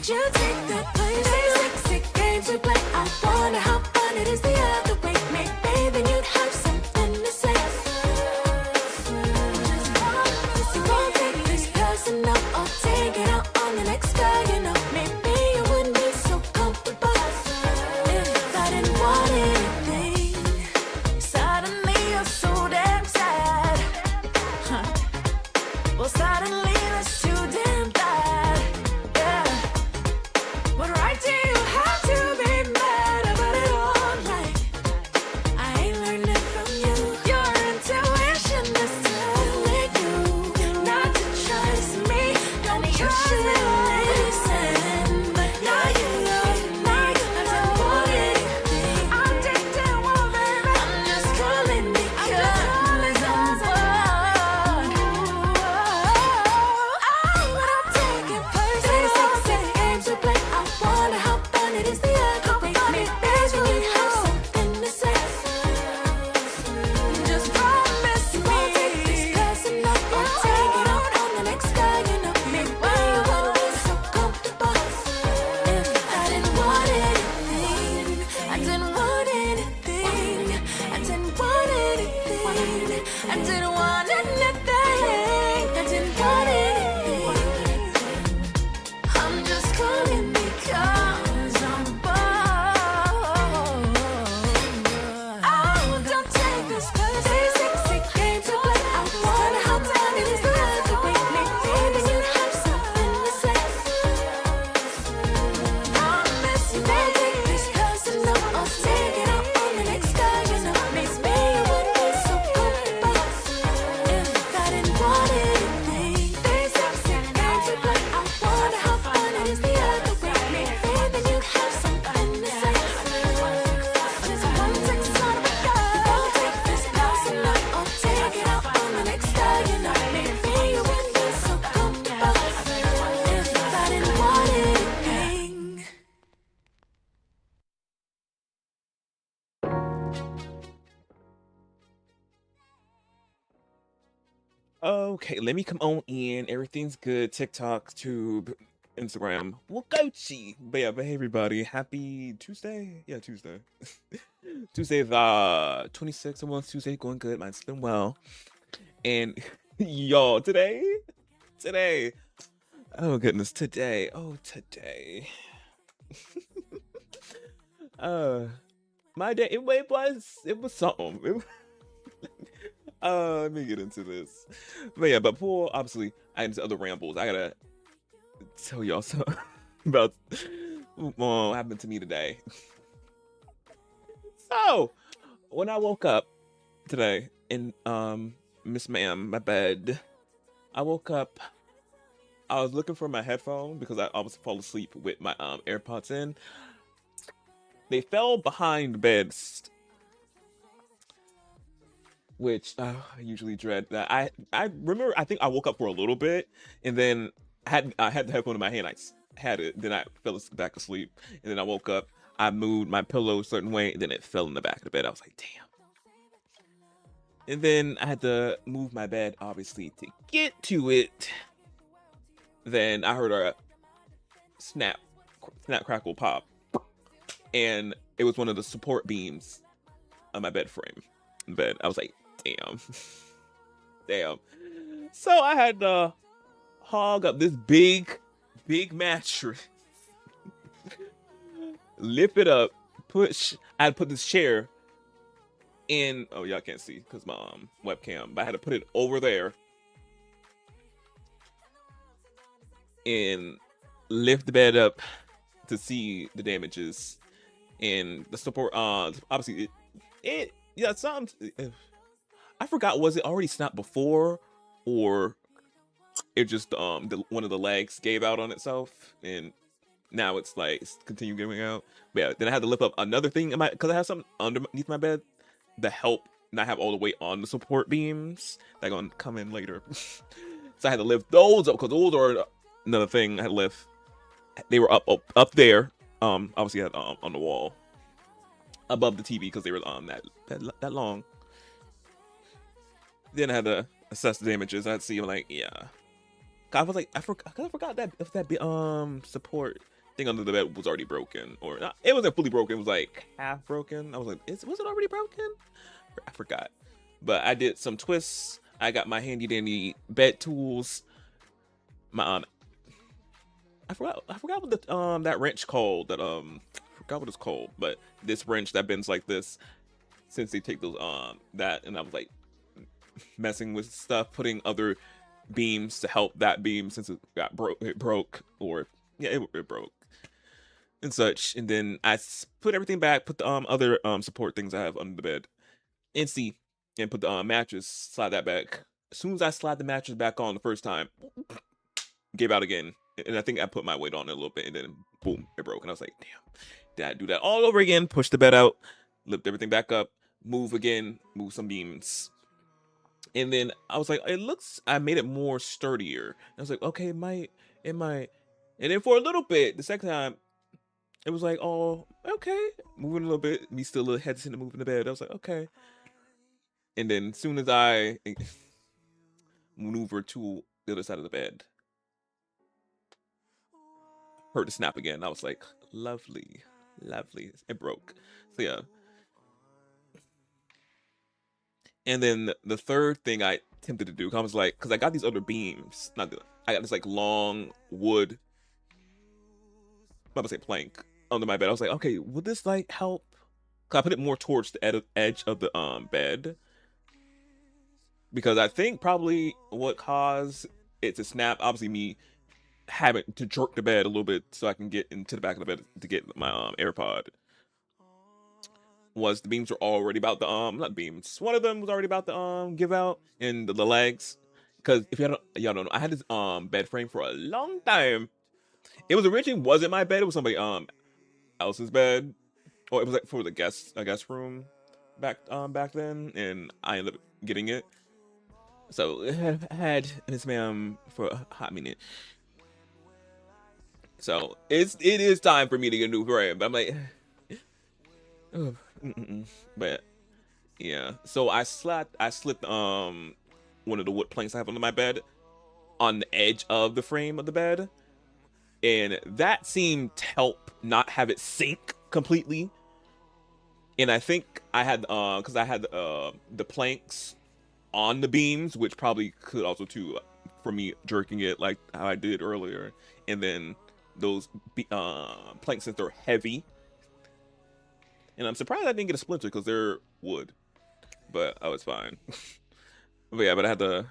you take that place? Sexy games we play. I wonder how fun it is the other way. Maybe then you'd have something to say. You won't take this person up or take it out on the next guy. You know, maybe you wouldn't be so comfortable if I didn't want anything. Suddenly you're so damn sad. Well, suddenly that's too damn bad. Yeah. What right do you have to be mad about it all? Like, I ain't learned it from you. Your intuition is telling you not to trust me. Don't trust me. Listen, but now you know. Now you don't want anything. I'm addicted, well, baby. I'm just calling because I'm bored. But I'm taking personal. Sexy games we play. I wonder how fun it is the other way. Maybe you have something to say. Just promise me. Won't take this person up or take it out on the next guy. You know, maybe you wouldn't be so comfortable if I didn't want anything. I didn't want anything. I didn't want anything. I didn't want anything. I didn't want anything. I'm just calling because I'm bored. Oh, don't take this person. Sexy games to play. I wonder how fun it is the other way. Maybe then you'd have something to say. Promise you won't take this person up or take it out on the next guy. You know, maybe you wouldn't be so comfortable if I didn't want anything. These sexy games we play. I wonder how fun it is the other way. Maybe then you'd have something to say. Just one text son of a guy. Won't take this person up or take it out on the next guy. You know, maybe you wouldn't be so comfortable if I didn't want anything. Okay, let me come on in. Everything's good. TikTok, Tube, Instagram. Wakochi. But yeah, but hey everybody, happy Tuesday. Yeah, Tuesday. Tuesday the 26th. Someone's Tuesday going good. Mine's been well. And y'all, today. Oh goodness, today. My day. It was something. Let me get into this. But yeah, but before obviously I get into other rambles, I gotta tell y'all something about what happened to me today. So when I woke up today in Miss Ma'am, my bed, I woke up, I was looking for my headphone because I almost fall asleep with my AirPods in. They fell behind the bed, which I usually dread. That I remember, I think I woke up for a little bit, and then I had the headphone in my hand. I had it, then I fell back asleep, and then I woke up. I moved my pillow a certain way, and then it fell in the back of the bed. I was like, damn. And then I had to move my bed, obviously, to get to it. Then I heard a snap, crackle, pop, and it was one of the support beams on my bed frame. Bed. I was like, damn. So I had to hog up this big mattress, lift it up, I had to put this chair in. Oh, y'all can't see because my webcam, but I had to put it over there and lift the bed up to see the damages and the support. Obviously it yeah, something. I forgot, was it already snapped before, or it just one of the legs gave out on itself, and now it's like it's continue giving out. But yeah, then I had to lift up another thing in my, because I have something underneath my bed to help not have all the weight on the support beams. They're gonna come in later. So I had to lift those up because those are another thing I had to lift. They were up there. Obviously had on the wall above the TV because they were that long. Then I had to assess the damages. I had to see, like, yeah. I was like, I forgot that if that support thing under the bed was already broken, or not, it wasn't fully broken. It was like half broken. I was like, was it already broken? I forgot. But I did some twists. I got my handy dandy bed tools. My I forgot what the that wrench called. That I forgot what it's called. But this wrench that bends like this. Since they take those that, and I was like messing with stuff, putting other beams to help that beam since it broke, or yeah, it broke and such. And then I put everything back, put the other support things I have under the bed, and put the mattress, slide that back. As soon as I slide the mattress back on the first time, gave out again, and I think I put my weight on it a little bit, and then boom, it broke. And I was like, damn, did I do that all over again? Push the bed out, lift everything back up, move again, move some beams. And then I was like, I made it more sturdier. And I was like, okay, it might. And then for a little bit, the second time, it was like, oh, okay, moving a little bit. Me still a little hesitant to move in the bed. I was like, okay. And then as soon as I maneuver to the other side of the bed, heard the snap again. I was like, lovely. It broke. So yeah. And then the third thing I attempted to do, I was like, because I got these other beams. I got this like long wood, I'm about to say plank under my bed. I was like, okay, would this like help? Cause I put it more towards the edge of the bed, because I think probably what caused it to snap, obviously me having to jerk the bed a little bit so I can get into the back of the bed to get my AirPod, was the beams were already about the not beams. One of them was already about the give out, and the legs. Because if y'all don't know, I had this bed frame for a long time. It was originally wasn't my bed. It was somebody else's bed, or it was like for the guest room back then, and I ended up getting it. So I had this man for a hot minute. So it is time for me to get a new frame. But I'm like, but yeah. So I slipped one of the wood planks I have under my bed on the edge of the frame of the bed, and that seemed to help not have it sink completely. And I think I had because I had the planks on the beams, which probably could also too for me jerking it like how I did earlier. And then those planks, since they're heavy, and I'm surprised I didn't get a splinter because they're wood, but I was fine. But yeah, but I had to.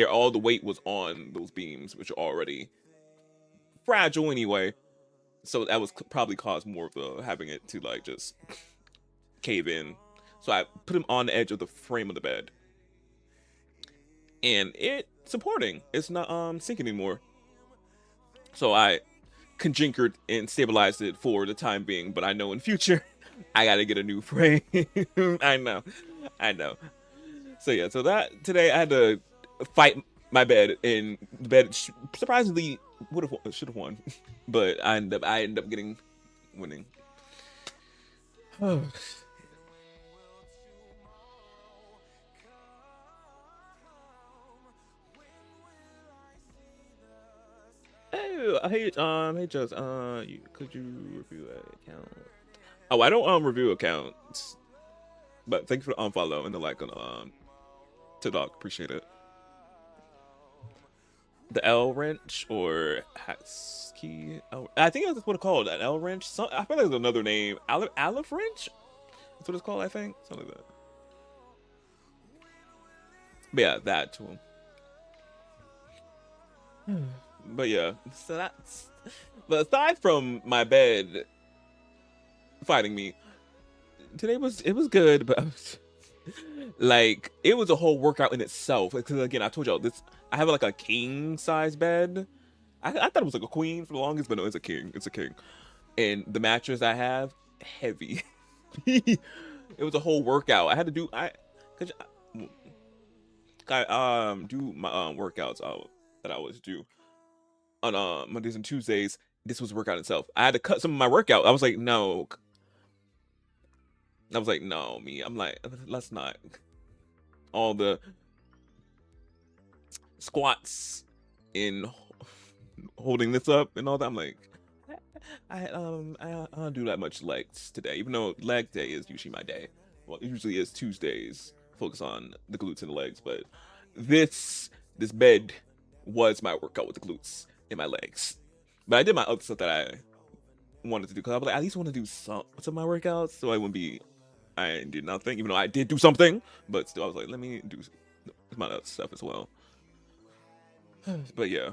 All the weight was on those beams, which are already fragile anyway. So that was probably caused more of the having it to like just cave in. So I put them on the edge of the frame of the bed, and it's supporting. It's not sinking anymore. So I conjinkered and stabilized it for the time being. But I know in future I gotta get a new frame. I know. So yeah, so that today I had to fight my bed, and the bed surprisingly should have won, but I end up winning. Hey, Jess, could you review an account? Oh, I don't review accounts, but thank you for the unfollow and the like on TikTok. Appreciate it. The L wrench or Hax key? I think that's what it's called. An L wrench. I feel like there's another name. Aleph wrench. That's what it's called. I think something like that. But yeah, that to him. But yeah, so that's. But aside from my bed fighting me, today was good, but like it was a whole workout in itself. Because again, I told y'all this. I have like a king size bed. I thought it was like a queen for the longest, but no, it's a king. It's a king. And the mattress I have, heavy. It was a whole workout. I had to do I do my workouts that I always do on Mondays and Tuesdays. This was workout itself. I had to cut some of my workout. I was like, no, me. I'm like, let's not. All the squats in holding this up and all that. I'm like, I don't do that much legs today, even though leg day is usually my day. Well, it usually is Tuesdays, focus on the glutes and the legs, but this bed was my workout with the glutes and my legs. But I did my other stuff that I wanted to do because I was like, I at least want to do some of my workouts, so I did nothing, even though I did do something, but still I was like, let me do my other stuff as well. But yeah.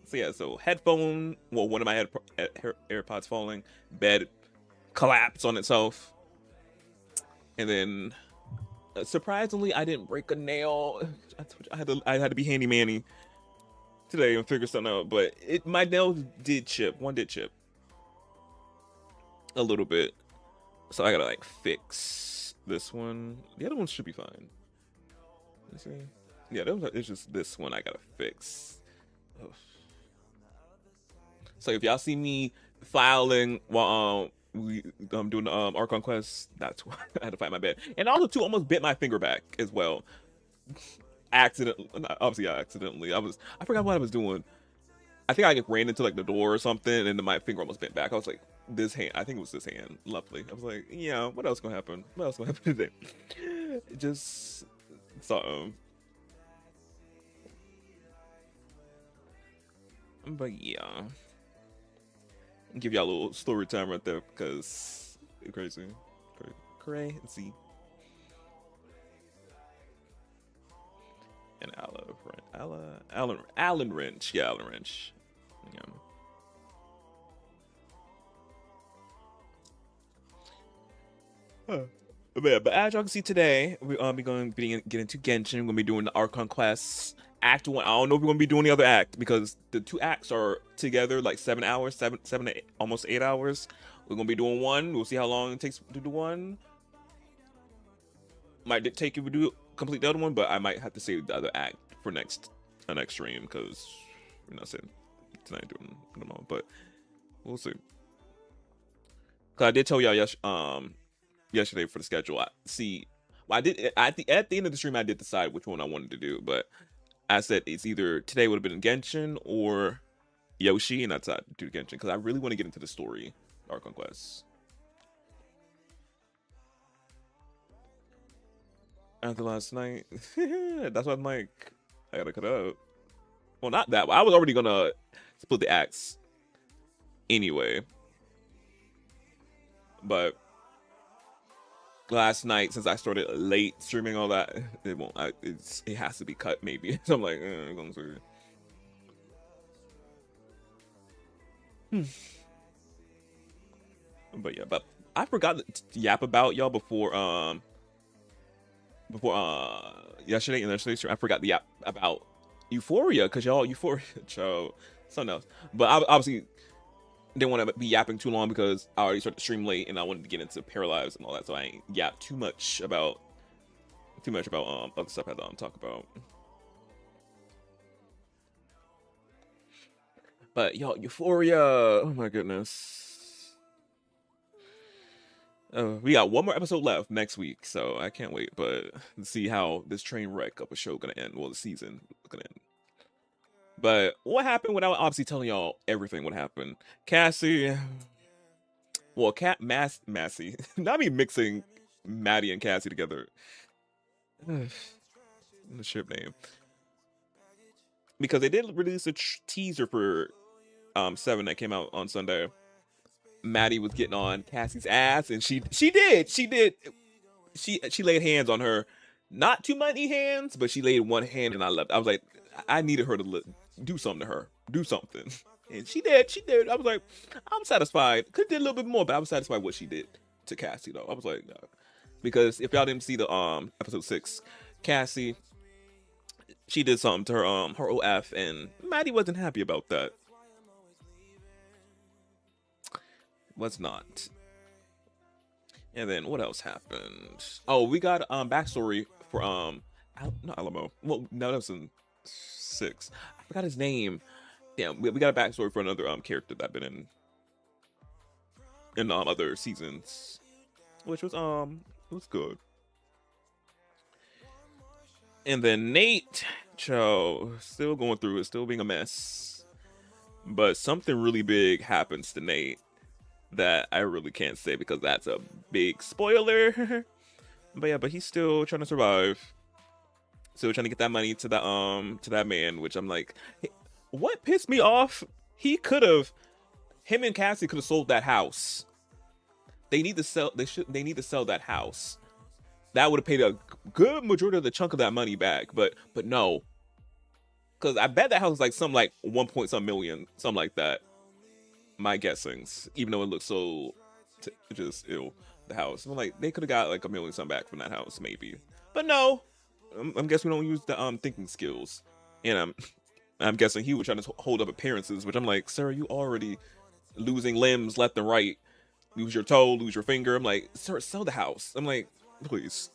So yeah, so headphone, well, one of my AirPods falling, bed collapsed on itself, and then surprisingly, I didn't break a nail. I had to be handy manny today and figure something out, but my nails did chip. One did chip a little bit, so I gotta like fix this one. The other one should be fine. Let's see. Yeah, it's just this one I gotta fix. Ugh. So if y'all see me filing while I'm doing the Arc Conquest, that's why I had to fight my bed. And also too, almost bit my finger back as well. Obviously accidentally. I forgot what I was doing. I think I ran into like the door or something, and then my finger almost bent back. I was like, this hand. I think it was this hand. Lovely. I was like, yeah. What else gonna happen? What else gonna happen today? Just something. But yeah, give y'all a little story time right there because it's crazy. Crazy. And Allen Wrench. Yeah, Allen Wrench. Yeah. Huh. But as y'all can see today, we're going to get into Genshin. We're going to be doing the Arc Conquest Act 1. I don't know if we're going to be doing the other act because the two acts are together like 7 hours, seven to almost 8 hours. We're going to be doing one. We'll see how long it takes to do one. Might take you to complete the other one, but I might have to save the other act for next stream because we're not saying tonight doing them all, but we'll see. Cause I did tell y'all yesterday for the schedule. I did at the end of the stream I did decide which one I wanted to do, but I said it's either today would have been Genshin or Yoshi, and I decided to do Genshin because I really want to get into the story, Arc Conquest. After last night, that's why I'm like, I gotta cut out. Well, not that. I was already gonna split the acts anyway, but last night, since I started late streaming all that, it won't. It has to be cut maybe. So I'm like, I'm going to. But yeah, but I forgot to yap about y'all before yesterday and yesterday's stream. I forgot the yap about Euphoria because y'all Euphoria show something else. But I obviously didn't want to be yapping too long because I already started the stream late and I wanted to get into Paralyzed and all that, so I ain't yap too much about other stuff I don't talk about. But y'all, Euphoria, oh my goodness. We got one more episode left next week, so I can't wait. But to see how this train wreck of a show gonna end. Well, the season gonna end. But what happened without obviously telling y'all everything what happened? Cassie, well, Massey, not me mixing Maddie and Cassie together. The ship name. Because they did release a teaser for 7 that came out on Sunday. Maddie was getting on Cassie's ass, and she laid hands on her. Not too many hands, but she laid one hand, and I was like, I needed her to do something to her, do something, and she did. I was like, I'm satisfied. Could did a little bit more, but I was satisfied with what she did to Cassie though. I was like, no. Because if y'all didn't see the episode 6, Cassie, she did something to her her OF, and Maddie wasn't happy about that. Was not. And then what else happened? Oh, we got backstory for not Alamo. Well, no, that was in 6. I forgot his name. Yeah, we got a backstory for another character that been in other seasons, which was it was good. And then Nate Cho, still going through it, still being a mess. But something really big happens to Nate that I really can't say because that's a big spoiler. But yeah, but he's still trying to survive. Still trying to get that money to that man, which I'm like, what pissed me off? Him and Cassie could have sold that house. They need to sell that house. That would have paid a good majority of the chunk of that money back, but no. Cause I bet that house is like some like 1 point some million, something like that. My guessings, even though it looks so just ill, the house. I'm like, they could have got like $1 million some back from that house, maybe. But no, I'm guessing we don't use the thinking skills. And I'm guessing he was trying to hold up appearances, which I'm like, sir, you already losing limbs left and right. Lose your toe, lose your finger. I'm like, sir, sell the house. I'm like, please.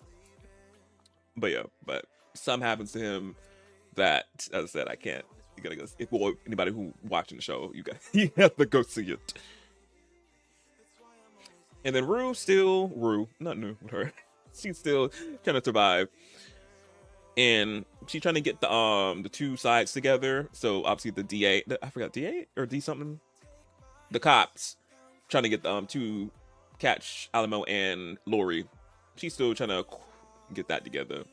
But yeah, but something happens to him that, as I said, I can't. You gotta go. If anybody who watching the show, you have to go see it. And then Rue, not new with her. She's still trying to survive, and she's trying to get the two sides together. So obviously the DA, I forgot DA or D something, the cops trying to get the to catch Alamo and Lori. She's still trying to get that together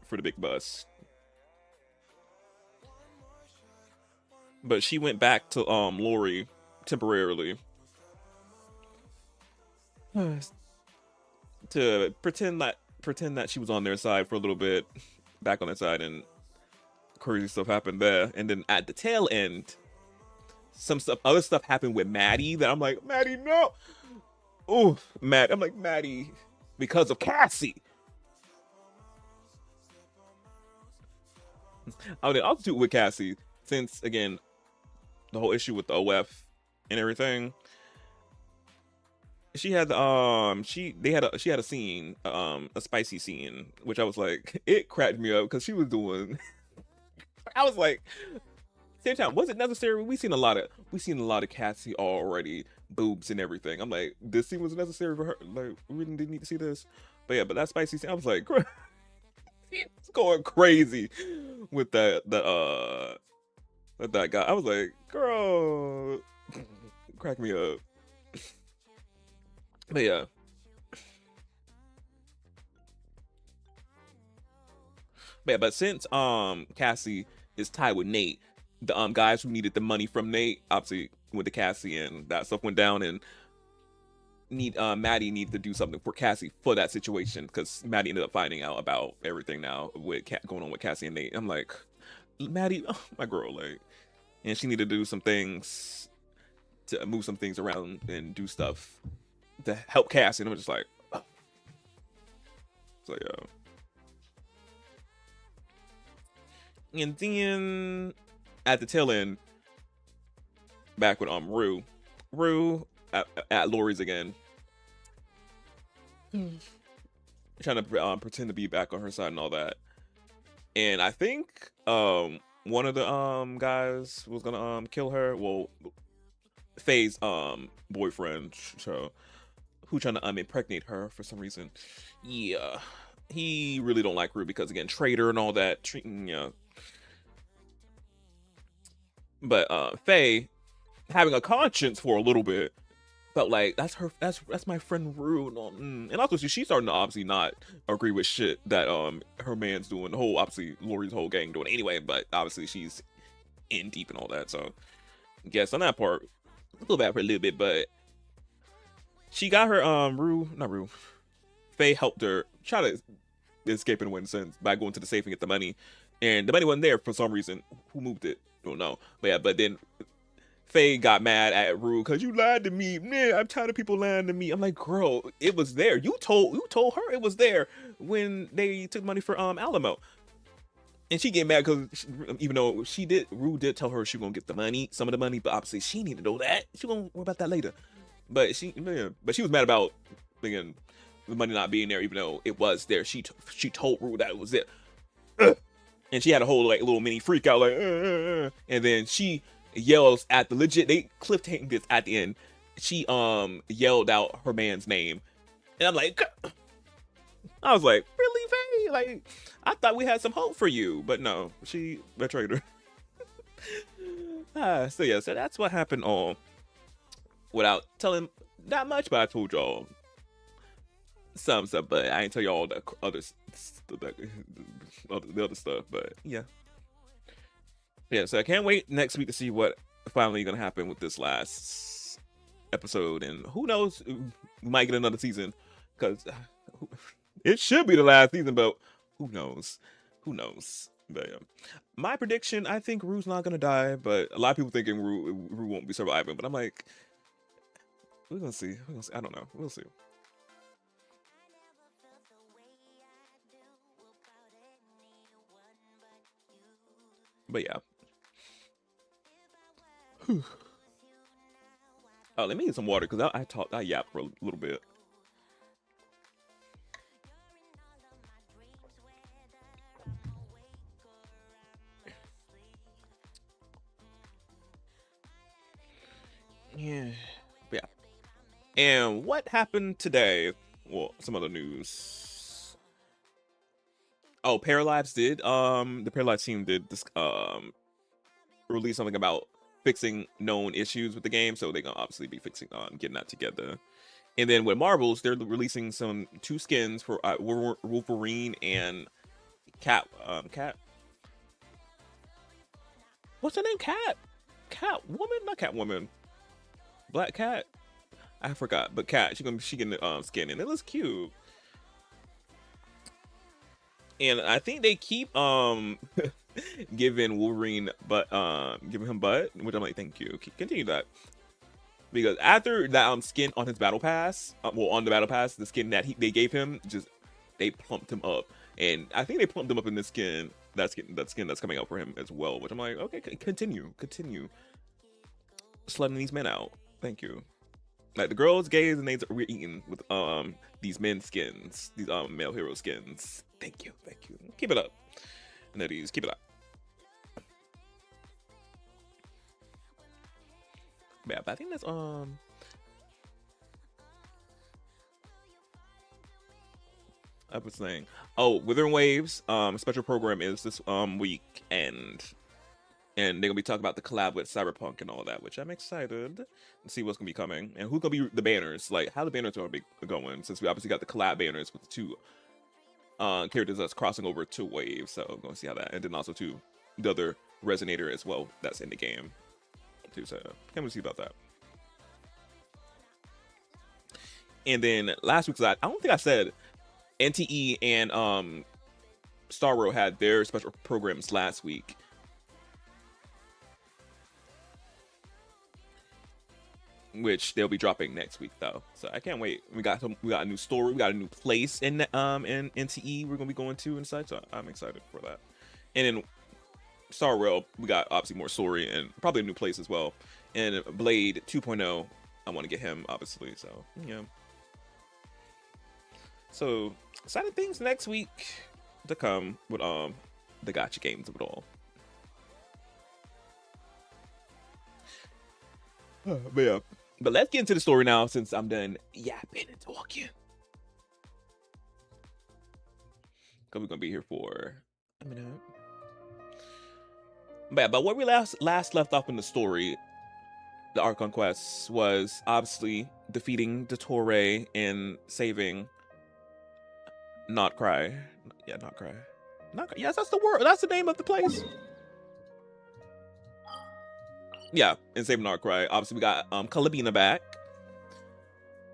for the big bus. But she went back to Lori temporarily to pretend that she was on their side for a little bit, back on their side, and crazy stuff happened there. And then at the tail end, other stuff happened with Maddie that I'm like, Maddie, no. Oh, Matt, I'm like, Maddie, because of Cassie. I'll do it with Cassie since again, the whole issue with the OF and everything. She had she had a scene, a spicy scene, which I was like, it cracked me up because she was doing. I was like, same time, was it necessary? We've seen a lot of Cassie already, boobs and everything. I'm like, this scene was necessary for her. Like, we really didn't need to see this. But yeah, but that spicy scene, I was like, it's going crazy with that guy. I was like, girl, crack me up. But yeah. But since Cassie is tied with Nate, the guys who needed the money from Nate obviously went to Cassie, and that stuff went down, and Maddie needed to do something for Cassie for that situation because Maddie ended up finding out about everything now with going on with Cassie and Nate. I'm like, Maddie, oh, my girl, like, and she needed to do some things to move some things around and do stuff to help Cassie, and I'm just like, oh. So yeah. And then at the tail end, back with Rue at Lori's again, trying to pretend to be back on her side and all that. And I think one of the guys was gonna kill her. Well, Faye's boyfriend, who trying to impregnate her for some reason. Yeah, he really don't like Rue because again, traitor and all that. Yeah. But Faye, having a conscience for a little bit, felt like that's my friend Rue, and also she's starting to obviously not agree with shit that her man's doing, the whole obviously Lori's whole gang doing anyway, but obviously she's in deep and all that, so I guess on that part, I feel bad for a little bit, but she got her Faye helped her try to escape in one sense by going to the safe and get the money, and the money wasn't there for some reason. Who moved it? Don't know, but yeah, but then Faye got mad at Rue because you lied to me. Man, I'm tired of people lying to me. I'm like, girl, it was there. You told her it was there when they took money for Alamo. And she get mad because even though Rue did tell her she gonna get the money, some of the money, but obviously she need to know that. She gonna worry about that later. But she was mad about thinking the money not being there, even though it was there. She told Rue that it was there. And she had a whole like little mini freak out, like, and then she yells at the legit. They cliffhanged this at the end. She yelled out her man's name, and I'm like, I was like, really, Faye? Like, I thought we had some hope for you, but no, she betrayed her. So yeah, so that's what happened on without telling that much, but I told y'all some stuff, but I ain't tell y'all the other the other stuff. But yeah, so I can't wait next week to see what finally gonna happen with this last episode, and who knows, we might get another season because it should be the last season, but who knows? But yeah. My prediction, I think Rue's not gonna die, but a lot of people thinking Rue won't be surviving, but I'm like, we're gonna see. I don't know. We'll see. But yeah. Oh, let me get some water because I yapped for a little bit. Yeah. And what happened today? Well, some other news. Oh, Paralives did. The Paralives team did this. Release something about fixing known issues with the game, so they're gonna obviously be fixing getting that together. And then with Marvels, they're releasing two skins for Wolverine and Cat. What's her name? Catwoman? Not Catwoman. Black Cat. I forgot, but Cat. She getting the skin, and it looks cute. And I think they keep giving Wolverine giving him butt, which I'm like, thank you. Continue that. Because after that skin on his battle pass, on the battle pass, the skin that they gave him, they plumped him up. And I think they plumped him up in this skin, that skin that's coming out for him as well, which I'm like, okay, continue slutting these men out. Thank you. Like, the girls, gays, and nades are eating with these men skins, these male hero skins. Thank you. Keep it up. Nutties, keep it up. Yeah, but I think that's I was saying, Withering Waves special program is this week, and they're gonna be talking about the collab with Cyberpunk and all that, which I'm excited to see what's gonna be coming and who's gonna be the banners, like how the banners are gonna be going, since we obviously got the collab banners with the two characters that's crossing over to Waves. So I'm gonna see how that, and then also to the other Resonator as well that's in the game too. So can't wait to see about that. And then last week, I don't think I said NTE and Star World had their special programs last week. Which they'll be dropping next week though, so I can't wait. We got a new story, we got a new place in NTE we're gonna be going to and such. So I'm excited for that. And in Star World, we got obviously more story and probably a new place as well. And Blade 2.0, I want to get him obviously. So yeah. So exciting things next week to come with the gacha games of it all. But yeah. But let's get into the story now, since I'm done yapping and talking. Because we're going to be here for a minute. But where we last left off in the story, the Archon quest was obviously defeating Dottore and saving Not Cry. Yeah, Not Cry. Yes, that's the word. That's the name of the place. Yeah, and saving Not Cry. Obviously, we got Calibina back.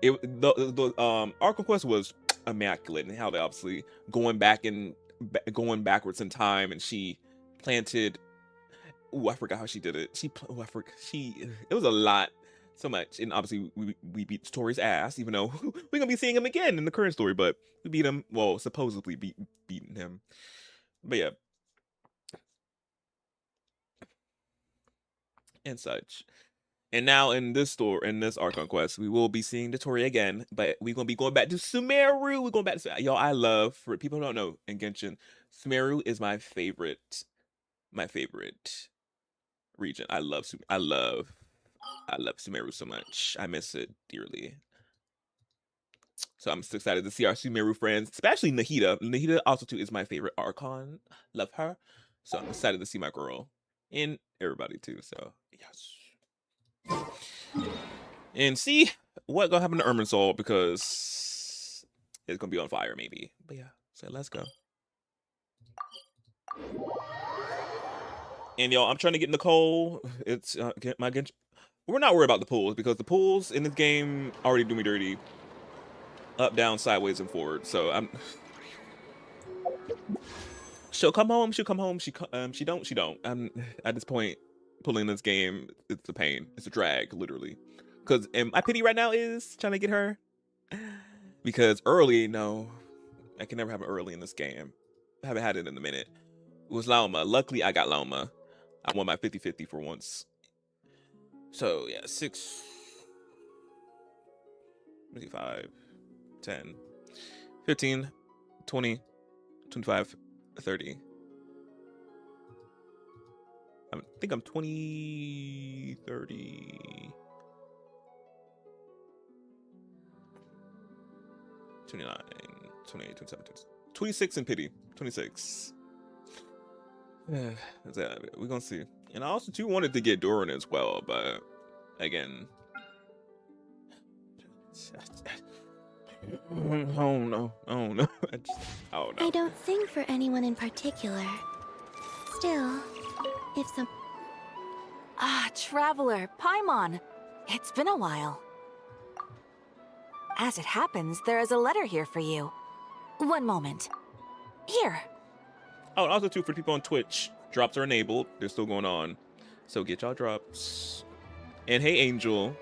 The Archon quest was immaculate, and how they obviously going backwards in time, and she planted. Ooh, I forgot how she did it. It was a lot, so much, and obviously we beat Tori's ass, even though we're gonna be seeing him again in the current story, but we beat him. Well, supposedly beating him, but yeah, and such. And now in this Archon quest, we will be seeing the Tori again, but we're gonna be going back to Sumeru. We're going back to y'all. For people who don't know, in Genshin, Sumeru is my favorite region. I love Sumeru so much. I miss it dearly. So I'm so excited to see our Sumeru friends, especially Nahida. Nahida also too is my favorite Archon. Love her. So I'm excited to see my girl and everybody too. So yes. And see what gonna happen to Irminsul because it's gonna be on fire maybe. But yeah, so let's go. And y'all, I'm trying to get Nicole. It's get my Genshin. We're not worried about the pools because the pools in this game already do me dirty. Up, down, sideways, and forward. So I'm. She'll come home. She'll come home. She don't. She don't. At this point, pulling this game, it's a pain. It's a drag, literally. Because my pity right now is trying to get her. Because early, no, I can never have it early in this game. I haven't had it in a minute. It was Lauma. Luckily, I got Lauma. I won my 50-50 for once. So yeah, 6, 5, 10, 15, 20, 25, 30. I think I'm 20, 30, 29, 28, 27, 26 in pity. 26. We're gonna see. And I also too wanted to get Doran as well, but again. Oh no. Oh no. Oh no. I don't sing for anyone in particular. Still, if some... Ah, Traveler, Paimon. It's been a while. As it happens, there is a letter here for you. One moment. Here. Oh, and also too for people on Twitch, drops are enabled. They're still going on. So get y'all drops. And hey, Angel.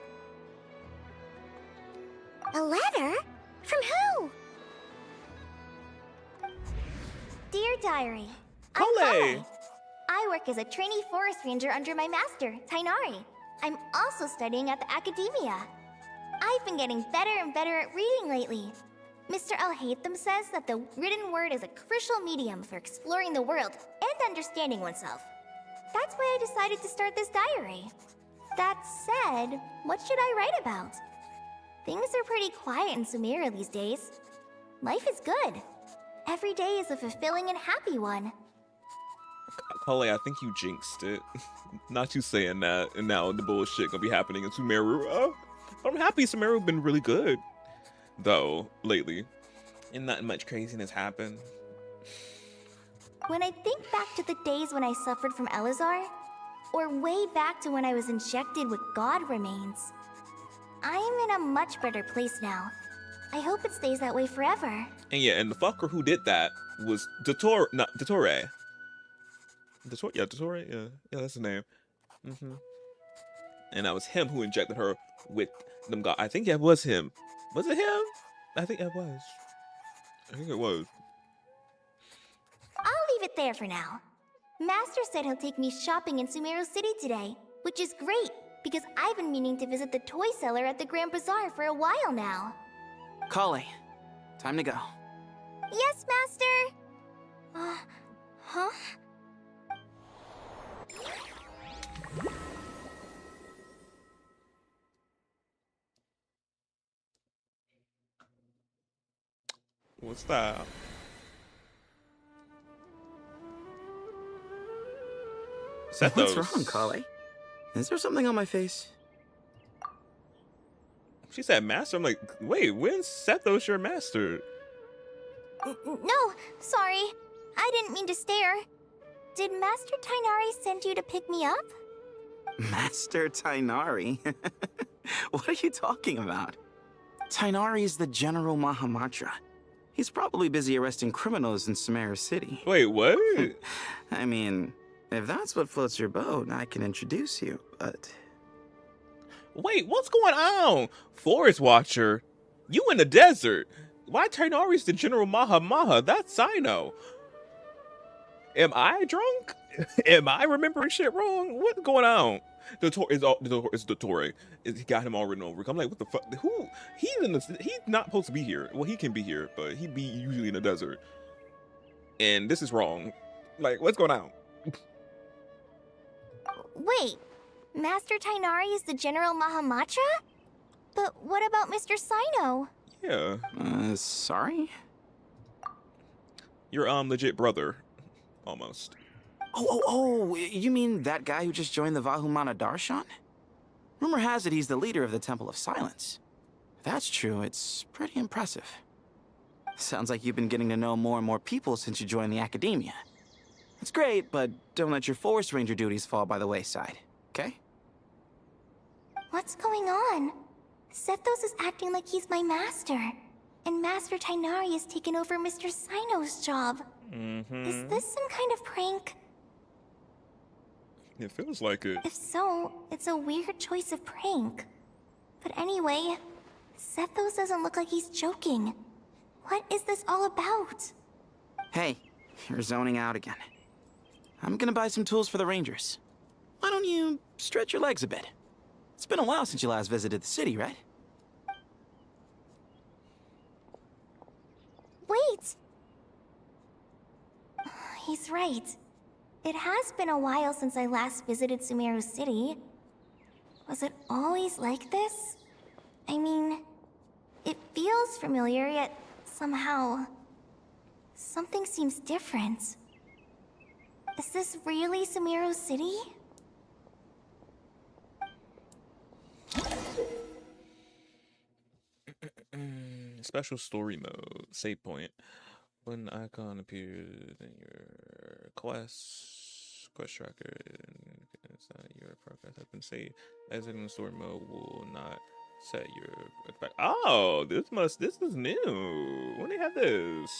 A letter? From who? Dear Diary, I'm Kole. I work as a trainee forest ranger under my master, Tainari. I'm also studying at the academia. I've been getting better and better at reading lately. Mr. Al-Haytham says that the written word is a crucial medium for exploring the world and understanding oneself. That's why I decided to start this diary. That said, what should I write about? Things are pretty quiet in Sumeru these days. Life is good. Every day is a fulfilling and happy one. Kole, I think you jinxed it. Not you saying that, and now the bullshit gonna be happening in Sumeru. I'm happy Sumeru been really good, though, lately. And not much craziness happened. When I think back to the days when I suffered from Elazar, or way back to when I was injected with God remains, I am in a much better place now. I hope it stays that way forever. And yeah, and the fucker who did that was Dottore. Yeah, Dottore. Yeah, that's the name. And that was him who injected her with them. I think it was him. Was it him? I think it was. I'll leave it there for now. Master said he'll take me shopping in Sumeru City today, which is great, because I've been meaning to visit the toy seller at the Grand Bazaar for a while now. Kale, time to go. Yes, Master! Huh? What's that? What's wrong, Kale? Is there something on my face? She said master. I'm like, wait, when's Sethos your master? No, sorry. I didn't mean to stare. Did Master Tainari send you to pick me up? Master Tainari? What are you talking about? Tainari is the General Mahamatra. He's probably busy arresting criminals in Sumeru City. Wait, what? I mean, if that's what floats your boat, I can introduce you, but... Wait, what's going on? Forest Watcher? You in the desert? Why Tainari's the General Maha? That's Sino. Am I drunk? Am I remembering shit wrong? What's going on? The Dottore. He got him all written over. I'm like, what the fuck? Who? He's not supposed to be here. Well, he can be here, but he'd be usually in the desert. And this is wrong. Like, what's going on? Wait, Master Tainari is the General Mahamatra? But what about Mr. Sino? Yeah. Sorry? Your legit brother. Almost. Oh, you mean that guy who just joined the Vahumana Darshan? Rumor has it he's the leader of the Temple of Silence. If that's true, it's pretty impressive. Sounds like you've been getting to know more and more people since you joined the academia. It's great, but don't let your Forest Ranger duties fall by the wayside, okay? What's going on? Sethos is acting like he's my master. And Master Tainari has taken over Mr. Sino's job. Is this some kind of prank? It feels like it. If so, it's a weird choice of prank. But anyway, Sethos doesn't look like he's joking. What is this all about? Hey, you're zoning out again. I'm gonna buy some tools for the Rangers. Why don't you stretch your legs a bit? It's been a while since you last visited the city, right? Wait! He's right. It has been a while since I last visited Sumeru City. Was it always like this? I mean, it feels familiar, yet somehow... something seems different. Is this really Sumeru City? Special story mode. Save point. When an icon appears in your quest tracker, your progress has been saved. Exiting the story mode will not set your back. Oh, this is new. When they have this?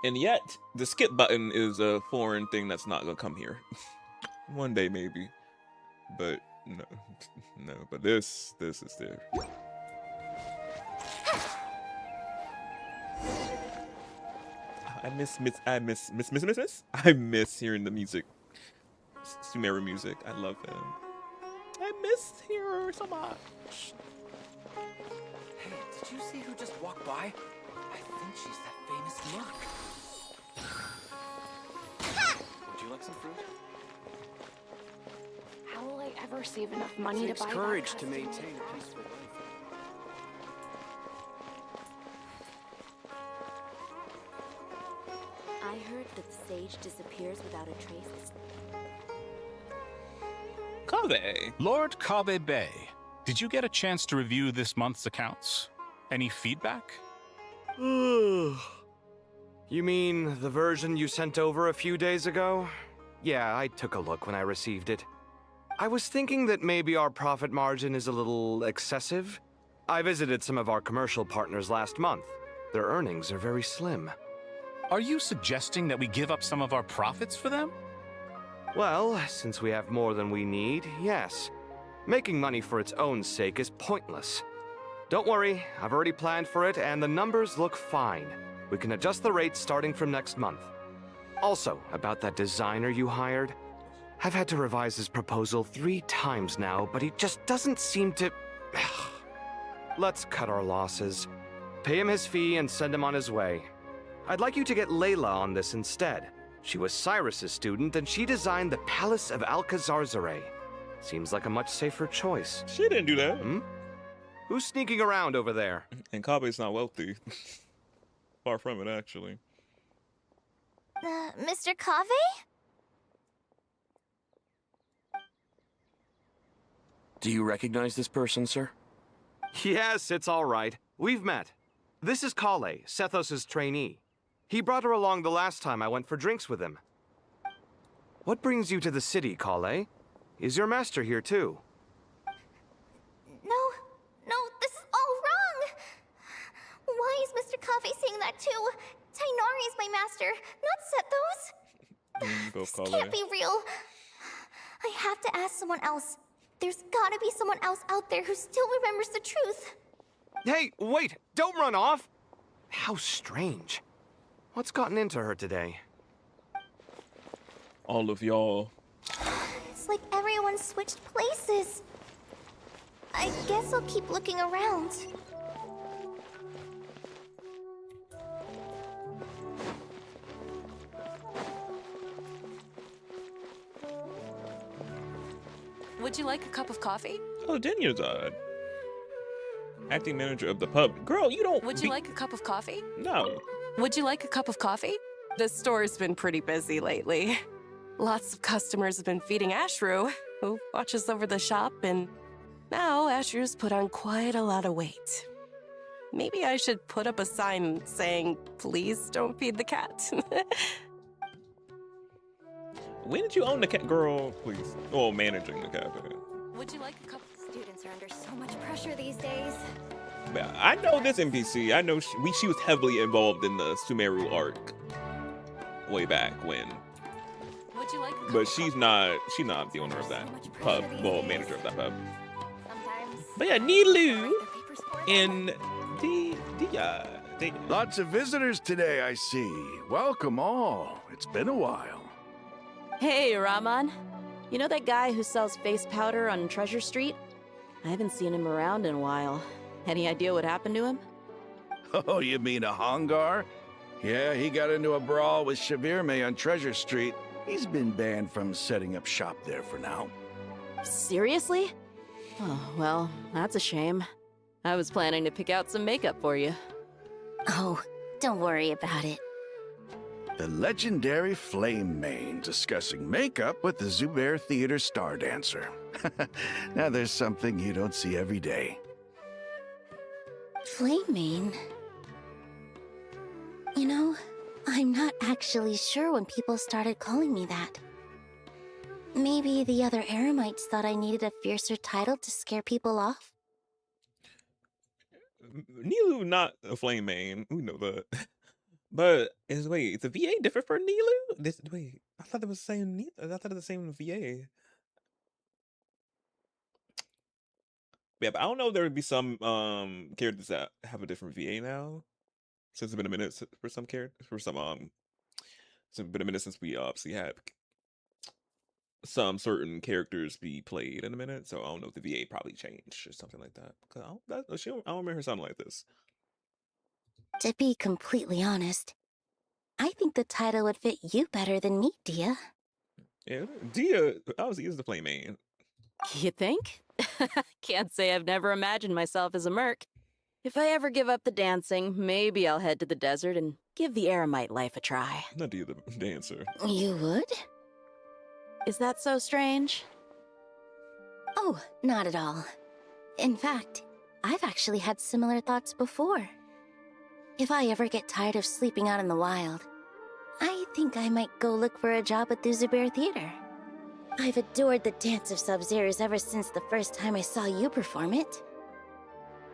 And yet, the skip button is a foreign thing that's not gonna come here. One day maybe, but no, no. But this is there. I miss hearing the music. Sumeru music. I love him. I miss hearing her so much. Hey, did you see who just walked by? I think she's that famous Merc. Would you like some fruit? How will I ever save enough money It takes to buy courage that to custom maintain made a peaceful life. I heard that the sage disappears without a trace. Kabe. Lord Kabe Bay, did you get a chance to review this month's accounts? Any feedback? You mean the version you sent over a few days ago? Yeah, I took a look when I received it. I was thinking that maybe our profit margin is a little excessive. I visited some of our commercial partners last month. Their earnings are very slim. Are you suggesting that we give up some of our profits for them? Well, since we have more than we need, yes. Making money for its own sake is pointless. Don't worry, I've already planned for it, and the numbers look fine. We can adjust the rates starting from next month. Also, about that designer you hired, I've had to revise his proposal 3 times now, but he just doesn't seem to... Let's cut our losses. Pay him his fee and send him on his way. I'd like you to get Layla on this instead. She was Cyrus's student, and she designed the Palace of Alcazarzare. Seems like a much safer choice. She didn't do that. Who's sneaking around over there? And Kabe's not wealthy. Far from it, actually. Mr. Kave? Do you recognize this person, sir? Yes, it's all right. We've met. This is Kale, Sethos' trainee. He brought her along the last time I went for drinks with him. What brings you to the city, Kale? Is your master here too? No, this is all wrong! Why is Mr. Kave saying that too? Tainari is my master, not Sethos! This can't be real. I have to ask someone else. There's gotta be someone else out there who still remembers the truth. Hey, wait! Don't run off! How strange. What's gotten into her today? All of y'all. It's like everyone switched places. I guess I'll keep looking around. Would you like a cup of coffee? Oh, Dinya's died. Acting manager of the pub. Girl, you don't. Would you like a cup of coffee? No. Would you like a cup of coffee? The store's been pretty busy lately. Lots of customers have been feeding Ashru, who watches over the shop, and now Ashru's put on quite a lot of weight. Maybe I should put up a sign saying, please don't feed the cat. When did you own the cat? Girl, please. Oh, managing the cat. Would you like a cup? Students are under so much pressure these days. Yeah, I know this NPC. I know she was heavily involved in the Sumeru arc way back when. Would you like a cup But of she's coffee? not the owner of that pub. Well, manager of that pub. Sometimes. But yeah, Nilu Write the papers for them. and Lots of visitors today, I see. Welcome all. It's been a while. Hey, Rahman. You know that guy who sells face powder on Treasure Street? I haven't seen him around in a while. Any idea what happened to him? Oh, you mean a Hongar? Yeah, he got into a brawl with Shavirme on Treasure Street. He's been banned from setting up shop there for now. Seriously? Oh, well, that's a shame. I was planning to pick out some makeup for you. Oh, don't worry about it. The legendary Flame Mane discussing makeup with the Zubair Theater star dancer. Now there's something you don't see every day. Flame. You know, I'm not actually sure when people started calling me that. Maybe the other Eremites thought I needed a fiercer title to scare people off? Nilu not a flame main. We know that. But is the VA different for Nilu? Wait, I thought it was the same. I thought it was the same VA. Yeah, but I don't know if there would be some characters that have a different VA now. Since it's been a minute for some characters, it's been a minute since we obviously had some certain characters be played in a minute. So I don't know if the VA probably changed or something like that. Cause I don't remember her sounding like this. To be completely honest, I think the title would fit you better than me, Dia. Yeah, Dia obviously is the flame main. You think? Can't say I've never imagined myself as a merc. If I ever give up the dancing, maybe I'll head to the desert and give the Eremite life a try. Not Dia the dancer. You would? Is that so strange? Oh, not at all. In fact, I've actually had similar thoughts before. If I ever get tired of sleeping out in the wild, I think I might go look for a job at the Zubair Theater. I've adored the dance of Sub-Zeros ever since the first time I saw you perform it.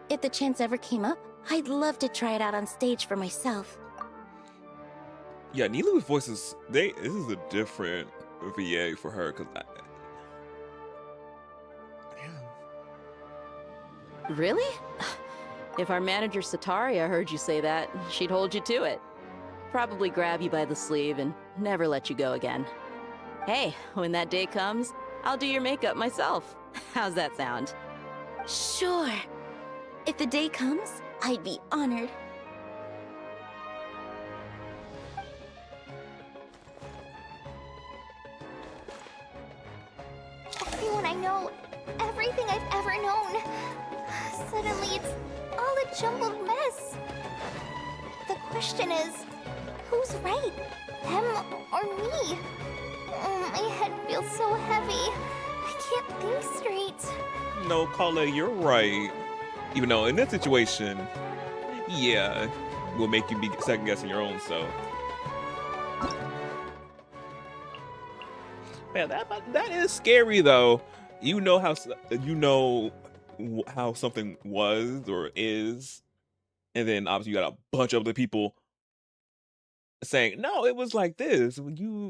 If the chance ever came up, I'd love to try it out on stage for myself. Yeah, Nilu's voices, this is a different VA for her, because Really? If our manager Sataria heard you say that, she'd hold you to it. Probably grab you by the sleeve and never let you go again. Hey, when that day comes, I'll do your makeup myself. How's that sound? Sure. If the day comes, I'd be honored. Everyone I know, everything I've ever known. Suddenly it's all a jumbled mess. The question is, who's right? Them or me? My head feels so heavy. I can't think straight. no, Kala, you're right. Even though in this situation, yeah, will make you be second guessing your own self. Man, that is scary though. You know how something was or is, and then obviously you got a bunch of other people saying no, it was like this.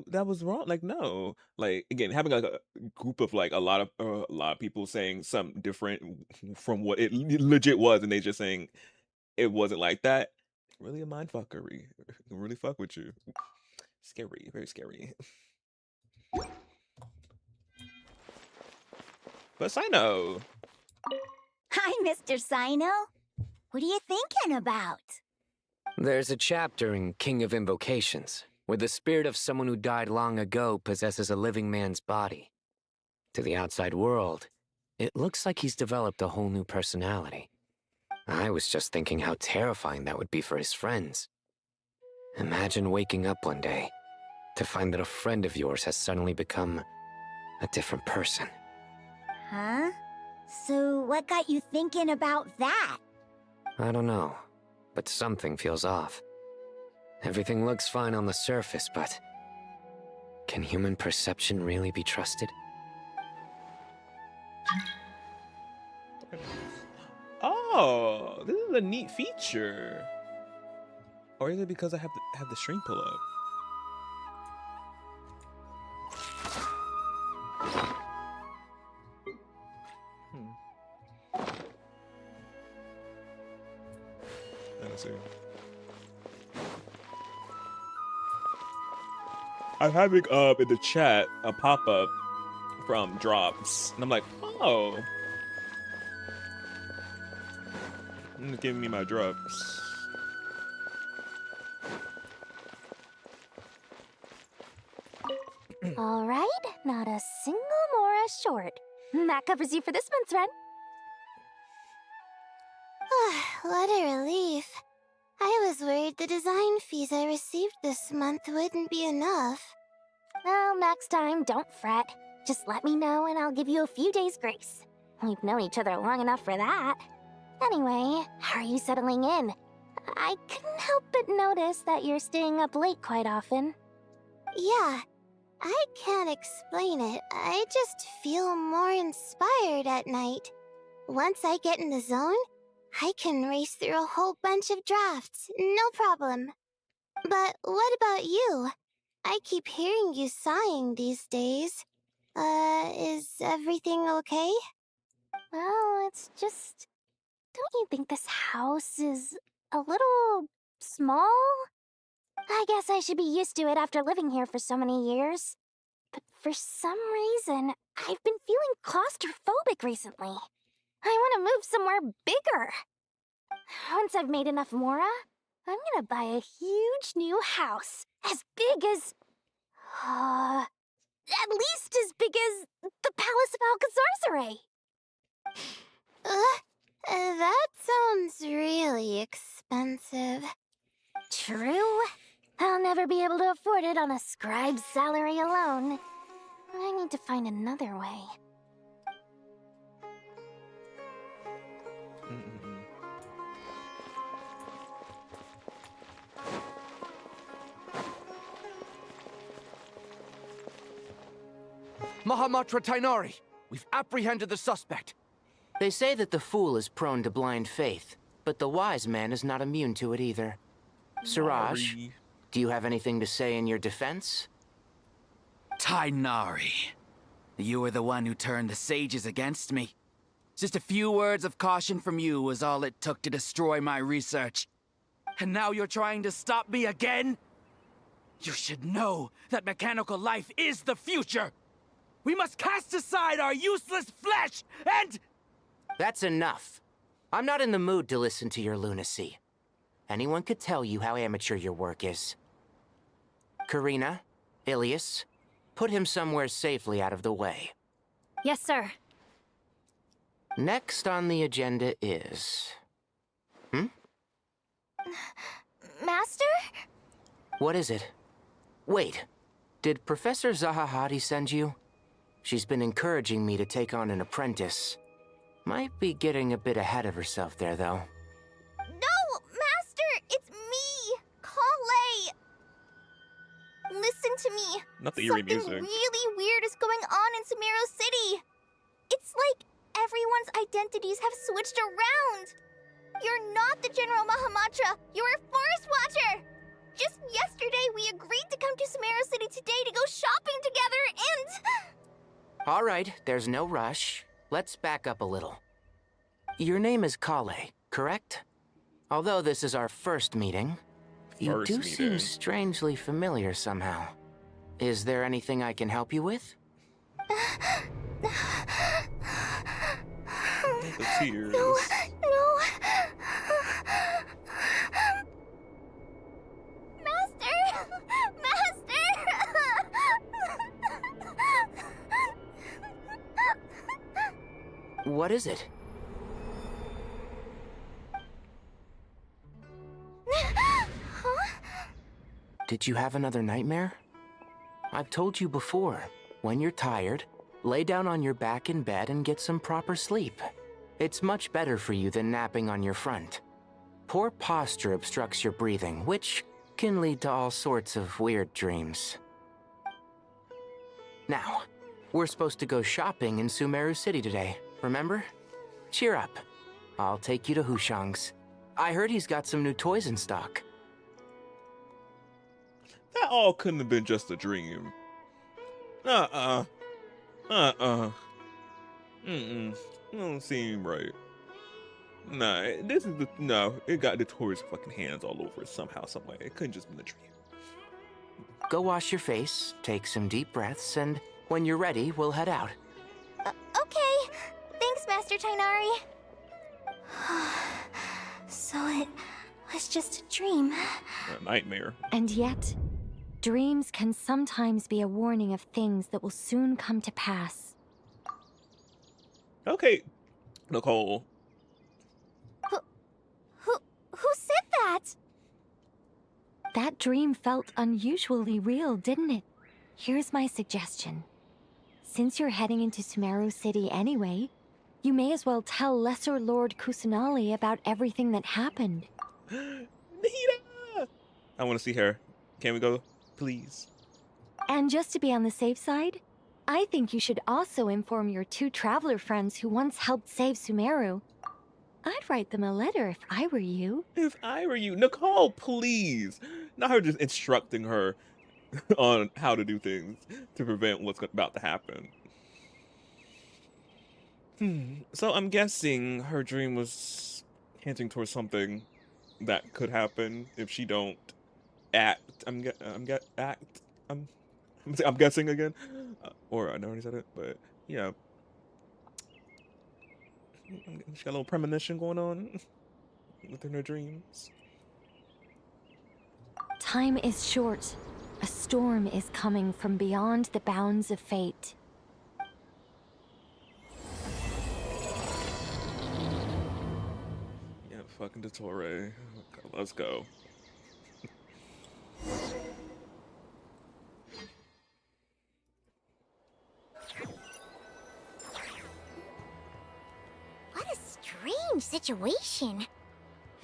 That was wrong. Like no, like again, having like a group of like a lot of people saying something different from what it legit was, and they just saying it wasn't like that. Really a mind fuckery. It can really fuck with you. Scary, very scary. But Sino. Hi, Mr. Sino. What are you thinking about? There's a chapter in King of Invocations where the spirit of someone who died long ago possesses a living man's body. To the outside world, it looks like he's developed a whole new personality. I was just thinking how terrifying that would be for his friends. Imagine waking up one day to find that a friend of yours has suddenly become a different person. Huh? So what got you thinking about that? I don't know, but something feels off. Everything looks fine on the surface, but can human perception really be trusted? Oh, this is a neat feature. Or is it because I have the string pull up? Let's see. I'm having in the chat a pop-up from Drops, and I'm like, oh, it's giving me my drops. All right, not a single Mora short. That covers you for this month's rent. What a relief. I was worried the design fees I received this month wouldn't be enough. Well, next time, don't fret. Just let me know and I'll give you a few days' grace. We've known each other long enough for that. Anyway, how are you settling in? I couldn't help but notice that you're staying up late quite often. Yeah, I can't explain it. I just feel more inspired at night. Once I get in the zone, I can race through a whole bunch of drafts, no problem. But what about you? I keep hearing you sighing these days. Is everything okay? Well, it's just... Don't you think this house is a little small? I guess I should be used to it after living here for so many years. But for some reason, I've been feeling claustrophobic recently. I want to move somewhere bigger. Once I've made enough Mora, I'm gonna buy a huge new house. As big as... at least as big as the Palace of Alcazarzaray. That sounds really expensive. True. I'll never be able to afford it on a scribe's salary alone. I need to find another way. Mahamatra Tainari, we've apprehended the suspect. They say that the fool is prone to blind faith, but the wise man is not immune to it either. Siraj, do you have anything to say in your defense? Tainari, you were the one who turned the sages against me. Just a few words of caution from you was all it took to destroy my research. And now you're trying to stop me again? You should know that mechanical life is the future! We must cast aside our useless flesh and... That's enough. I'm not in the mood to listen to your lunacy. Anyone could tell you how amateur your work is. Karina, Ilias, put him somewhere safely out of the way. Yes, sir. Next on the agenda is... Master? What is it? Wait, did Professor Zahahati send you? She's been encouraging me to take on an apprentice. Might be getting a bit ahead of herself there, though. No, Master! It's me! Kale! Listen to me. Not the eerie Something music. really weird is going on in Sumeru City. It's like everyone's identities have switched around. You're not the General Mahamatra. You're a Forest Watcher. Just yesterday, we agreed to come to Sumeru City today to go shopping together and... All right, there's no rush. Let's back up a little. Your name is Kale, correct? Although this is our first meeting, you do seem strangely familiar somehow. Is there anything I can help you with? The tears. No. Master! What is it? did you have another nightmare? I've told you before, when you're tired, lay down on your back in bed and get some proper sleep. It's much better for you than napping on your front. Poor posture obstructs your breathing, which can lead to all sorts of weird dreams. Now, we're supposed to go shopping in Sumeru City today, remember? Cheer up. I'll take you to Hushang's. I heard he's got some new toys in stock. That all couldn't have been just a dream. Don't seem right. Nah, this is the no. It got the tourist fucking hands all over it somehow, some way. It couldn't just been a dream. Go wash your face, take some deep breaths, and when you're ready, we'll head out. Okay. Thanks, Master Tainari. So it was just a dream. A nightmare. And yet, dreams can sometimes be a warning of things that will soon come to pass. Okay, Nicole. Who said that? That dream felt unusually real, didn't it? Here's my suggestion. Since you're heading into Sumeru City anyway, you may as well tell Lesser Lord Kusanali about everything that happened. Nita! I want to see her. Can we go, please? And just to be on the safe side, I think you should also inform your 2 traveler friends who once helped save Sumeru. I'd write them a letter if I were you. If I were you. Nicole, please. Not her just instructing her on how to do things to prevent what's about to happen. So I'm guessing her dream was hinting towards something that could happen if she don't act. I'm guessing again, or I already said it, but yeah. She got a little premonition going on within her dreams. Time is short. A storm is coming from beyond the bounds of fate. Yeah, fucking Dottore. Let's go. What a strange situation.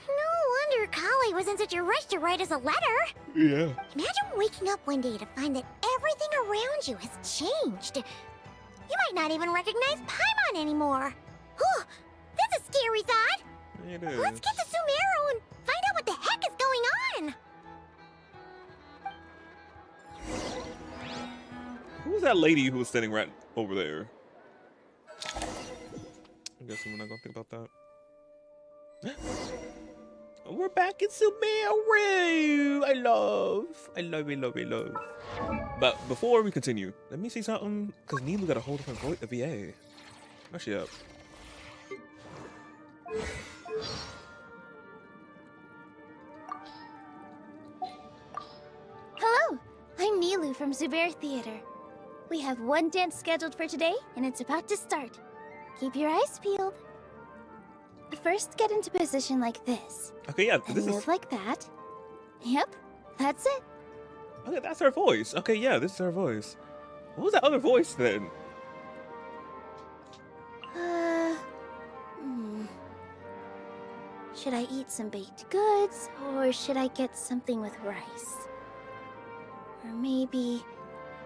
No wonder Kali was in such a rush to write us a letter. Yeah. Imagine waking up one day to find that everything around you has changed. You might not even recognize Paimon anymore. Oh, that's a scary thought. It is. Let's get to Sumeru and find out what the heck is going on. Who was that lady who was standing right over there? I'm guessing we're not gonna think about that. We're back in Sumeru. I love. But before we continue, let me see something, because Nilu got a whole different voice, VA. Where's she up? Hello, I'm Nilu from Zubair Theater. We have one dance scheduled for today, and it's about to start. Keep your eyes peeled. First, get into position like this. Okay, yeah, and this move is like that. Yep, that's it. Okay, that's her voice. Okay, yeah, this is her voice. What was that other voice then? Should I eat some baked goods, or should I get something with rice? Or maybe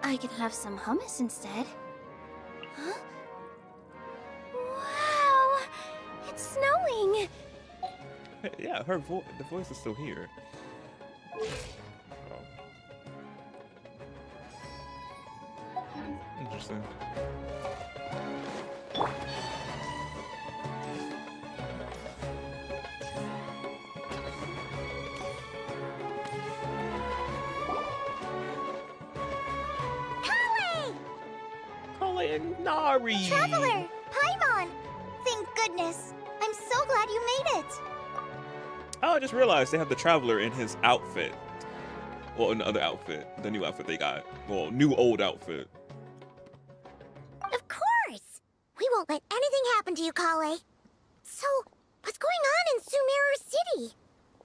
I could have some hummus instead. Huh? Wow! It's snowing! Yeah, the voice is still here. Interesting. And Nari. Traveler! Paimon! Thank goodness. I'm so glad you made it. Oh, I just realized they have the Traveler in his outfit. Well, in the other outfit. The new outfit they got. Well, new old outfit. Of course. We won't let anything happen to you, Kale. So, what's going on in Sumeru City?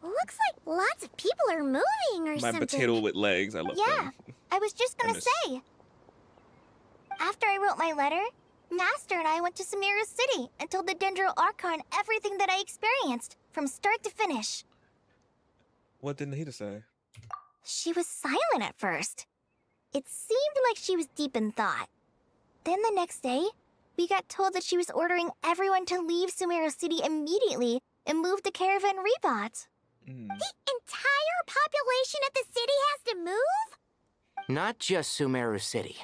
Looks like lots of people are moving or My something. potato with legs. I love Yeah, them. I was just gonna miss- say. After I wrote my letter, Master and I went to Sumeru City and told the Dendro Archon everything that I experienced, from start to finish. What didn't he to say? She was silent at first. It seemed like she was deep in thought. Then the next day, we got told that she was ordering everyone to leave Sumeru City immediately and move to Caravan Rebot. The entire population of the city has to move? Not just Sumeru City.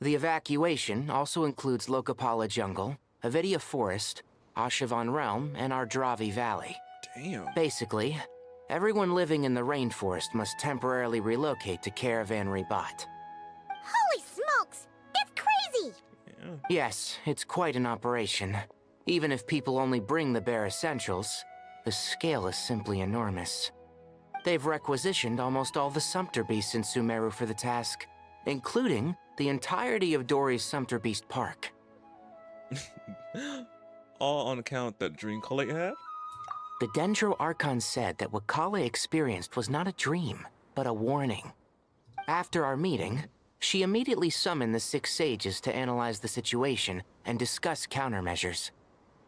The evacuation also includes Lokapala Jungle, Avidia Forest, Ashavan Realm, and Ardravi Valley. Damn. Basically, everyone living in the rainforest must temporarily relocate to Caravan Rebot. Holy smokes! That's crazy! Yes, it's quite an operation. Even if people only bring the bare essentials, the scale is simply enormous. They've requisitioned almost all the Sumpter Beasts in Sumeru for the task, including the entirety of Dory's Sumpter Beast Park. All on account that dream Collect had? The Dendro Archon said that what Kale experienced was not a dream, but a warning. After our meeting, she immediately summoned the 6 sages to analyze the situation and discuss countermeasures.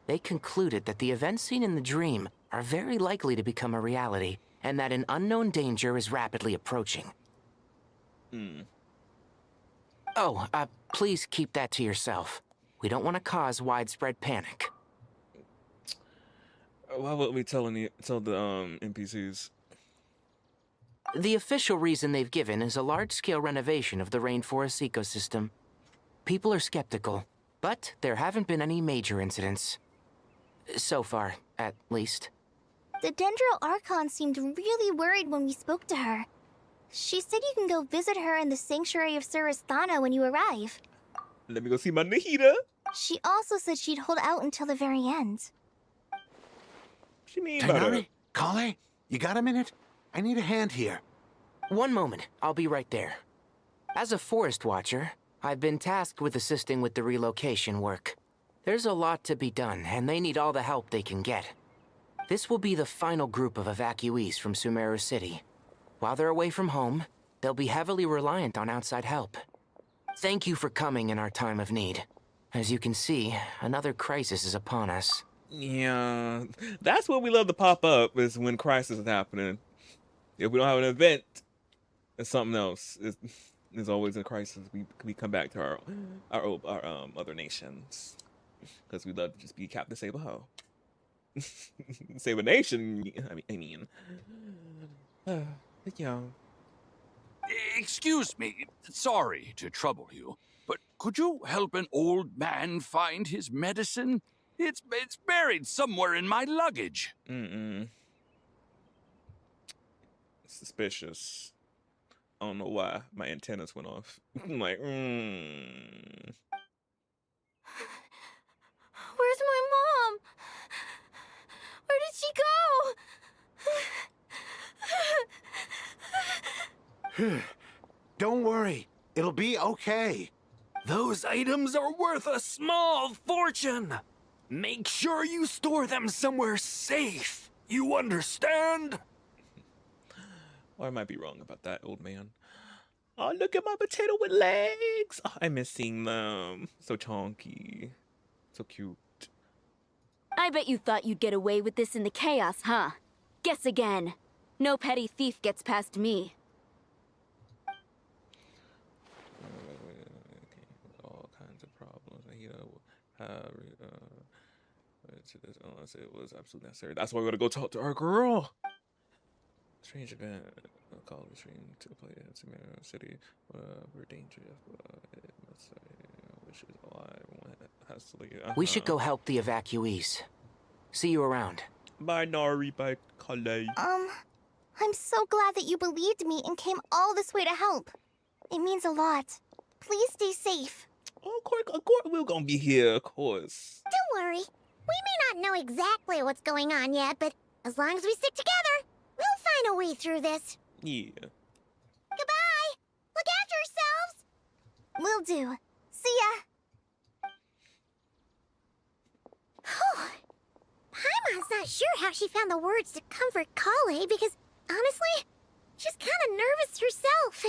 They concluded that the events seen in the dream are very likely to become a reality, and that an unknown danger is rapidly approaching. Oh, please keep that to yourself. We don't want to cause widespread panic. Why would we tell the NPCs? The official reason they've given is a large-scale renovation of the rainforest ecosystem. People are skeptical, but there haven't been any major incidents. So far, at least. The Dendro Archon seemed really worried when we spoke to her. She said you can go visit her in the Sanctuary of Surasthana when you arrive. Let me go see my Nahida. She also said she'd hold out until the very end. What you mean Tainari? Kale? You got a minute? I need a hand here. One moment, I'll be right there. As a forest watcher, I've been tasked with assisting with the relocation work. There's a lot to be done, and they need all the help they can get. This will be the final group of evacuees from Sumeru City. While they're away from home, they'll be heavily reliant on outside help. Thank you for coming in our time of need. As you can see, another crisis is upon us. Yeah, that's what we love to pop up, is when crisis is happening. If we don't have an event, it's something else. There's always a crisis. We come back to our other nations, because we love to just be Captain Save a Ho. Save a nation. I mean, yeah. Excuse me, sorry to trouble you, but could you help an old man find his medicine? It's buried somewhere in my luggage. Suspicious. I don't know why my antennas went off. I'm like, Where's my mom? Where did she go? Don't worry. It'll be okay. Those items are worth a small fortune. Make sure you store them somewhere safe. You understand? Or I might be wrong about that, old man. Oh, look at my potato with legs. Oh, I miss seeing them. So chonky. So cute. I bet you thought you'd get away with this in the chaos, huh? Guess again. No petty thief gets past me. All kinds of problems. Unless it was absolutely necessary. That's why we're gonna go talk to our girl. Strange event. Call the stream to play in Sumeru City. We're dangerous. It must say, which is why everyone has to leave. We should go help the evacuees. See you around. Bye, Nari. Bye, Kale. I'm so glad that you believed me and came all this way to help. It means a lot. Please stay safe. Oh, of course, we're gonna be here, of course. Don't worry. We may not know exactly what's going on yet, but as long as we stick together, we'll find a way through this. Yeah. Goodbye! Look after yourselves! Will do. See ya! Paimon's not sure how she found the words to comfort Kale because, honestly, she's kind of nervous herself.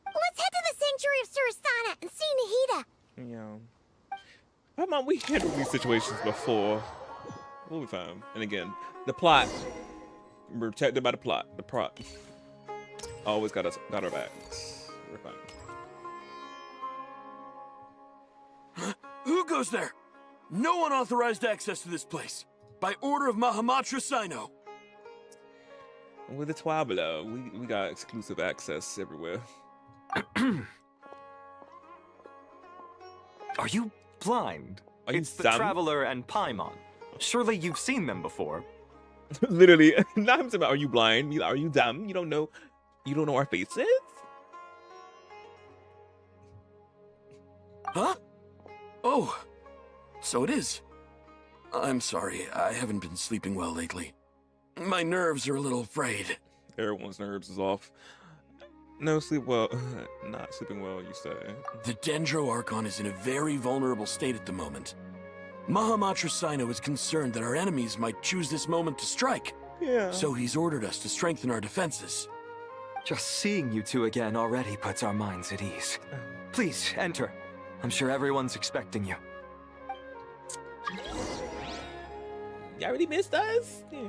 Let's head to the Sanctuary of Surasana and see Nahida. Yeah. Come on, we handled these situations before. We'll be fine. And again, the plot. We're protected by the plot. The prop. Always got our backs. We're fine. Who goes there? No unauthorized access to this place. By order of Mahamatra Sino. With the Twabla, we got exclusive access everywhere. Are you blind? Are you it's the dumb? Traveler and Paimon. Surely you've seen them before. Literally, not him saying, are you blind? Are you dumb? You don't know our faces? Huh? Oh, so it is. I'm sorry, I haven't been sleeping well lately. My nerves are a little frayed. Everyone's nerves is off. No sleep well, not sleeping well, you say. The Dendro Archon is in a very vulnerable state at the moment. Mahamatra Sino is concerned that our enemies might choose this moment to strike. Yeah. So he's ordered us to strengthen our defenses. Just seeing you two again already puts our minds at ease. Please, enter. I'm sure everyone's expecting you. Y'all really missed us? Yeah.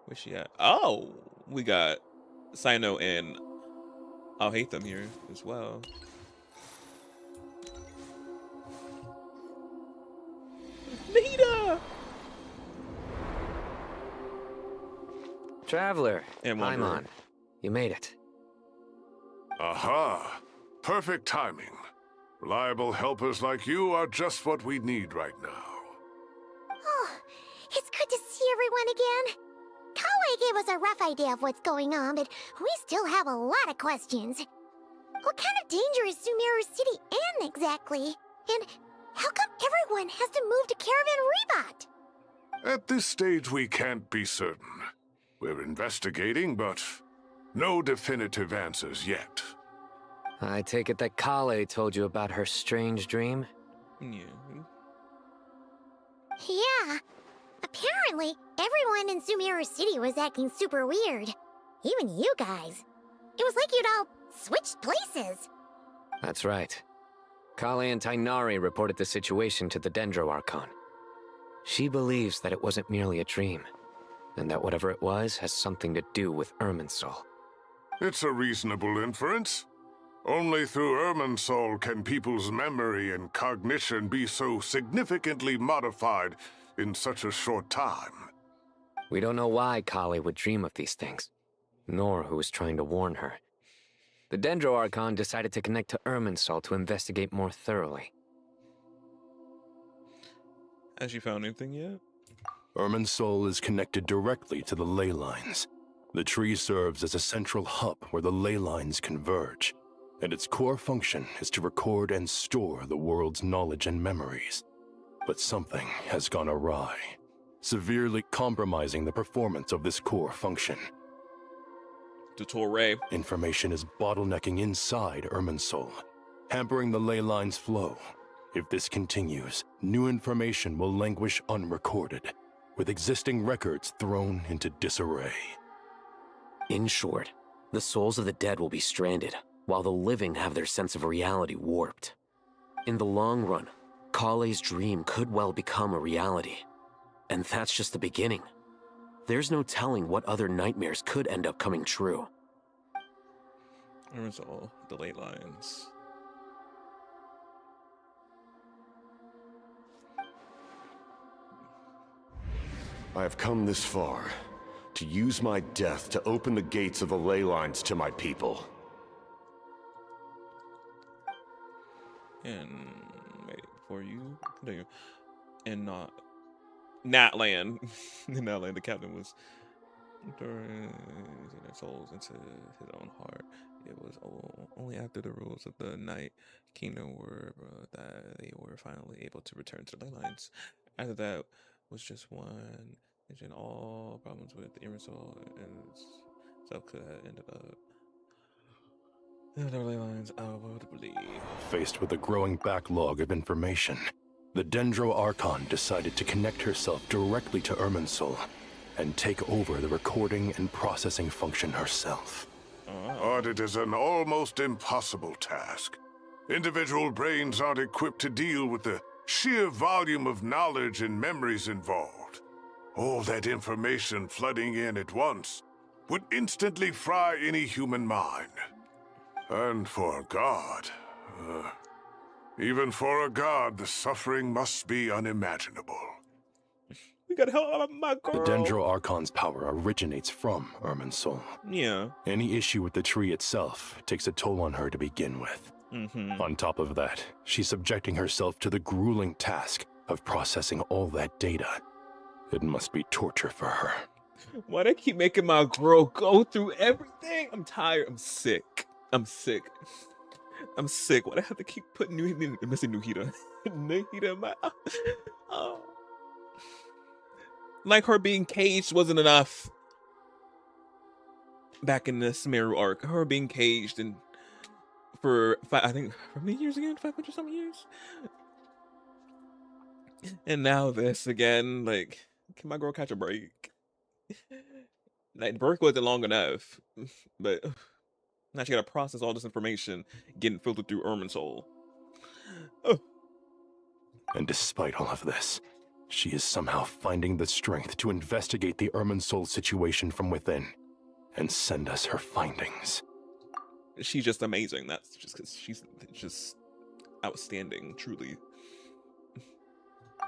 Where's she at? Oh, we got Sino and I'll hate them here as well. Nita! Traveler, And Paimon, you made it. Aha! Perfect timing. Reliable helpers like you are just what we need right now. Oh, it's good to see everyone again. Kale gave us a rough idea of what's going on, but we still have a lot of questions. What kind of danger is Sumeru City in exactly? And how come everyone has to move to Caravan Rebot? At this stage, we can't be certain. We're investigating, but no definitive answers yet. I take it that Kale told you about her strange dream? Yeah. Yeah. Apparently, everyone in Sumeru City was acting super weird. Even you guys. It was like you'd all switched places. That's right. Kale and Tainari reported the situation to the Dendro Archon. She believes that it wasn't merely a dream, and that whatever it was has something to do with Irminsul. It's a reasonable inference. Only through Irminsul can people's memory and cognition be so significantly modified in such a short time. We don't know why Kale would dream of these things, nor who was trying to warn her. The Dendro Archon decided to connect to Irminsul to investigate more thoroughly. Has you found anything yet? Irminsul is connected directly to the ley lines. The tree serves as a central hub where the ley lines converge, and its core function is to record and store the world's knowledge and memories. But something has gone awry, severely compromising the performance of this core function. Tutorial. Information is bottlenecking inside Irminsul, hampering the ley line's flow. If this continues, new information will languish unrecorded, with existing records thrown into disarray. In short, the souls of the dead will be stranded, while the living have their sense of reality warped. In the long run, Kale's dream could well become a reality. And that's just the beginning. There's no telling what other nightmares could end up coming true. There's all the ley lines. I have come this far to use my death to open the gates of the ley lines to my people. And wait, before you continue, and Natland, in Natland, the captain was throwing their souls into his own heart. It was only after the rules of the Night Kingdom were that they were finally able to return to the ley lines. After that was just one, and all problems with Irminsul and stuff could have ended up. The ley lines, I would believe. Faced with a growing backlog of information, The Dendro Archon decided to connect herself directly to Irminsul and take over the recording and processing function herself. But it is an almost impossible task. Individual brains aren't equipped to deal with the sheer volume of knowledge and memories involved. All that information flooding in at once would instantly fry any human mind. And for a god, even for a god, the suffering must be unimaginable. We gotta help my girl. The Dendro Archon's power originates from Irminsul. Yeah. Any issue with the tree itself takes a toll on her to begin with. On top of that, she's subjecting herself to the grueling task of processing all that data. It must be torture for her. Why they keep making my girl go through everything? I'm tired. I'm sick. I'm sick. I'm sick. Why do I have to keep putting Nuhita in my... Oh. Like her being caged wasn't enough. Back in the Sumeru arc, her being caged and for I think how many years again? 500 something years. And now this again. Like, can my girl catch a break? Like, birth wasn't long enough, but now she gotta process all this information getting filtered through Irminsul. Oh. And despite all of this, she is somehow finding the strength to investigate the Irminsul situation from within and send us her findings. She's just amazing. That's just because she's just outstanding, truly.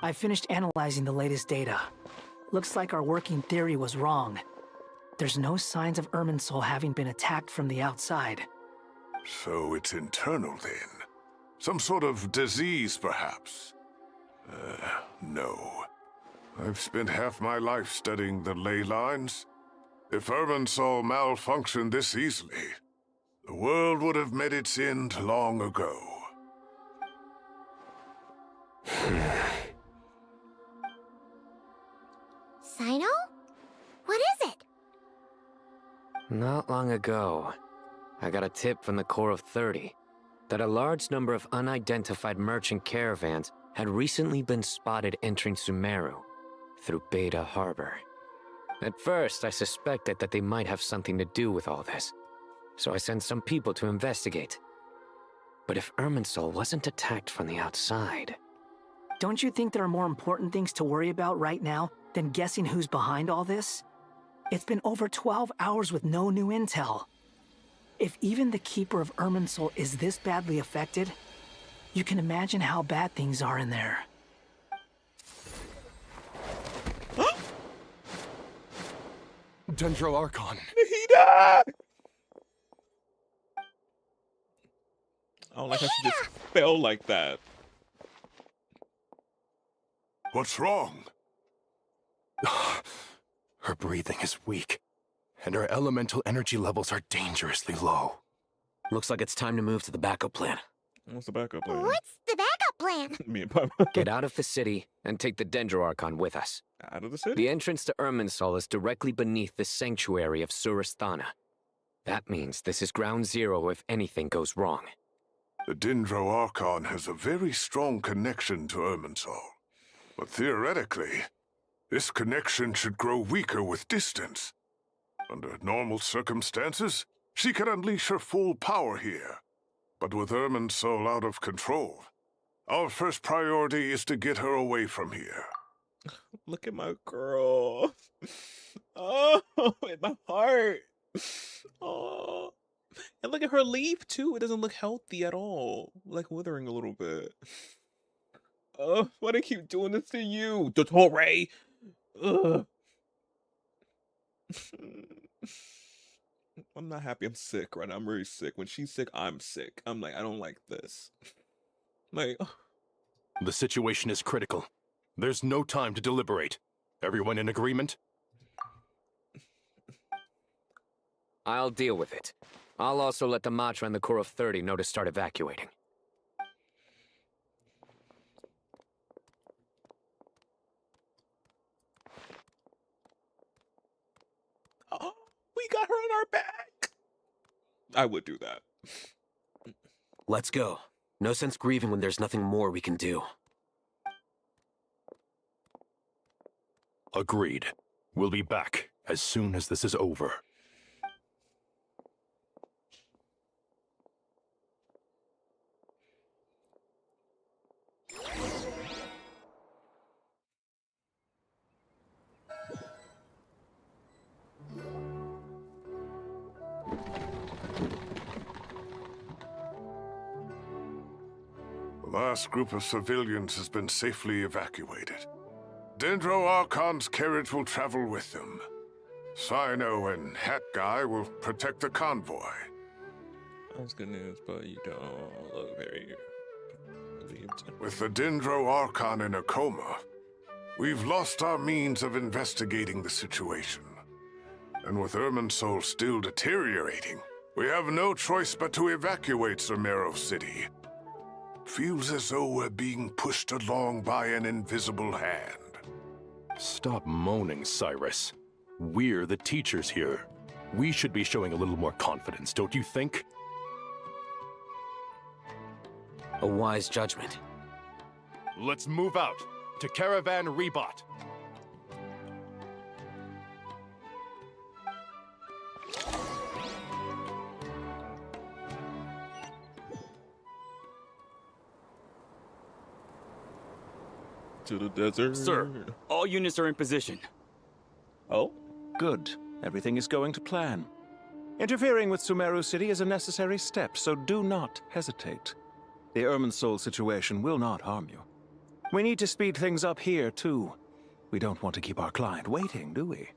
I finished analyzing the latest data. Looks like our working theory was wrong. There's no signs of Irminsul having been attacked from the outside. So it's internal then? Some sort of disease, perhaps? No. I've spent half my life studying the ley lines. If Irminsul malfunctioned this easily, the world would have met its end long ago. Sino? What is it? Not long ago, I got a tip from the Core of 30 that a large number of unidentified merchant caravans had recently been spotted entering Sumeru through Beta Harbor. At first, I suspected that they might have something to do with all this, so I sent some people to investigate. But if Irminsul wasn't attacked from the outside... Don't you think there are more important things to worry about right now than guessing who's behind all this? It's been over 12 hours with no new intel. If even the Keeper of Irminsul is this badly affected, you can imagine how bad things are in there. Dendro Archon. Nahida! I don't like how she just fell like that. What's wrong? Her breathing is weak, and her elemental energy levels are dangerously low. Looks like it's time to move to the backup plan. What's the backup plan? What's the backup plan? Me and Papa. Get out of the city and take the Dendro Archon with us. Out of the city? The entrance to Irminsul is directly beneath the sanctuary of Surasthana. That means this is ground zero if anything goes wrong. The Dendro Archon has a very strong connection to Irminsul. But theoretically, this connection should grow weaker with distance. Under normal circumstances, she could unleash her full power here. But with Irminsul out of control, our first priority is to get her away from here. Look at my girl. Oh, in my heart. Oh. And look at her leaf, too. It doesn't look healthy at all. Like withering a little bit. Oh, why do they keep doing this to you, Dottore? Ugh. I'm not happy. I'm sick right now. I'm very sick. When she's sick, I'm sick. I'm like, I don't like this. Like, The situation is critical. There's no time to deliberate. Everyone in agreement? I'll deal with it. I'll also let the Matra and the Core of 30 know to start evacuating. oh, we got her on our back. I would do that. Let's go. No sense grieving when there's nothing more we can do. Agreed. We'll be back as soon as this is over. The last group of civilians has been safely evacuated. Dendro Archon's carriage will travel with them. Sino and Hat Guy will protect the convoy. That's good news, but you don't look very relieved. With the Dendro Archon in a coma, we've lost our means of investigating the situation. And with Irminsul still deteriorating, we have no choice but to evacuate Sumeru City. Feels as though we're being pushed along by an invisible hand. Stop moaning, Cyrus. We're the teachers here. We should be showing a little more confidence, don't you think? A wise judgment. Let's move out to Caravan Rebot. To the desert. Sir, all units are in position. Oh? Good. Everything is going to plan. Interfering with Sumeru City is a necessary step, so do not hesitate. The Irminsul situation will not harm you. We need to speed things up here, too. We don't want to keep our client waiting, do we?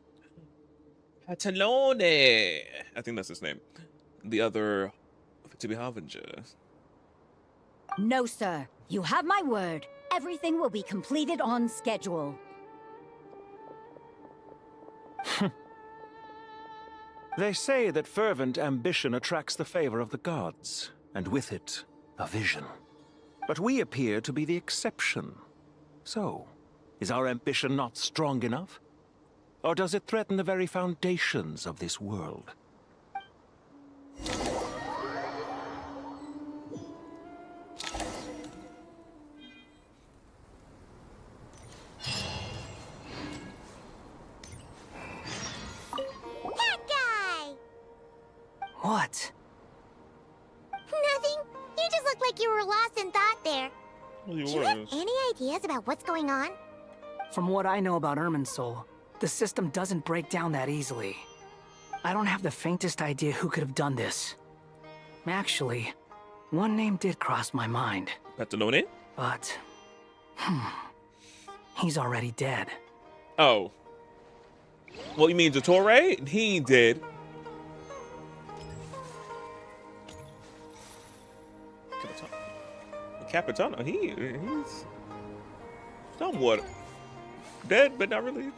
Patalone! I think that's his name. The other to be Harbinger. No, sir. You have my word. Everything will be completed on schedule. They say that fervent ambition attracts the favor of the gods, and with it, a vision. But we appear to be the exception. So, is our ambition not strong enough? Or does it threaten the very foundations of this world? What? Nothing. You just look like you were lost in thought there. Well, Do you have any ideas about what's going on? From what I know about Irminsul, the system doesn't break down that easily. I don't have the faintest idea who could have done this. Actually, one name did cross my mind. Patalone? But, he's already dead. Oh. Well, you mean Dottore? He did. Capitano, he's somewhat dead, but not really.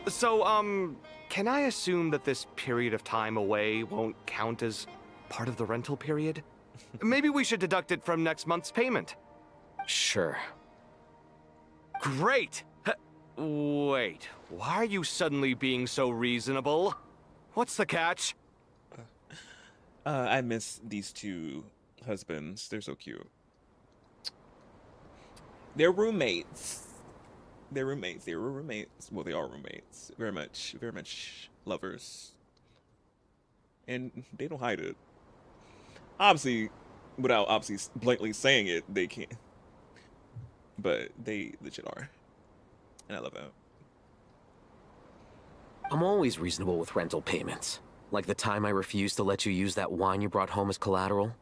So, can I assume that this period of time away won't count as part of the rental period? Maybe we should deduct it from next month's payment. Sure. Great! Wait, why are you suddenly being so reasonable? What's the catch? I miss these two husbands. They're so cute. They're roommates. They're roommates. They were roommates. Well, they are roommates. Very much lovers. And they don't hide it. Obviously, without obviously blatantly saying it, they can't. But they legit are. And I love it. I'm always reasonable with rental payments. Like the time I refused to let you use that wine you brought home as collateral.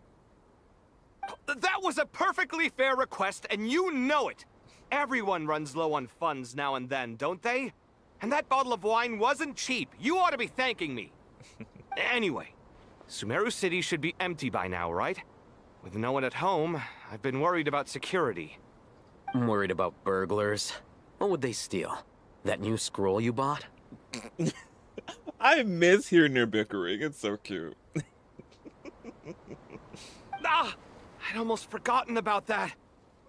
That was a perfectly fair request, and you know it! Everyone runs low on funds now and then, don't they? And that bottle of wine wasn't cheap. You ought to be thanking me. Anyway, Sumeru City should be empty by now, right? With no one at home, I've been worried about security. I'm worried about burglars. What would they steal? That new scroll you bought? I miss hearing their bickering. It's so cute. Ah! I'd almost forgotten about that.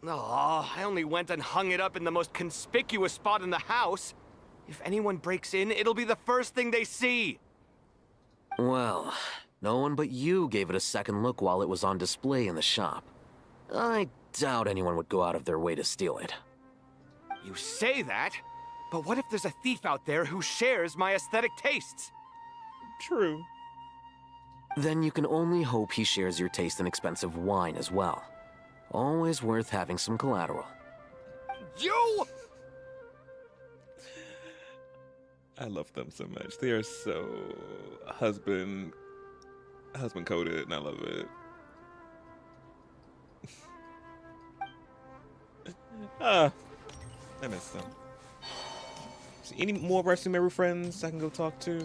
Oh, I only went and hung it up in the most conspicuous spot in the house. If anyone breaks in, it'll be the first thing they see. Well, no one but you gave it a second look while it was on display in the shop. I doubt anyone would go out of their way to steal it. You say that, But what if there's a thief out there who shares my aesthetic tastes? True. Then you can only hope he shares your taste in expensive wine as well. Always worth having some collateral. You! I love them so much. They are so husband coded, and I love it. I miss them. So any more of our Sumeru friends I can go talk to?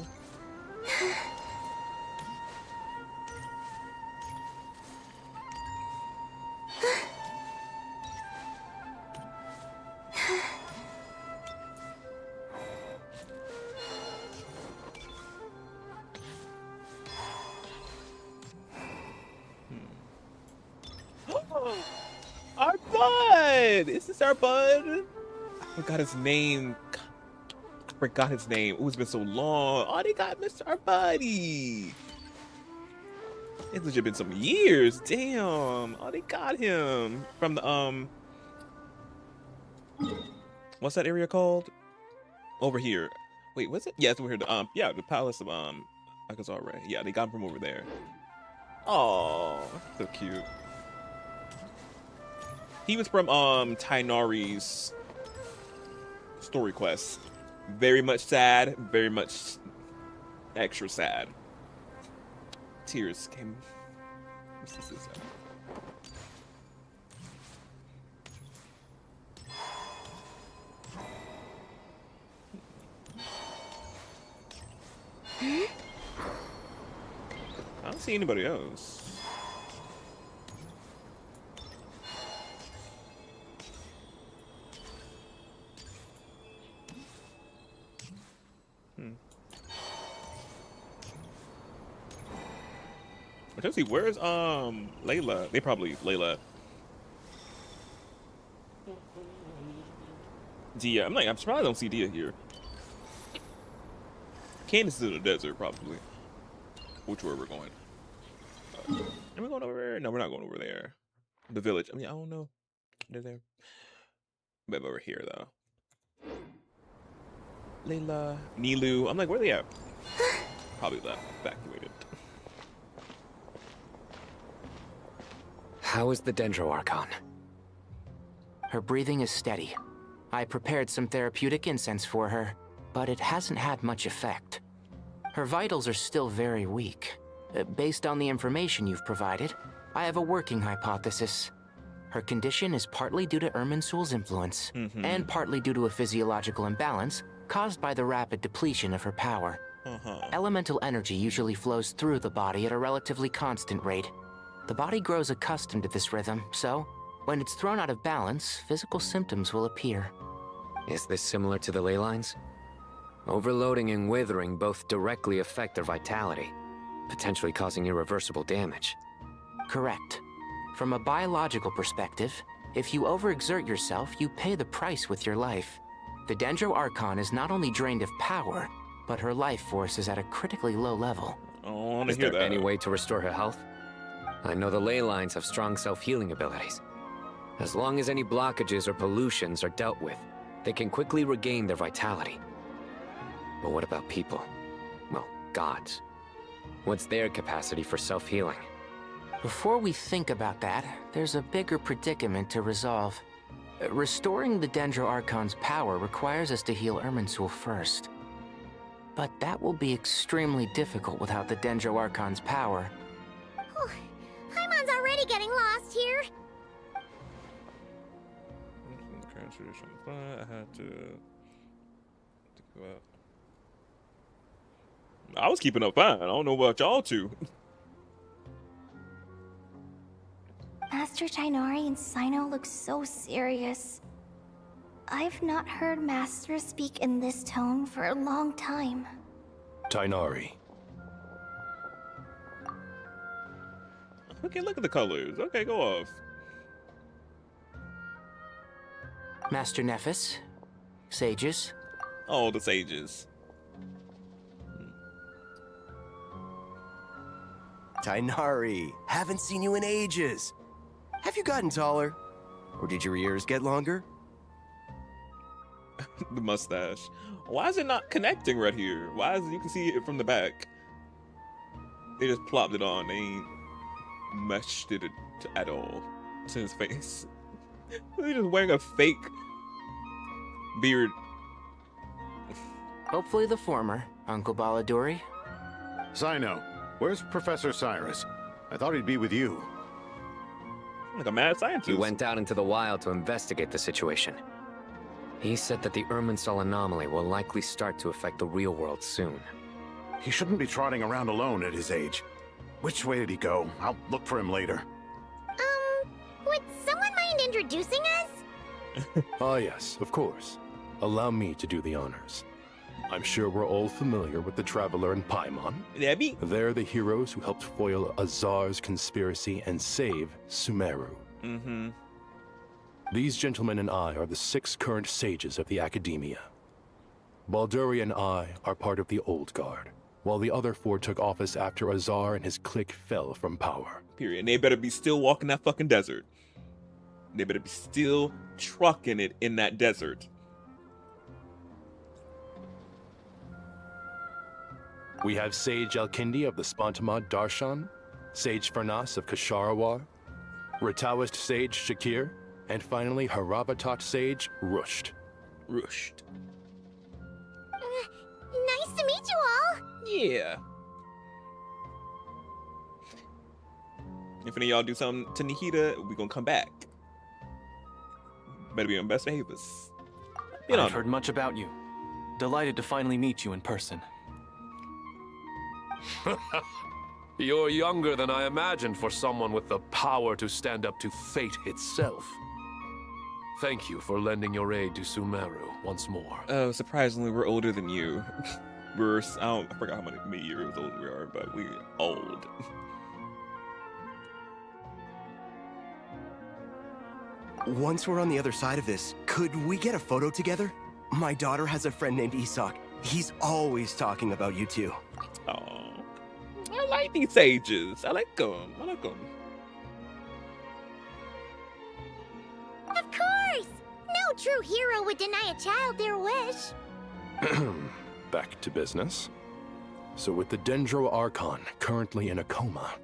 Our bud! Is this our bud? I forgot his name. I forgot his name. Oh, it's been so long. Oh, they got Mr. Our buddy. It's legit been some years. Damn. Oh, they got him from the what's that area called? Over here. Wait, what's it? Yeah, it's over here. The yeah, the palace of Akazare. Yeah, they got him from over there. Oh, so cute. He was from Tainari's story quest. Very much sad, very much extra sad. Tears came. What's this? I don't see anybody else. Let's see, where's Layla? They probably Layla. Dia, I'm surprised I don't see Dia here. Candace is in the desert, probably. Which way we're going? Are we going over there? No, we're not going over there. The village. I mean, I don't know. They're there. Maybe over here though. Layla, Nilu. I'm like, where are they at? Probably left, evacuated. How is the Dendro Archon? Her breathing is steady. I prepared some therapeutic incense for her, but it hasn't had much effect. Her vitals are still very weak. Based on the information you've provided, I have a working hypothesis. Her condition is partly due to Irminsul's influence, and partly due to a physiological imbalance caused by the rapid depletion of her power. Elemental energy usually flows through the body at a relatively constant rate. The body grows accustomed to this rhythm, so when it's thrown out of balance, physical symptoms will appear. Is this similar to the ley lines? Overloading and withering both directly affect their vitality, potentially causing irreversible damage. Correct. From a biological perspective, if you overexert yourself, you pay the price with your life. The Dendro Archon is not only drained of power, but her life force is at a critically low level. Is there any way to restore her health? I know the ley lines have strong self-healing abilities. As long as any blockages or pollutions are dealt with, they can quickly regain their vitality. But what about people? Well, gods. What's their capacity for self-healing? Before we think about that, there's a bigger predicament to resolve. Restoring the Dendro Archon's power requires us to heal Irminsul first. But that will be extremely difficult without the Dendro Archon's power. Paimon's already getting lost here. I had to go out. I was keeping up fine. I don't know about y'all two. Master Tainari and Sino look so serious. I've not heard Master speak in this tone for a long time. Tainari. Okay, look at the colors. Okay, go off. Master Nephis, sages. Oh, the sages. Tainari, haven't seen you in ages. Have you gotten taller? Or did your ears get longer? the mustache. Why is it not connecting right here? Why is it, you can see it from the back? They just plopped it on. They ain't meshed it at all to his face. They're just wearing a fake beard. Hopefully the former, Uncle Baladuri. Zino, where's Professor Cyrus? I thought he'd be with you. Like a mad scientist. He went out into the wild to investigate the situation. He said that the Irminsul anomaly will likely start to affect the real world soon. He shouldn't be trotting around alone at his age. Which way did he go? I'll look for him later. Would someone mind introducing us? Ah, yes, of course. Allow me to do the honors. I'm sure we're all familiar with the Traveler and Paimon. They're the heroes who helped foil Azar's conspiracy and save Sumeru. Mm-hmm. These gentlemen and I are the 6 current sages of the Academia. Balduri and I are part of the Old Guard, while the other 4 took office after Azar and his clique fell from power. Period. And they better be still walking that fucking desert. They better be still trucking it in that desert. We have Sage Alkindi of the Spontamad Darshan, Sage Farnas of Kasharawar, Rataoist Sage Shakir, and finally Haravatat Sage Rusht. Rusht. Nice to meet you all. Yeah. If any of y'all do something to Nihita, we gonna come back. Better be on best behaviors. I've heard much about you. Delighted to finally meet you in person. You're younger than I imagined for someone with the power to stand up to fate itself. Thank you for lending your aid to Sumeru once more. Oh, surprisingly, we're older than you. I forgot how many years old we are, but we're old. Once we're on the other side of this, could we get a photo together? My daughter has a friend named Isak. He's always talking about you two. Oh, I like these sages. I like them. Of course! No true hero would deny a child their wish. Back to business. So with the Dendro Archon currently in a coma,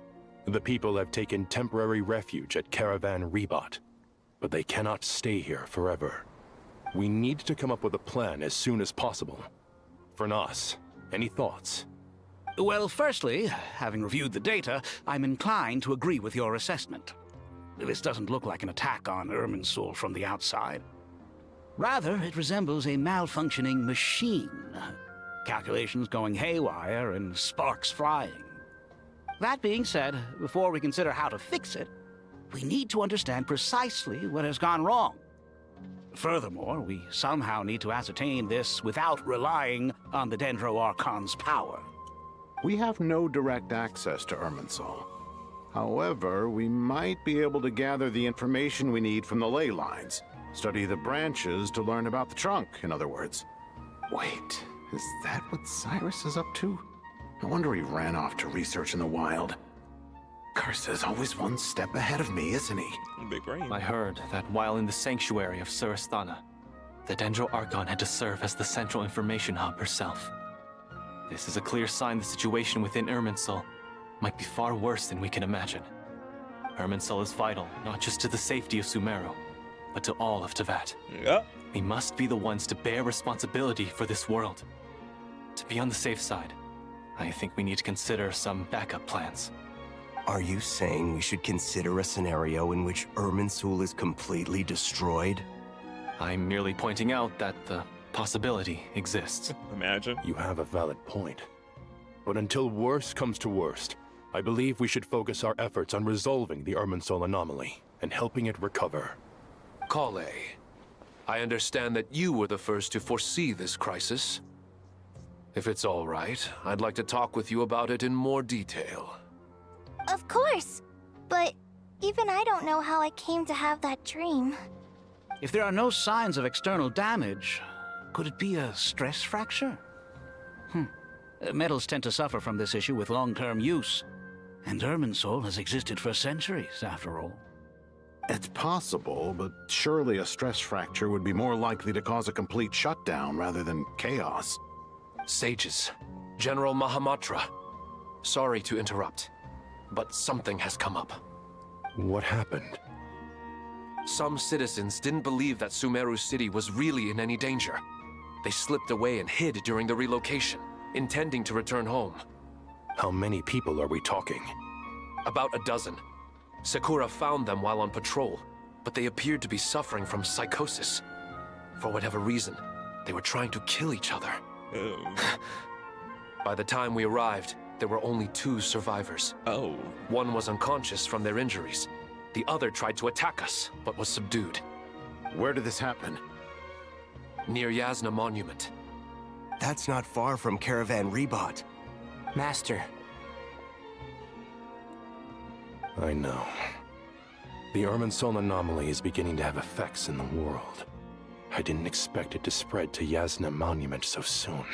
the people have taken temporary refuge at Caravan Rebot. But they cannot stay here forever. We need to come up with a plan as soon as possible. Farnas, any thoughts? Well, firstly, having reviewed the data, I'm inclined to agree with your assessment. This doesn't look like an attack on Irminsul from the outside. Rather, it resembles a malfunctioning machine. Calculations going haywire and sparks flying. That being said, before we consider how to fix it, we need to understand precisely what has gone wrong. Furthermore, we somehow need to ascertain this without relying on the Dendro Archon's power. We have no direct access to Irminsul. However, we might be able to gather the information we need from the ley lines. Study the branches to learn about the trunk, in other words. Wait, is that what Cyrus is up to? No wonder he ran off to research in the wild. Curse's always one step ahead of me, isn't he? Big brain. I heard that while in the sanctuary of Surasthana, the Dendro Archon had to serve as the central information hub herself. This is a clear sign the situation within Irminsul might be far worse than we can imagine. Irminsul is vital, not just to the safety of Sumeru, but to all of Teyvat. Yeah. We must be the ones to bear responsibility for this world. To be on the safe side, I think we need to consider some backup plans. Are you saying we should consider a scenario in which Irminsul is completely destroyed? I'm merely pointing out that the possibility exists. Imagine. You have a valid point. But until worst comes to worst, I believe we should focus our efforts on resolving the Irminsul anomaly and helping it recover. Kale, I understand that you were the first to foresee this crisis. If it's all right, I'd like to talk with you about it in more detail. Of course, but even I don't know how I came to have that dream. If there are no signs of external damage, could it be a stress fracture? Metals tend to suffer from this issue with long-term use, and Irminsul has existed for centuries, after all. It's possible, but surely a stress fracture would be more likely to cause a complete shutdown rather than chaos. Sages, General Mahamatra. Sorry to interrupt, but something has come up. What happened? Some citizens didn't believe that Sumeru City was really in any danger. They slipped away and hid during the relocation, intending to return home. How many people are we talking? About a dozen. Sakura found them while on patrol, but they appeared to be suffering from psychosis. For whatever reason, they were trying to kill each other. By the time we arrived, there were only 2 survivors. One was unconscious from their injuries. The other tried to attack us, but was subdued. Where did this happen? Near Yasna Monument. That's not far from Caravan Rebot. Master. I know. The Irminsul anomaly is beginning to have effects in the world. I didn't expect it to spread to Yasna Monument so soon.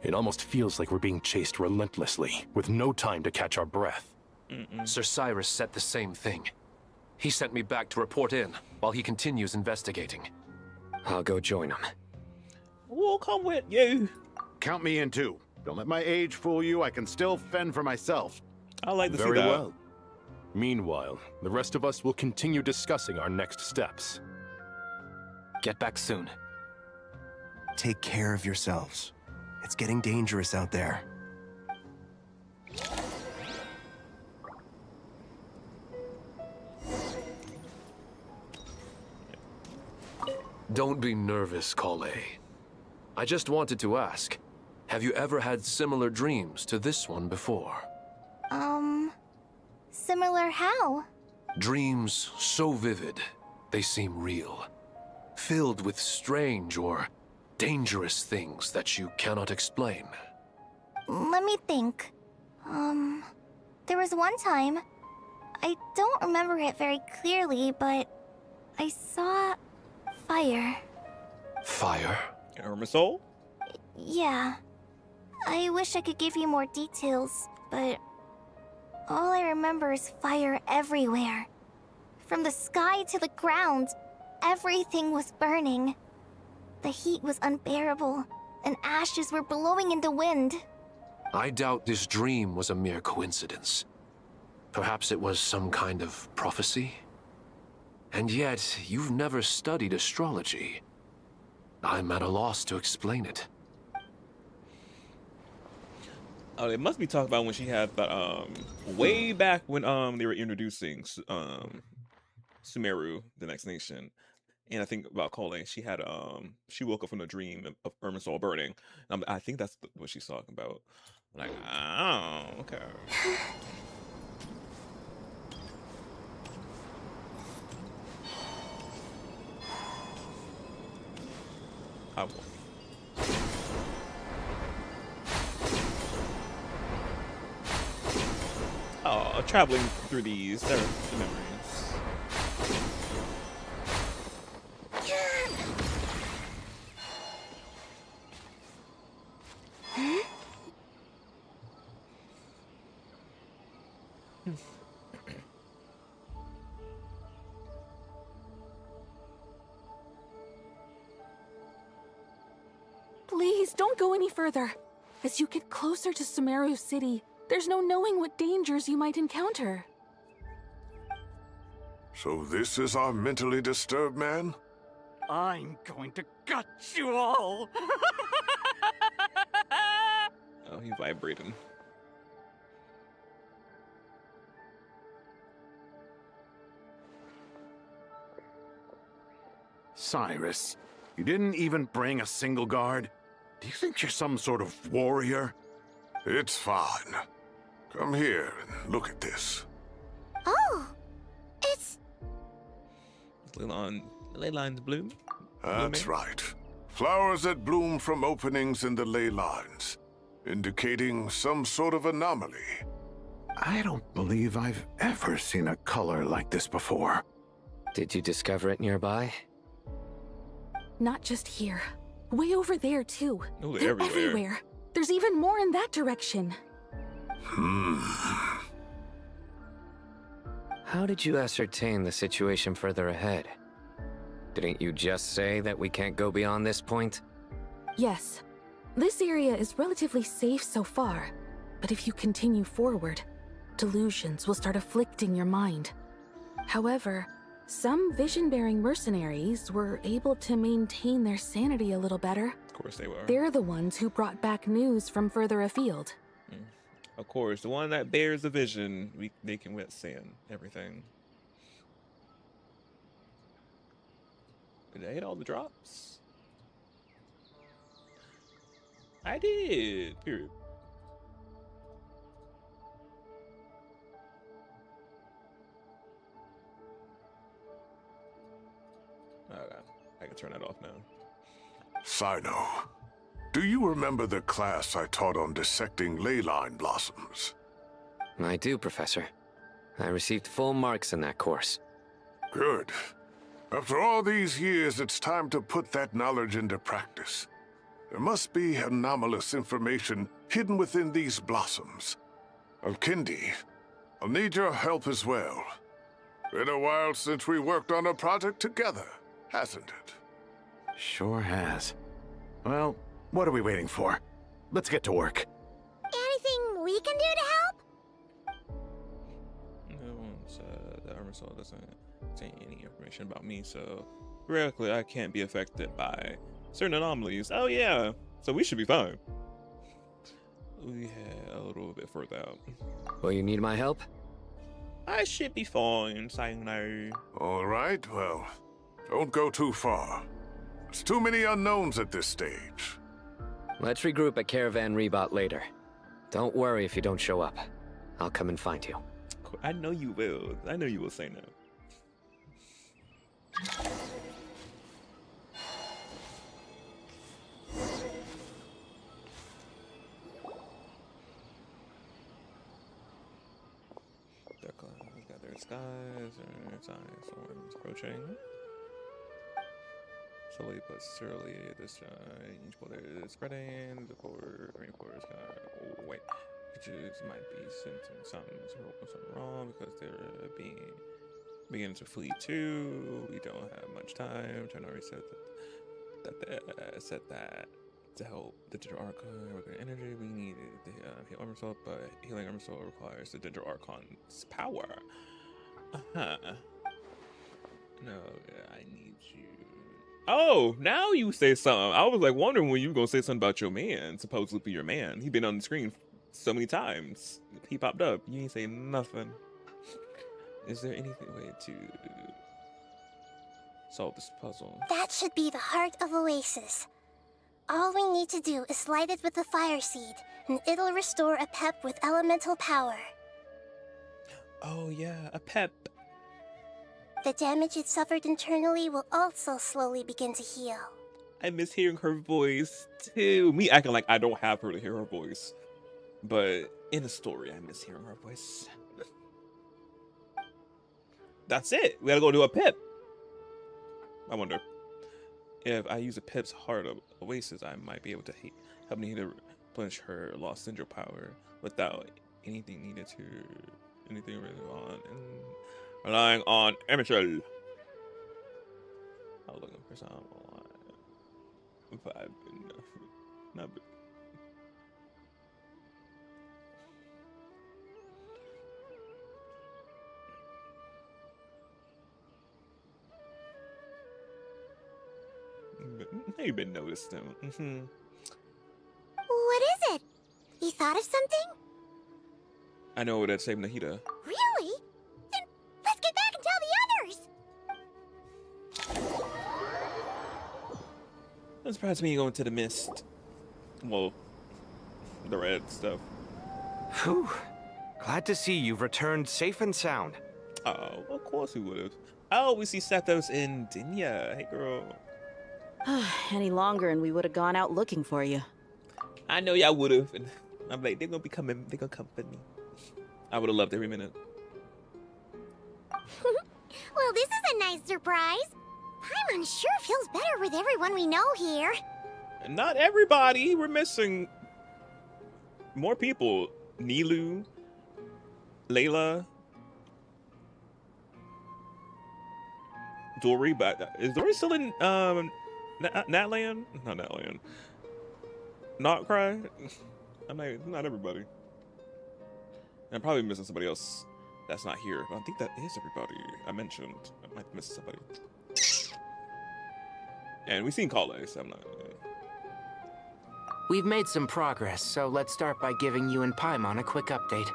It almost feels like we're being chased relentlessly, with no time to catch our breath. Sir Cyrus said the same thing. He sent me back to report in, while he continues investigating. I'll go join him. We'll come with you. Count me in too. Don't let my age fool you. I can still fend for myself. I like to see that. Very well. Meanwhile, the rest of us will continue discussing our next steps. Get back soon. Take care of yourselves. It's getting dangerous out there. Don't be nervous, Kale. I just wanted to ask, have you ever had similar dreams to this one before? Similar how? Dreams so vivid, they seem real. Filled with strange or dangerous things that you cannot explain. Let me think. There was one time, I don't remember it very clearly, but I saw fire. Fire? Irminsul? Yeah. I wish I could give you more details, but all I remember is fire everywhere. From the sky to the ground, everything was burning. The heat was unbearable, and ashes were blowing in the wind. I doubt this dream was a mere coincidence. Perhaps it was some kind of prophecy? And yet, you've never studied astrology. I'm at a loss to explain it. Oh, it must be talking about when she had the way back when they were introducing Sumeru, the next nation. And I think about Colleen, she had she woke up from a dream of Irminsul burning. I think that's what she's talking about. Like, oh, okay. Oh, traveling through these, they're the memories. Please, don't go any further. As you get closer to Sumeru City, there's no knowing what dangers you might encounter. So this is our mentally disturbed man? I'm going to gut you all! Oh, he's vibrating. Cyrus, you didn't even bring a single guard? Do you think you're some sort of warrior? It's fine. Come here and look at this. Oh, it's... Ley lines bloom? That's right. Flowers that bloom from openings in the ley lines, indicating some sort of anomaly. I don't believe I've ever seen a color like this before. Did you discover it nearby? Not just here. Way over there, too. Oh, they're everywhere. everywhere. There's even more in that direction. How did you ascertain the situation further ahead? Didn't you just say that we can't go beyond this point? Yes. This area is relatively safe so far, but if you continue forward, delusions will start afflicting your mind. However, some vision-bearing mercenaries were able to maintain their sanity a little better. Of course they were. They're the ones who brought back news from further afield. Of course, the one that bears the vision, they can withstand everything. Did I hit all the drops? I did. Period. Okay, I can turn that off now. Sino, do you remember the class I taught on dissecting leyline blossoms? I do, Professor. I received full marks in that course. Good. After all these years, it's time to put that knowledge into practice. There must be anomalous information hidden within these blossoms. Alkindi, I'll need your help as well. Been a while since we worked on a project together, hasn't it? Sure has. Well, what are we waiting for? Let's get to work. Anything we can do to help? No one's, the armor soul doesn't contain any information about me, so theoretically I can't be affected by certain anomalies. Oh yeah, so we should be fine. We head a little bit further out. Will you need my help? I should be fine, Sino. All right, well, don't go too far. There's too many unknowns at this stage. Let's regroup at Caravan Rebot later. Don't worry if you don't show up. I'll come and find you. I know you will. I know you will say no. The clouds gather skies, storms approaching. Slowly but surely, this each border is spreading. The poor rainforest sky. Oh, wait, creatures might be sensing something wrong because they're beginning to flee too. We don't have much time. January said that to help the Digital Archon with their energy, we needed the heal armor soul, but healing armor soul requires the Digital Archon's power. No, I need you. Oh, now you say something. I was like wondering when you were gonna say something about your man, supposedly your man. He been on the screen so many times. He popped up. You ain't say nothing. Is there anything way to solve this puzzle? That should be the heart of Oasis. All we need to do is light it with the fire seed, and it'll restore a pep with elemental power. Oh yeah, a pep. The damage it suffered internally will also slowly begin to heal. I miss hearing her voice too. Me acting like I don't have her to hear her voice. But in the story, I miss hearing her voice. That's it. We gotta go do a pip. I wonder if I use a pip's heart of Oasis, I might be able to help me to replenish her lost Syndrome power without anything needed to really on and relying on amateur. I'm looking for someone. If I've been not been. You've been noticed them. What is it? You thought of something? I know that saved Nahida. Really? Then let's get back and tell the others! Doesn't surprise me going to the mist. Well, the red stuff. Whew. Glad to see you've returned safe and sound. Oh, of course we would have. Oh, we see Sethos in Dinya. Hey, girl. Any longer and we would have gone out looking for you. I know y'all would have. I'm like, they're gonna be coming. They're gonna come for me. I would have loved every minute. Well, this is a nice surprise. Paimon sure feels better with everyone we know here. Not everybody. We're missing more people. Nilu, Layla, Dory, but is Dory still in Natland? Not Natland. Not Cry? Not everybody. I'm probably missing somebody else that's not here, but I think that is everybody I mentioned. I might be missing somebody. And we've seen Kale, so I'm not. We've made some progress, so let's start by giving you and Paimon a quick update.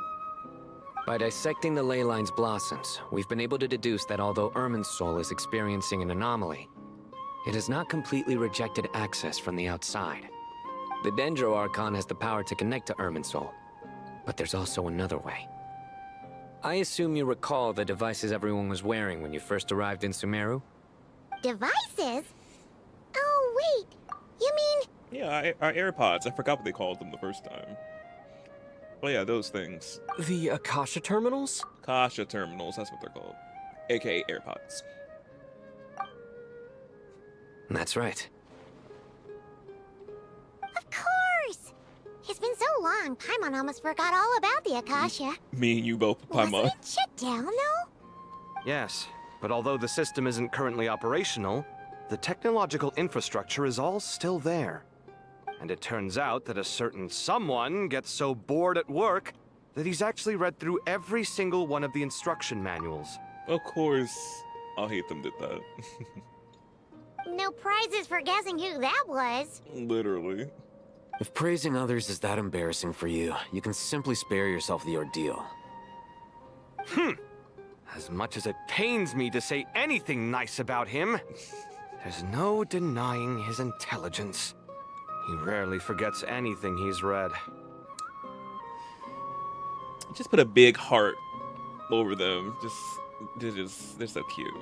By dissecting the ley line's blossoms, we've been able to deduce that although Irminsul is experiencing an anomaly, it has not completely rejected access from the outside. The Dendro Archon has the power to connect to Irminsul, but there's also another way. I assume you recall the devices everyone was wearing when you first arrived in Sumeru? Devices? Oh, wait. You mean... Yeah, our AirPods. I forgot what they called them the first time. Oh yeah, those things. The Akasha terminals? Akasha terminals, that's what they're called. AKA AirPods. That's right. Of course! It's been so long, Paimon almost forgot all about the Akasha. Me and you both, Paimon. Wasn't it shut down, though? Yes, but although the system isn't currently operational, the technological infrastructure is all still there. And it turns out that a certain someone gets so bored at work that he's actually read through every single one of the instruction manuals. Of course, I'll hate them did that. No prizes for guessing who that was. Literally. If praising others is that embarrassing for you, you can simply spare yourself the ordeal. As much as it pains me to say anything nice about him, there's no denying his intelligence. He rarely forgets anything he's read. Just put a big heart over them. They're so cute.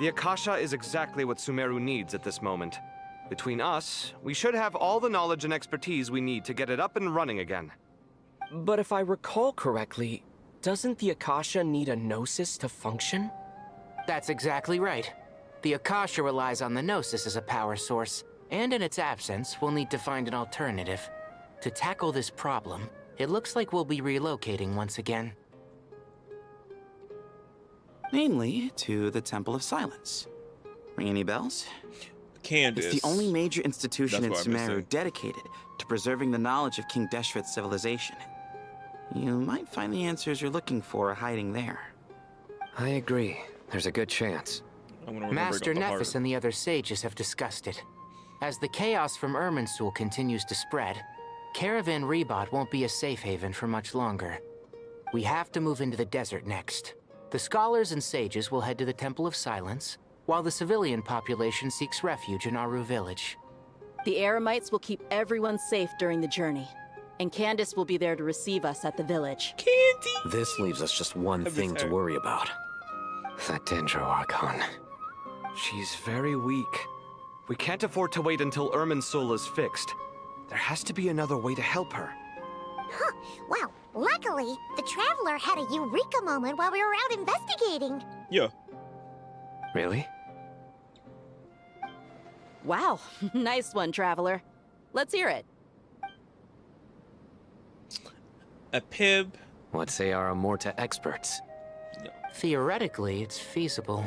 The Akasha is exactly what Sumeru needs at this moment. Between us, we should have all the knowledge and expertise we need to get it up and running again. But if I recall correctly, doesn't the Akasha need a Gnosis to function? That's exactly right. The Akasha relies on the Gnosis as a power source, and in its absence, we'll need to find an alternative. To tackle this problem, it looks like we'll be relocating once again. Namely, to the Temple of Silence. Ring any bells? Candace. It's the only major institution in Sumeru dedicated to preserving the knowledge of King Deshret's civilization. You might find the answers you're looking for hiding there. I agree. There's a good chance. Master Nephis and the other sages have discussed it. As the chaos from Irminsul continues to spread, Caravan Rebot won't be a safe haven for much longer. We have to move into the desert next. The scholars and sages will head to the Temple of Silence, while the civilian population seeks refuge in Aru village. The Eremites will keep everyone safe during the journey, and Candace will be there to receive us at the village. Candy! This leaves us just one thing to worry about. That Dendro Archon. She's very weak. We can't afford to wait until Irminsul is fixed. There has to be another way to help her. Huh. Wow. Luckily, the Traveler had a eureka moment while we were out investigating. Yeah. Really? Wow, nice one, Traveler. Let's hear it. A Pib. What say our Amorta experts? Theoretically, it's feasible.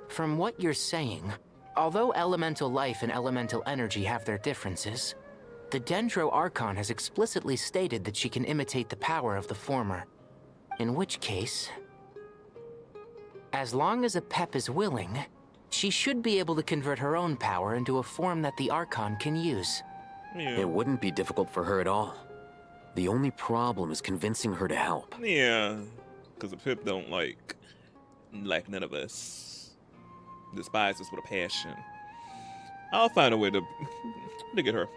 From what you're saying, although elemental life and elemental energy have their differences, the Dendro Archon has explicitly stated that she can imitate the power of the former. In which case, as long as a Pep is willing, she should be able to convert her own power into a form that the Archon can use. It wouldn't be difficult for her at all. The only problem is convincing her to help. Yeah, because the Pip don't like none of us. Despise us with a passion. I'll find a way to get her.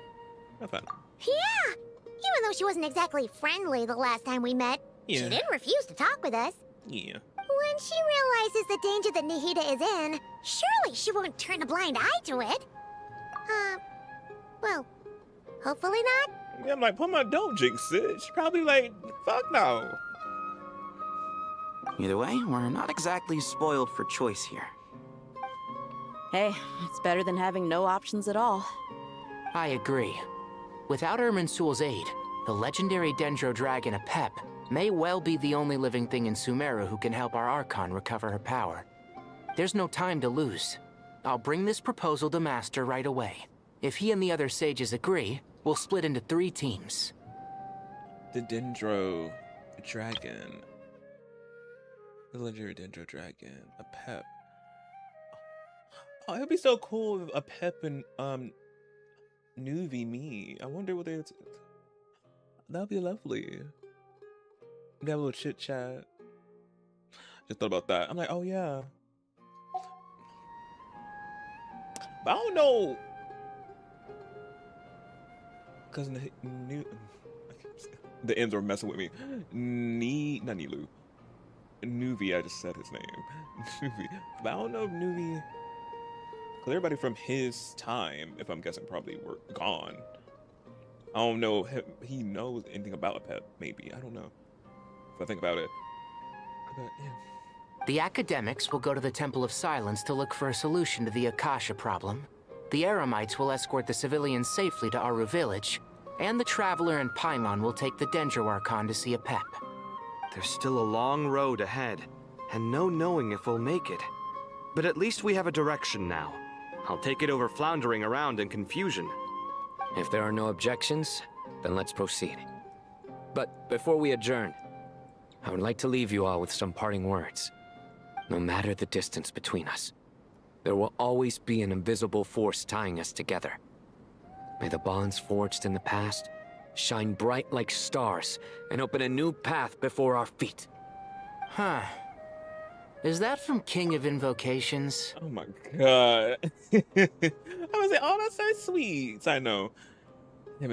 I'll find her. Yeah! Even though she wasn't exactly friendly the last time we met, she didn't refuse to talk with us. Yeah. When she realizes the danger that Nahida is in, surely she won't turn a blind eye to it. Well, hopefully not. Yeah, I'm like, Puma, don't jinx it. She's probably like, fuck no. Either way, we're not exactly spoiled for choice here. Hey, it's better than having no options at all. I agree. Without Irminsul's aid, the legendary Dendro Dragon Apep may well be the only living thing in Sumeru who can help our Archon recover her power. There's no time to lose. I'll bring this proposal to Master right away. If he and the other sages agree, we'll split into 3 teams. The Dendro Dragon. The legendary Dendro Dragon. A pep. Oh, it'd be so cool if a pep and Nuvi me. I wonder what they would. That'd be lovely. Have a little chit chat. Just thought about that. I'm like, oh yeah. But I don't know. Cause the ends are messing with me. Not Nilu. Nuvi, I just said his name. Nuvi. But I don't know if Nuvi. Cause everybody from his time, if I'm guessing, probably were gone. I don't know if he knows anything about a pet. Maybe, I don't know. If I think about it. But, yeah. The academics will go to the Temple of Silence to look for a solution to the Akasha problem. The Eremites will escort the civilians safely to Aru Village, and the Traveler and Paimon will take the Dendro Archon to see a pep. There's still a long road ahead, and no knowing if we'll make it. But at least we have a direction now. I'll take it over floundering around in confusion. If there are no objections, then let's proceed. But before we adjourn, I would like to leave you all with some parting words. No matter the distance between us, there will always be an invisible force tying us together. May the bonds forged in the past shine bright like stars and open a new path before our feet. Huh. Is that from King of Invocations? Oh my god. I was like, oh, that's so sweet. I know. Him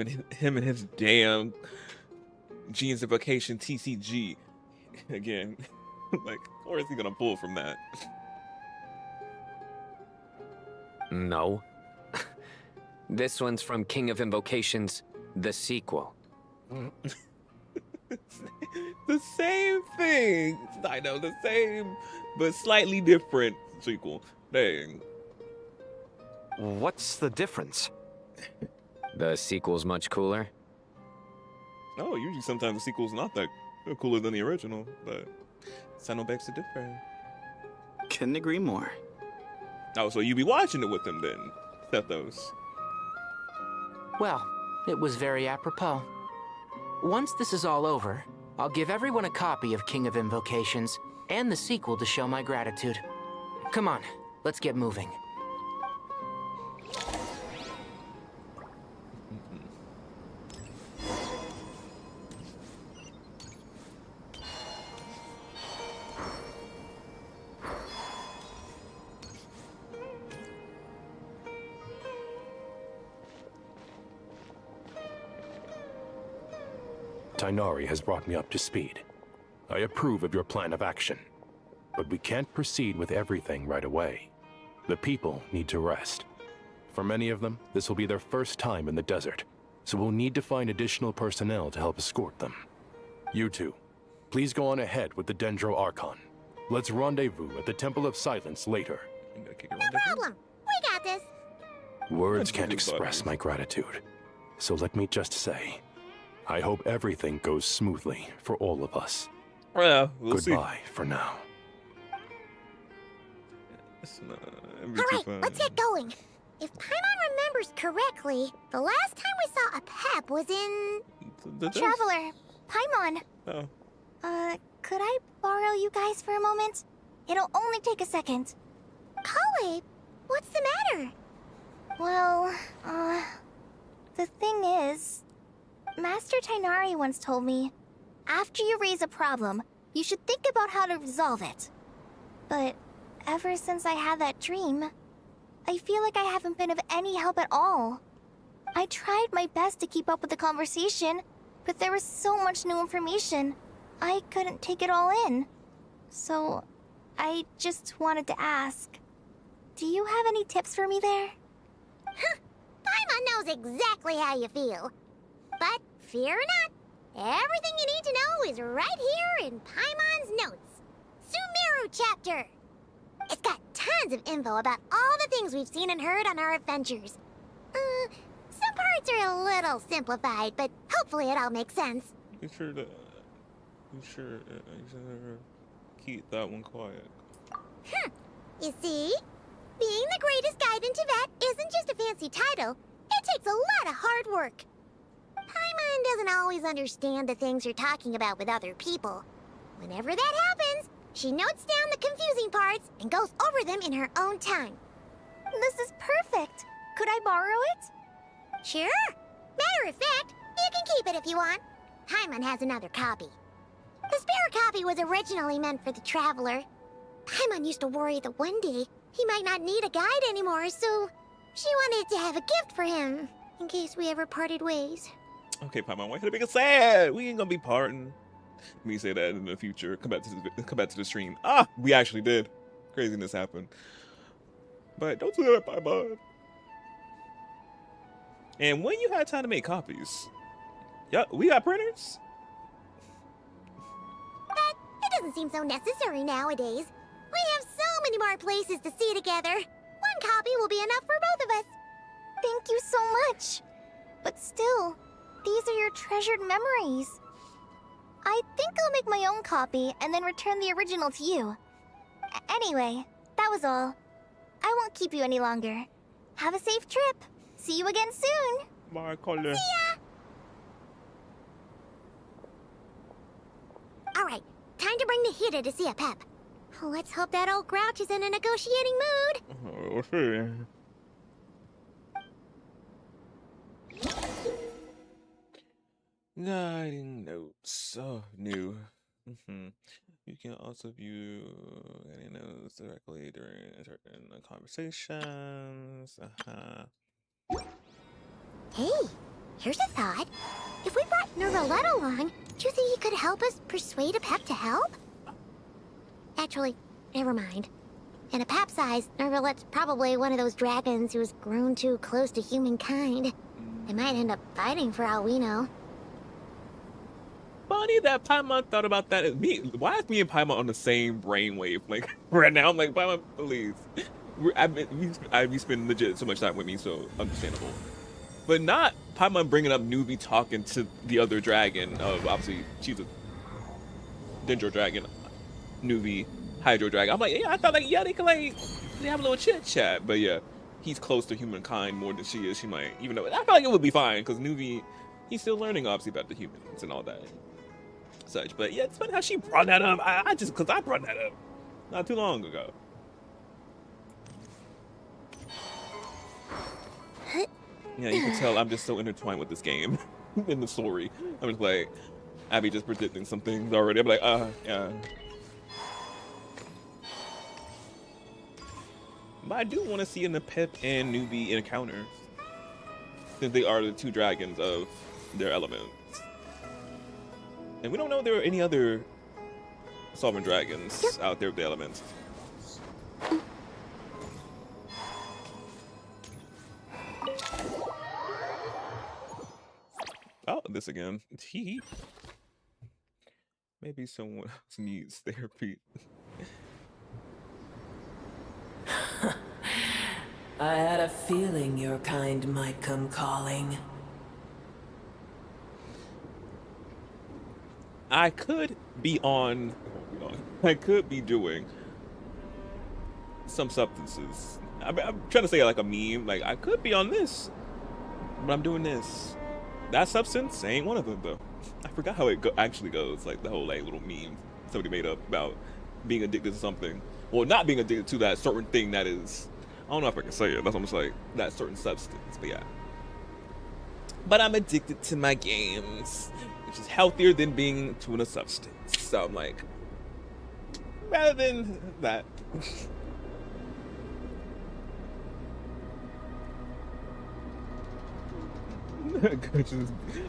and his damn Gene's Invocation TCG. Again. Like, or is he gonna pull from that? No. This one's from King of Invocations, the sequel. The same thing. I know, the same, but slightly different sequel. Dang. What's the difference? The sequel's much cooler. Oh, usually sometimes the sequel's not that cooler than the original, but Sano begs to differ. Couldn't agree more. Oh, so you be watching it with them then, Thethos. Well, it was very apropos. Once this is all over, I'll give everyone a copy of King of Invocations and the sequel to show my gratitude. Come on, let's get moving. Tighnari has brought me up to speed. I approve of your plan of action. But we can't proceed with everything right away. The people need to rest. For many of them, this will be their first time in the desert, so we'll need to find additional personnel to help escort them. You two, please go on ahead with the Dendro Archon. Let's rendezvous at the Temple of Silence later. No problem. We got this. Words can't express my gratitude. So let me just say, I hope everything goes smoothly for all of us. Well, we'll Goodbye for now. Alright, let's get going. If Paimon remembers correctly, the last time we saw a pep was in... Traveler, Paimon. Oh. Could I borrow you guys for a moment? It'll only take a second. Kale, what's the matter? Well, the thing is, Master Tighnari once told me, after you raise a problem, you should think about how to resolve it. But ever since I had that dream, I feel like I haven't been of any help at all. I tried my best to keep up with the conversation, but there was so much new information, I couldn't take it all in. So, I just wanted to ask, do you have any tips for me there? Huh, Paimon knows exactly how you feel. But fear not, everything you need to know is right here in Paimon's notes. Sumeru chapter. It's got tons of info about all the things we've seen and heard on our adventures. Some parts are a little simplified, but hopefully it all makes sense. Be sure to... You sure? You should keep that one quiet. You see? Being the greatest guide in Tibet isn't just a fancy title. It takes a lot of hard work. Paimon doesn't always understand the things you're talking about with other people. Whenever that happens, she notes down the confusing parts and goes over them in her own time. This is perfect. Could I borrow it? Sure. Matter of fact, you can keep it if you want. Paimon has another copy. The spare copy was originally meant for the traveler. Paimon used to worry that one day he might not need a guide anymore, so she wanted to have a gift for him in case we ever parted ways. Okay, Paimon, why you make us sad? We ain't gonna be parting. Me say that in the future. Come back to the stream. Ah, we actually did. Craziness happened. But don't do that, Paimon. And when you had time to make copies, yeah, we got printers. But it doesn't seem so necessary nowadays. We have so many more places to see together. One copy will be enough for both of us. Thank you so much. But still, these are your treasured memories. I think I'll make my own copy and then return the original to you. Anyway, that was all. I won't keep you any longer. Have a safe trip. See you again soon. My color. See ya! Alright, time to bring the heater to see a Pep. Let's hope that old grouch is in a negotiating mood. Oh, sure. Guiding notes. Oh, new. You can also view guiding notes directly during certain conversations. Hey, here's a thought. If we brought Nervalette along, do you think he could help us persuade a Pep to help? Actually, never mind. In a Pep size, Nervalette's probably one of those dragons who's grown too close to humankind. They might end up fighting for all we know. Funny that Paimon thought about that. Why is me and Paimon on the same brainwave? Like right now, I'm like, Paimon, please. You've spent legit so much time with me, so understandable. But not Paimon bringing up Nuvi talking to the other dragon. Obviously, she's a Dendro dragon. Nuvi, Hydro dragon. I'm like, yeah, I thought like, yeah, they could like they have a little chit chat. But yeah, he's close to humankind more than she is. She might, even though I feel like it would be fine because Nuvi, he's still learning obviously about the humans and all that. Such, but yeah, it's funny how she brought that up. I brought that up not too long ago. Yeah, you can tell I'm just so intertwined with this game in the story. I'm just like, Abby just predicting some things already. I'm like, yeah. But I do want to see in the Pep and Newbie encounters, since they are the two dragons of their elements. And we don't know if there are any other sovereign dragons out there with the elements. Oh, this again. Maybe someone else needs therapy. I had a feeling your kind might come calling. I could be on. I could be doing some substances. I'm trying to say like a meme. Like I could be on this, but I'm doing this. That substance ain't one of them though. I forgot how it actually goes. Like the whole like little meme somebody made up about being addicted to something. Well, not being addicted to that certain thing that is. I don't know if I can say it. That's almost like that certain substance. But yeah. But I'm addicted to my games, which is healthier than being to a substance. So I'm like, rather than that.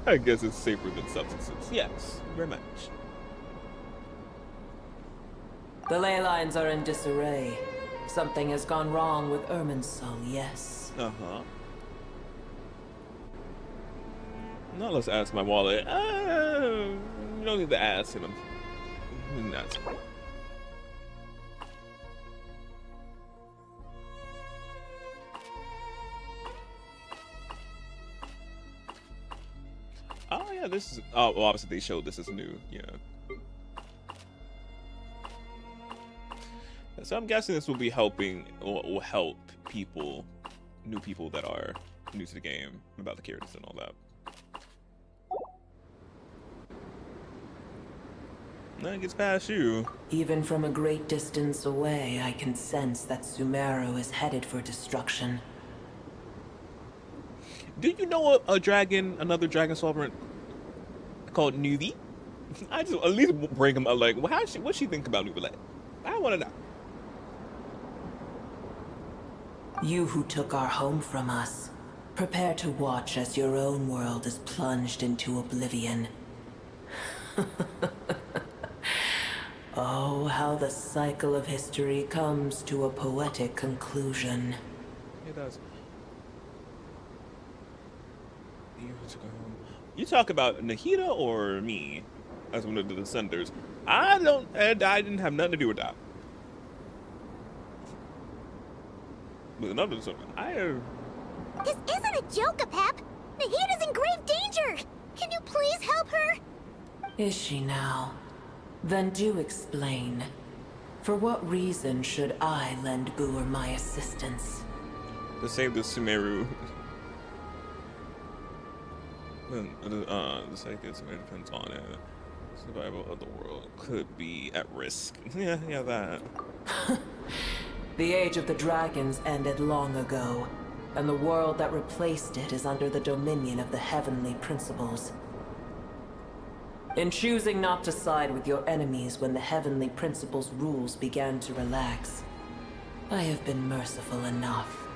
I guess it's safer than substances. Yes, very much. The ley lines are in disarray. Something has gone wrong with Irminsul, yes. Uh-huh. Now let's ask my wallet. You don't need to ask him. That's oh yeah, this is. Oh, well, obviously they showed this is new. Yeah. So I'm guessing this will be helping, or will help people, new people that are new to the game about the characters and all that. That gets past you. Even from a great distance away, I can sense that Sumeru is headed for destruction. Do you know a dragon, another dragon sovereign called Nuvi? I just at least bring him up. Like, well, what she think about Nuvi? Like, I want to know. You who took our home from us, prepare to watch as your own world is plunged into oblivion. Oh, how the cycle of history comes to a poetic conclusion. It does. You talk about Nahida or me as one of the descendants? I didn't have nothing to do with that. With another descendant, This isn't a joke, Apep. Nahida's in grave danger. Can you please help her? Is she now? Then do explain. For what reason should I lend Booer my assistance? To save the Sumeru. The sacred Sumeru depends on it. Survival of the world could be at risk. Yeah, that. The age of the dragons ended long ago, and the world that replaced it is under the dominion of the heavenly principles. In choosing not to side with your enemies when the heavenly principles' rules began to relax, I have been merciful enough.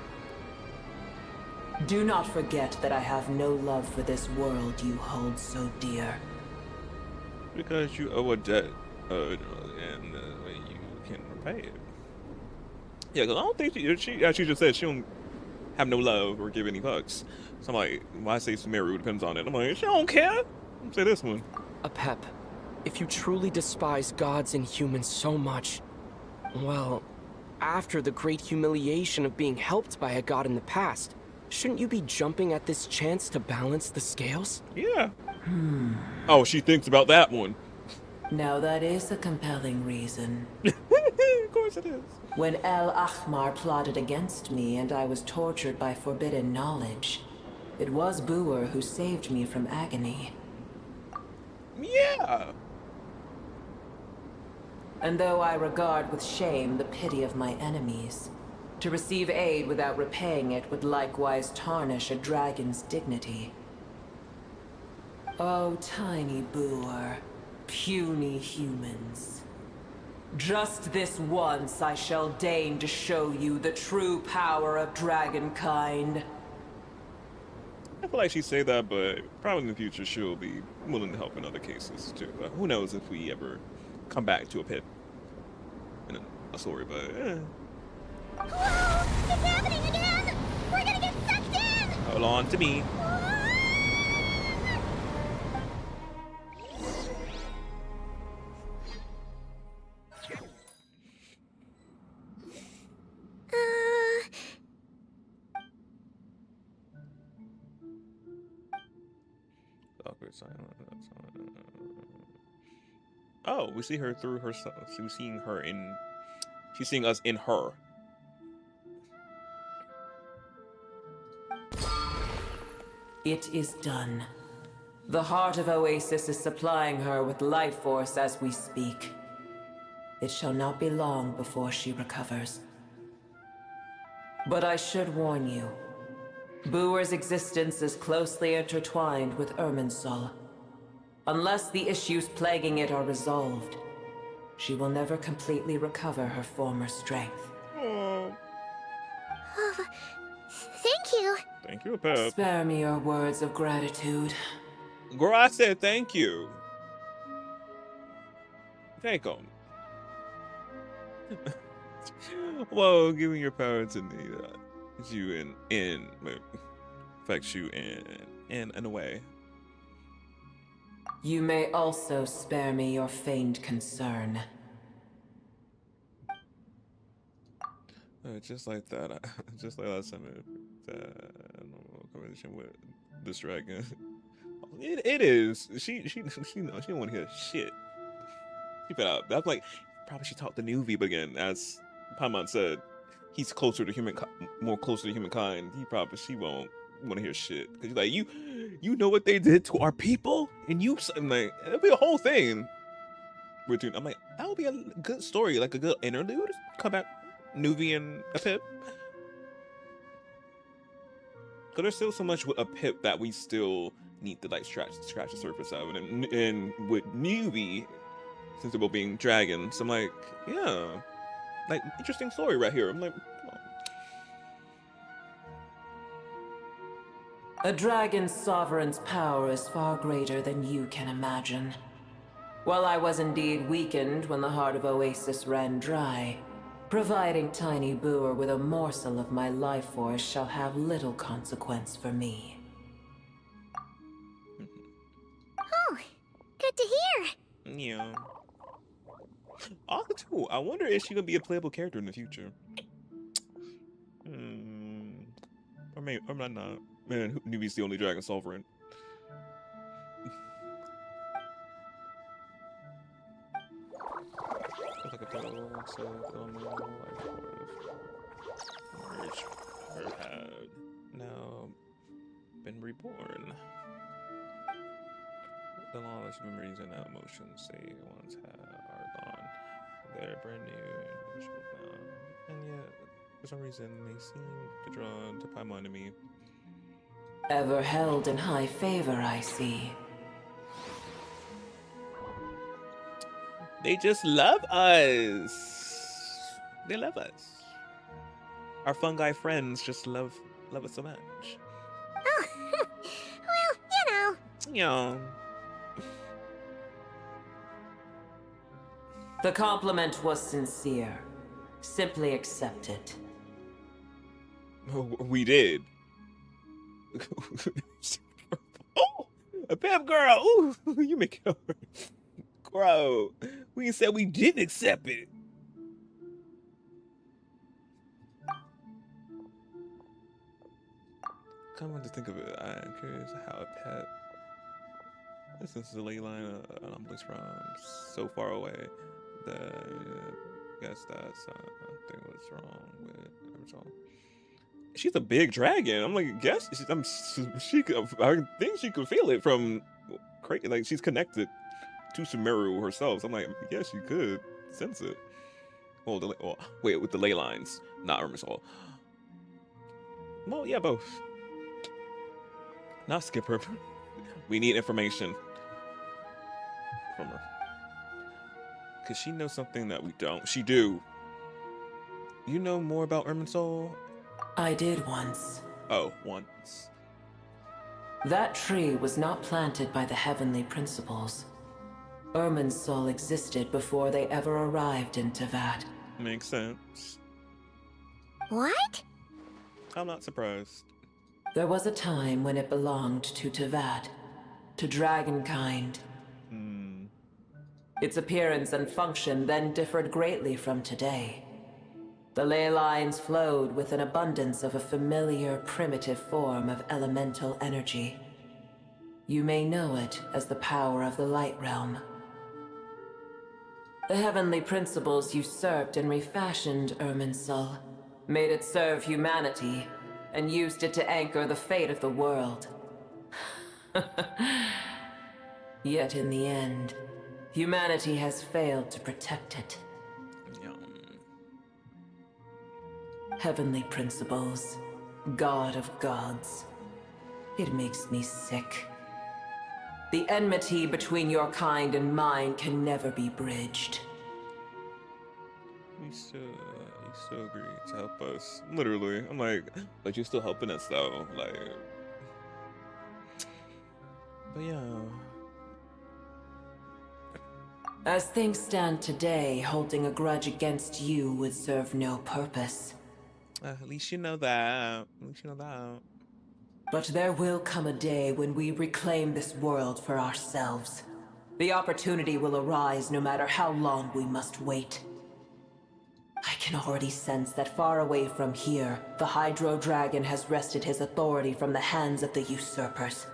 Do not forget that I have no love for this world you hold so dear. Because you owe a debt, and you can repay it. Yeah, because I don't think she actually just said she don't have no love or give any fucks. So I'm like, why say Sumeru depends on it? I'm like, she don't care. I'm say this one. Apep, if you truly despise gods and humans so much, well, after the great humiliation of being helped by a god in the past, shouldn't you be jumping at this chance to balance the scales? Yeah. Oh, she thinks about that one. Now that is a compelling reason. Of course it is. When El Ahmar plotted against me and I was tortured by forbidden knowledge, it was Booer who saved me from agony. Yeah. And though I regard with shame the pity of my enemies, to receive aid without repaying it would likewise tarnish a dragon's dignity. Oh, tiny Booer, puny humans. Just this once I shall deign to show you the true power of dragonkind. I feel like she'd say that, but probably in the future she'll be willing to help in other cases too. Who knows if we ever come back to a pit in a story, but Whoa! It's happening again! We're gonna get sucked in! hold on to me. Oh, we see her through herself. She's seeing her in. She's seeing us in her. It is done. The heart of Oasis is supplying her with life force as we speak. It shall not be long before she recovers. But I should warn you. Booer's existence is closely intertwined with Irminsul. Unless the issues plaguing it are resolved, she will never completely recover her former strength. Oh, thank you. Thank you, Pep. Spare me your words of gratitude. Girl, I said thank you. Thank him. Well, giving your power to you affects you in a way. You may also spare me your feigned concern. Just like that, just like last time, conversation with this dragon. It is. She knows. She don't want to hear shit. Keep it up. That's like probably she talked to Nuvi again as Paimon said he's closer to more closer to humankind, she won't want to hear shit. Because like, you know what they did to our people? And I'm like, it'll be a whole thing. I'm like, that would be a good story, like a good interlude. Come back, Nuvi and a Pip. Because there's still so much with a Pip that we still need to like scratch the surface of. And with Nuvi, since they're both being dragons, I'm like, yeah, like interesting story right here. I'm like, come on. A dragon's sovereign's power is far greater than you can imagine. While I was indeed weakened when the heart of Oasis ran dry, providing Tiny Booer with a morsel of my life force shall have little consequence for me. Oh, good to hear. Yeah. Also, too, I wonder if she's gonna be a playable character in the future. Or maybe, or not. Man, Nubi's the only dragon sovereign. Like a pedal, so merge her had now been reborn. The longest memories and emotions they once had are gone. They're brand new and visual now. And yet, for some reason, they seem to draw to Paimon to me. Ever held in high favor, I see. They just love us. They love us. Our fungi friends just love us so much. Oh, well, you know. The compliment was sincere. Simply accept it. We did. Oh, a pimp girl. Ooh, you make it over. Bro, we said we didn't accept it. Come on to think of it, I'm curious how a pet, since the ley line anomalies from so far away, that I guess that's something was wrong with Amazon. She's a big dragon. I'm like, guess I think she could feel it from crazy. Like she's connected to Sumeru herself. So I'm like, yeah, she could sense it. Oh, wait, with the ley lines, not Irmisol. Well, yeah, both. Not skip her. We need information from her. Cause she knows something that we don't. She do. You know more about Irmisol? I did once. Oh, once. That tree was not planted by the heavenly principles. Irminsul existed before they ever arrived in Tevat. Makes sense. What? I'm not surprised. There was a time when it belonged to Tevat, to dragonkind. Its appearance and function then differed greatly from today. The ley lines flowed with an abundance of a familiar, primitive form of elemental energy. You may know it as the power of the Light Realm. The heavenly principles usurped and refashioned Irminsul, made it serve humanity, and used it to anchor the fate of the world. Yet in the end, humanity has failed to protect it. Heavenly principles, God of gods. It makes me sick. The enmity between your kind and mine can never be bridged. You still agree to help us. Literally. I'm like, but you're still helping us though. Like, but yeah. As things stand today, holding a grudge against you would serve no purpose. At least you know that. At least you know that. But there will come a day when we reclaim this world for ourselves. The opportunity will arise no matter how long we must wait. I can already sense that far away from here, the Hydro Dragon has wrested his authority from the hands of the usurpers.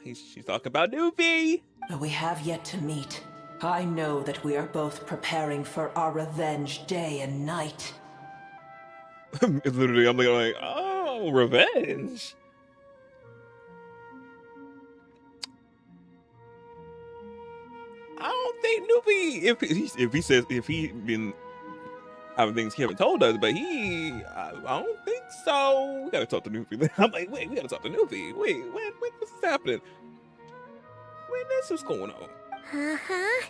She's talking about Nuvi! But we have yet to meet. I know that we are both preparing for our revenge day and night. It's literally, I'm like, oh, revenge. I don't think Nubi, if he been having things he haven't told us, but I don't think so. We gotta talk to Nubi. I'm like, wait, we gotta talk to Nubi. Wait, when was this happening? When this was going on? Uh-huh.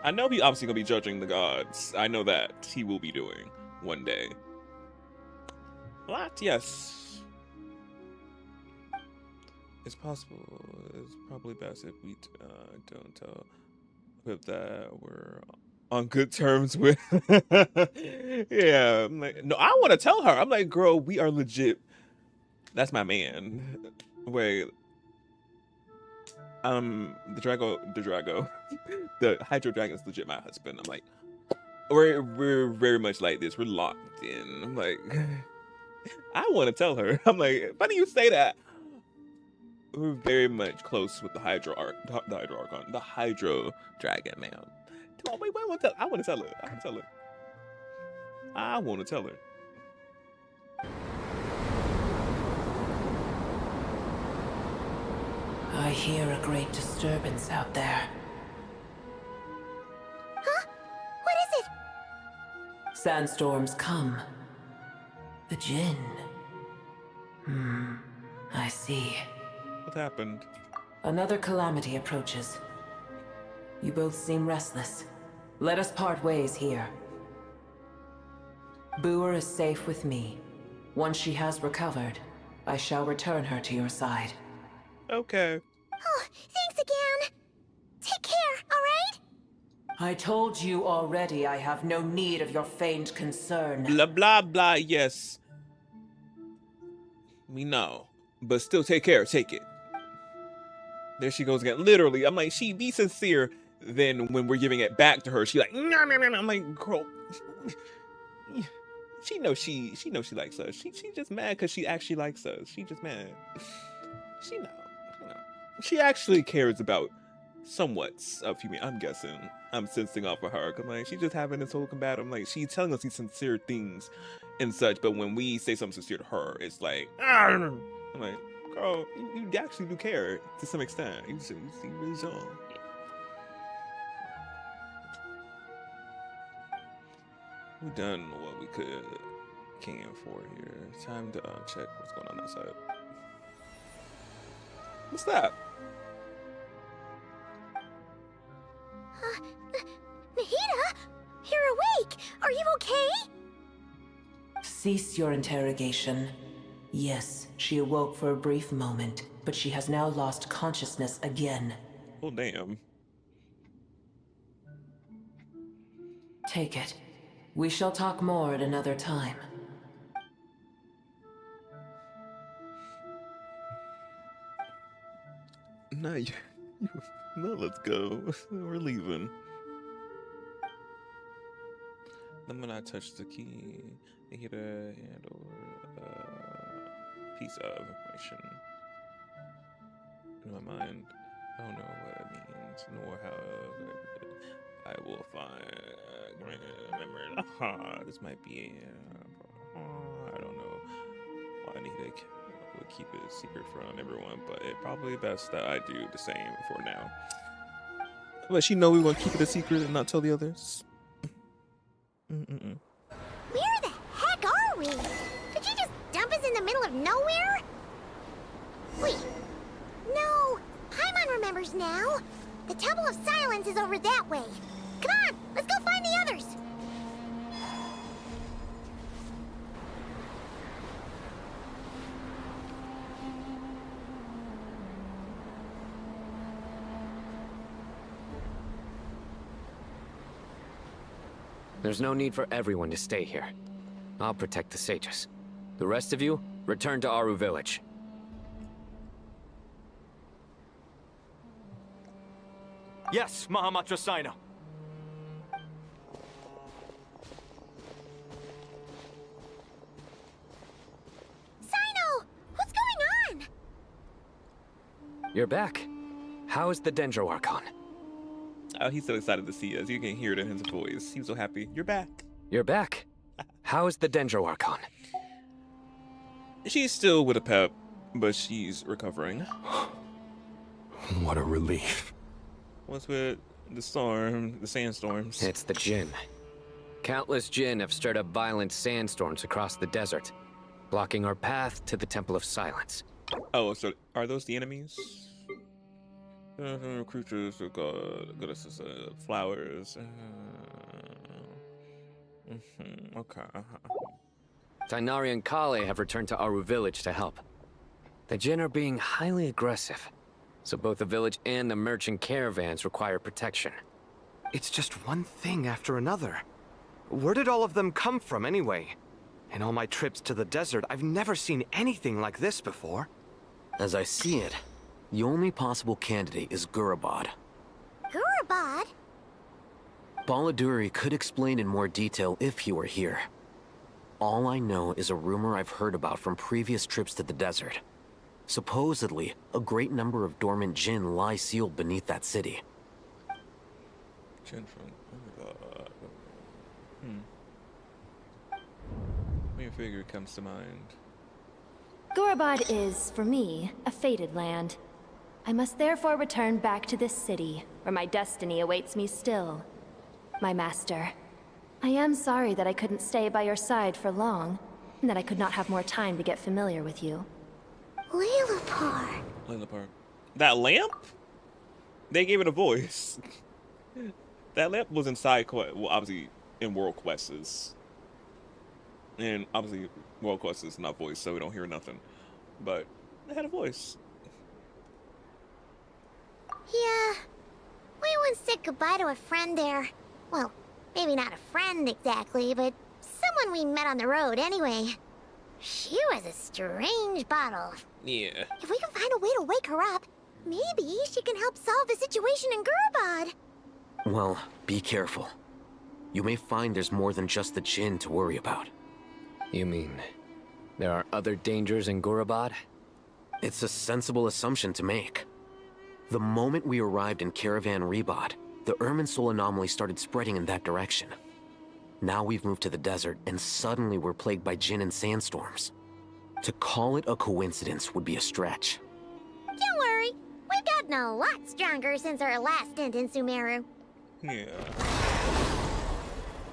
I know he obviously gonna be judging the gods. I know that he will be doing one day. What? Yes. It's possible. It's probably best if we don't tell Pip that we're on good terms with. Yeah, I'm like, no, I want to tell her. I'm like, girl, we are legit. That's my man. Wait. The Hydro Dragon is legit my husband. I'm like, we're very much like this. We're locked in. I'm like, I want to tell her. I'm like, funny you say that. We're very much close with the Hydro Dragon, man. Come on, wait, I want to tell her. I want to tell her. I hear a great disturbance out there. Huh? What is it? Sandstorms come. The Jinn. I see. What happened? Another calamity approaches. You both seem restless. Let us part ways here. Boer is safe with me. Once she has recovered, I shall return her to your side. Okay. Oh, thanks again. Take care, alright? I told you already I have no need of your feigned concern. Blah, blah, blah, yes. We know. But still, take care, take it. There she goes again. Literally, I'm like, she be sincere. Then when we're giving it back to her, she like, no. I'm like, girl, she knows she likes us. She just mad because she actually likes us. She just mad. She know. She actually cares about somewhat of human. I'm guessing. I'm sensing off of her because like she's just having this whole combat. I'm like, she's telling us these sincere things and such, but when we say something sincere to her, it's like, I'm like, girl, you actually do care to some extent. You really don't. We done what we came for here. Time to check what's going on outside. What's that? Nahida? You're awake! Are you okay? Cease your interrogation. Yes, she awoke for a brief moment, but she has now lost consciousness again. Oh, damn. Take it. We shall talk more at another time. No, let's go. We're leaving. The moment I touch the key, I hit a hand over a piece of information in my mind. I don't know what it means, nor how I will remember. This might be I don't know why I need to keep it a secret from everyone, but it probably best that I do the same for now. Let she know we want to keep it a secret and not tell the others. Where the heck are we? Did you just dump us in the middle of nowhere? Wait. No. Paimon remembers now. The Temple of Silence is over that way. Come on, let's go find the others. There's no need for everyone to stay here. I'll protect the sages. The rest of you, return to Aru village. Yes, Mahamatra Sino. Sino! What's going on? You're back. How is the Dendro Archon? Oh, he's so excited to see us. You can hear it in his voice. He's so happy. You're back. You're back. How is the Dendro Archon? She's still with a pep, but she's recovering. What a relief. What's with the storm, the sandstorms? It's the Jinn. Countless Jinn have stirred up violent sandstorms across the desert, blocking our path to the Temple of Silence. Oh, so are those the enemies? Creatures of God, goddesses, flowers. Okay. Tainari and Kale have returned to Aru village to help. The Jinn are being highly aggressive, so both the village and the merchant caravans require protection. It's just one thing after another. Where did all of them come from anyway? In all my trips to the desert, I've never seen anything like this before. As I see it, the only possible candidate is Gurabad. Gurabad? Baladuri could explain in more detail if he were here. All I know is a rumor I've heard about from previous trips to the desert. Supposedly, a great number of dormant Jinn lie sealed beneath that city. What figure comes to mind? Gurabad is, for me, a fated land. I must therefore return back to this city, where my destiny awaits me still. My master, I am sorry that I couldn't stay by your side for long, and that I could not have more time to get familiar with you. Lalapar. Lalapar. That lamp? They gave it a voice. That lamp was in side quest, well, obviously in World Quests. And obviously World Quest is not voice, so we don't hear nothing. But it had a voice. Yeah. We once said goodbye to a friend there. Well, maybe not a friend exactly, but someone we met on the road anyway. She was a strange bottle. Yeah. If we can find a way to wake her up, maybe she can help solve the situation in Gurabad. Well, be careful. You may find there's more than just the Jinn to worry about. You mean, there are other dangers in Gurabad? It's a sensible assumption to make. The moment we arrived in Caravan Rebad, the Irminsul anomaly started spreading in that direction. Now we've moved to the desert, and suddenly we're plagued by Jinn and sandstorms. To call it a coincidence would be a stretch. Don't worry, we've gotten a lot stronger since our last stint in Sumeru. Yeah.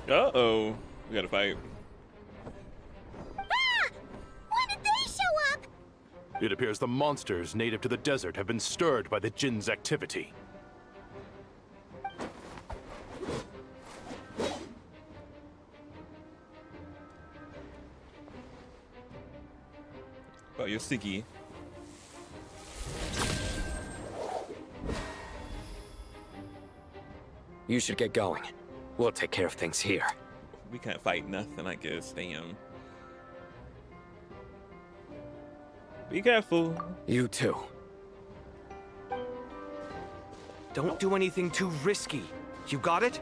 Uh-oh. We gotta fight. Ah! When did they show up? It appears the monsters native to the desert have been stirred by the Jinn's activity. Oh, you're sticky. You should get going. We'll take care of things here. We can't fight nothing, I guess. Damn. Be careful. You too. Don't do anything too risky. You got it?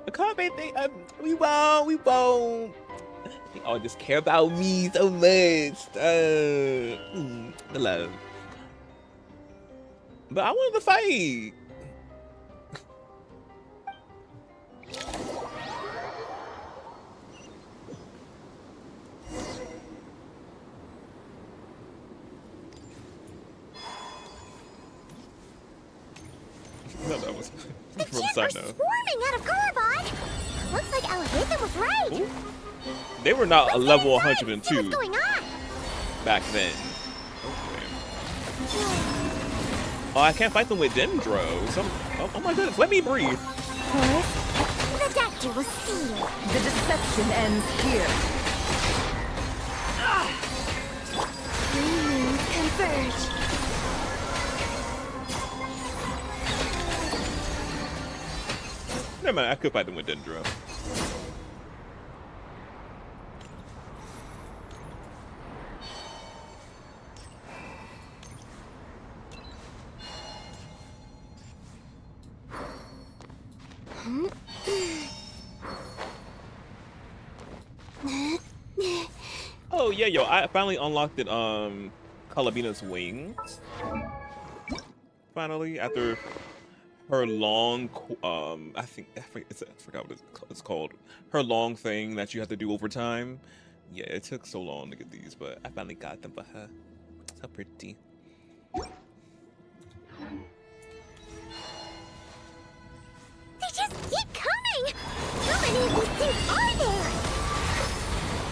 I can't be we won't. They all just care about me so much. The love. But I wanted to fight. No, that was The from Jinn are swarming out of Gurabad. Looks like Alhazen was right. Ooh. They were not a level See 102 what's going on. back then. Okay. Oh, I can't fight them with Dendro. Oh my goodness, let me breathe. The doctor will see you. The deception ends here. Three moons converge. Never mind, I could fight them with Dendro. Oh yeah, yo, I finally unlocked it, Calabina's wings. Finally, after her long, I forgot what it's called. Her long thing that you have to do over time. Yeah, it took so long to get these, but I finally got them for her. So pretty. They just keep coming! How many of these things are there?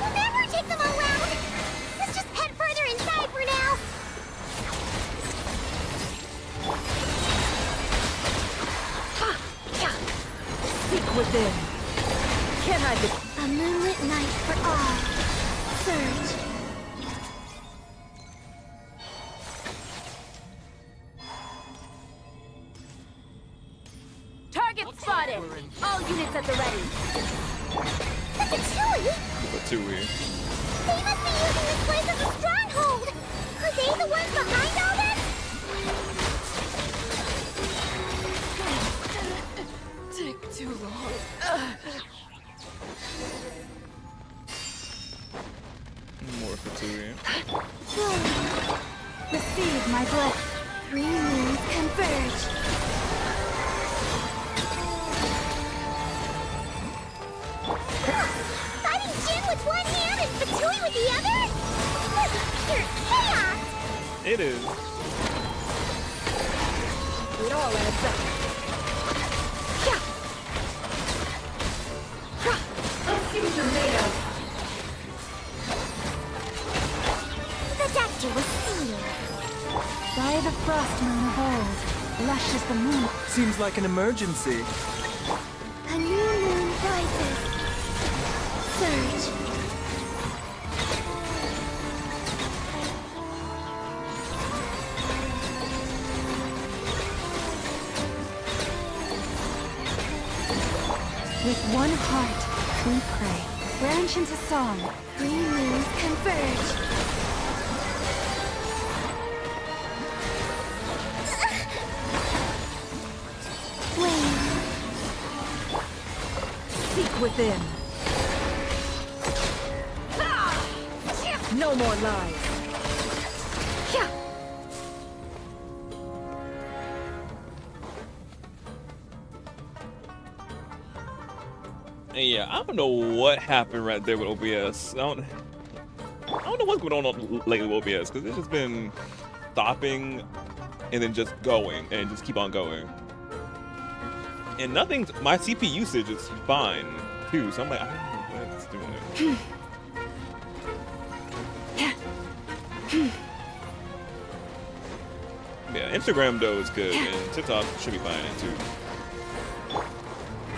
We'll never take them all out! Let's just head further inside for now! Seek within. Can I be... A moonlit night for all. Surge. Target spotted! All units at the ready. That's a Chewie! Chewie. They must be using this place as a stronghold! Are they the ones behind all this? Take too long. More for Chewie. Receive my blessing. 3 moons converge. Fighting Jin with one hand and Fatui with the other? This is pure chaos! It is. It all adds up. Let's see what you're made of. The doctor was sealed. By the frost moon of old, lush as the moon. Seems like an emergency. A new moon rises. Surge. With one heart, we pray. Branch into song. 3 moons converge. Flame. Seek within. No more lies. And yeah, I don't know what happened right there with OBS. I don't know what's going on lately with OBS, because it's just been stopping and then just going and just keep on going. And nothing's, my CPU usage is fine too, so I'm like, I don't know what's doing it. Yeah, Instagram though is good, and TikTok should be fine too.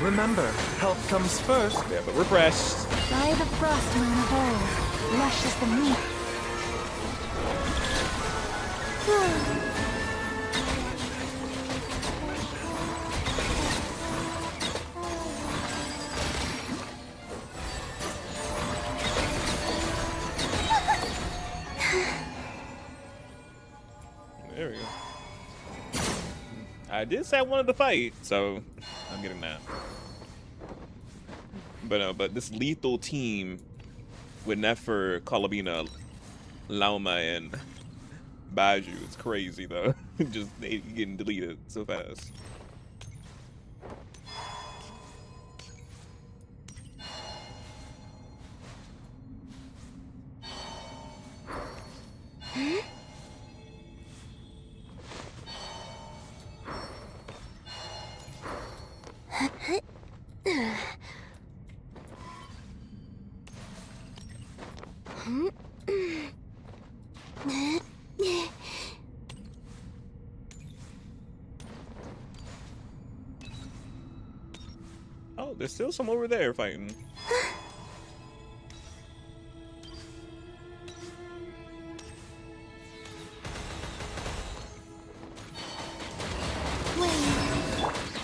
Remember, health comes first. Yeah, but refresh. By the frost moon of old, lush as the moon. There we go. I did say I wanted to fight, so I'm getting that. But this lethal team with Nefer, Kalabina, Lauma, and Baju, it's crazy though. Just they getting deleted so fast. Oh, there's still some over there fighting.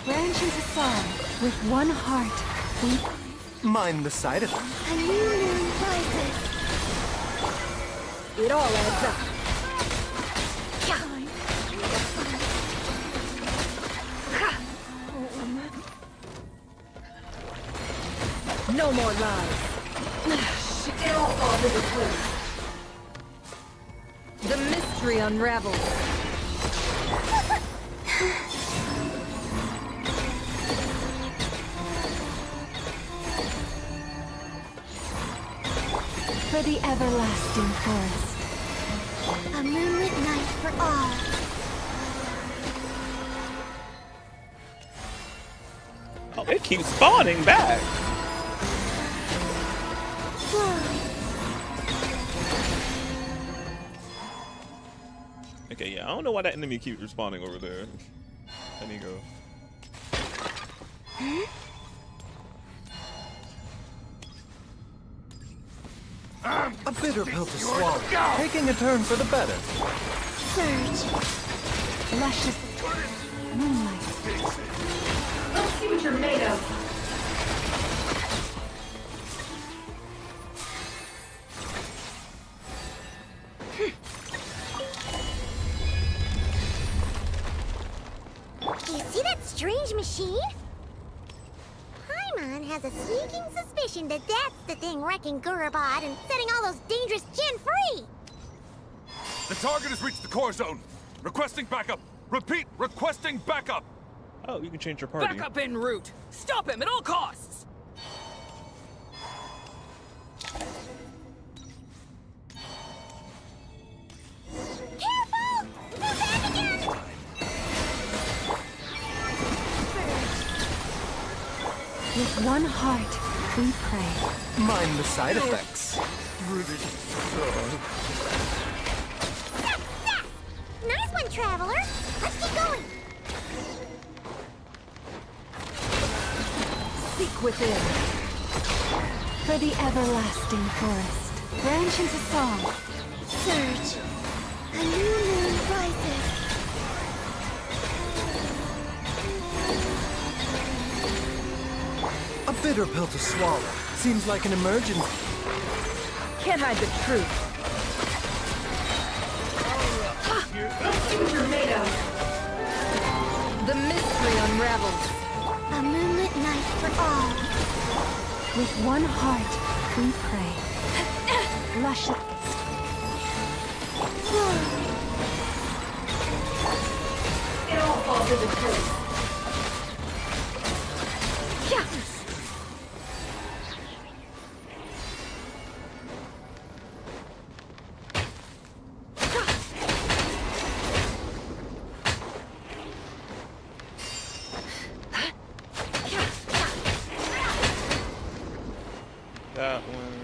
Branch into song. With one heart, we... Mind the sight of it. A new moon rises. It all adds up. No more lies. It all falls into place. The mystery unravels. For the everlasting forest. A moonlit night for all. Oh, it keeps spawning back. Okay, yeah, I don't know why that enemy keeps respawning over there. Let me go. A bitter pill to swallow. Taking a turn for the better. Surge. Luscious moonlight. Let's see what you're made of. You see that strange machine? Paimon has a sneaking suspicion that that's the thing wrecking Gurabad and setting all those dangerous Jinn free! The target has reached the core zone. Requesting backup. Repeat, requesting backup. Oh, you can change your party. Backup en route. Stop him at all costs. Careful! Go back again! With one heart, we pray. Mind the side effects. Success! Nice one, Traveler! Let's keep going! Seek within. For the everlasting forest. Branch into song. Surge. A new moon rises. A bitter pill to swallow. Seems like an emergency. Can't hide the truth. Let's see what you're made of. The mystery unravels. A moonlit night for all. With one heart, we pray. Luscious. It all falls into place. That one.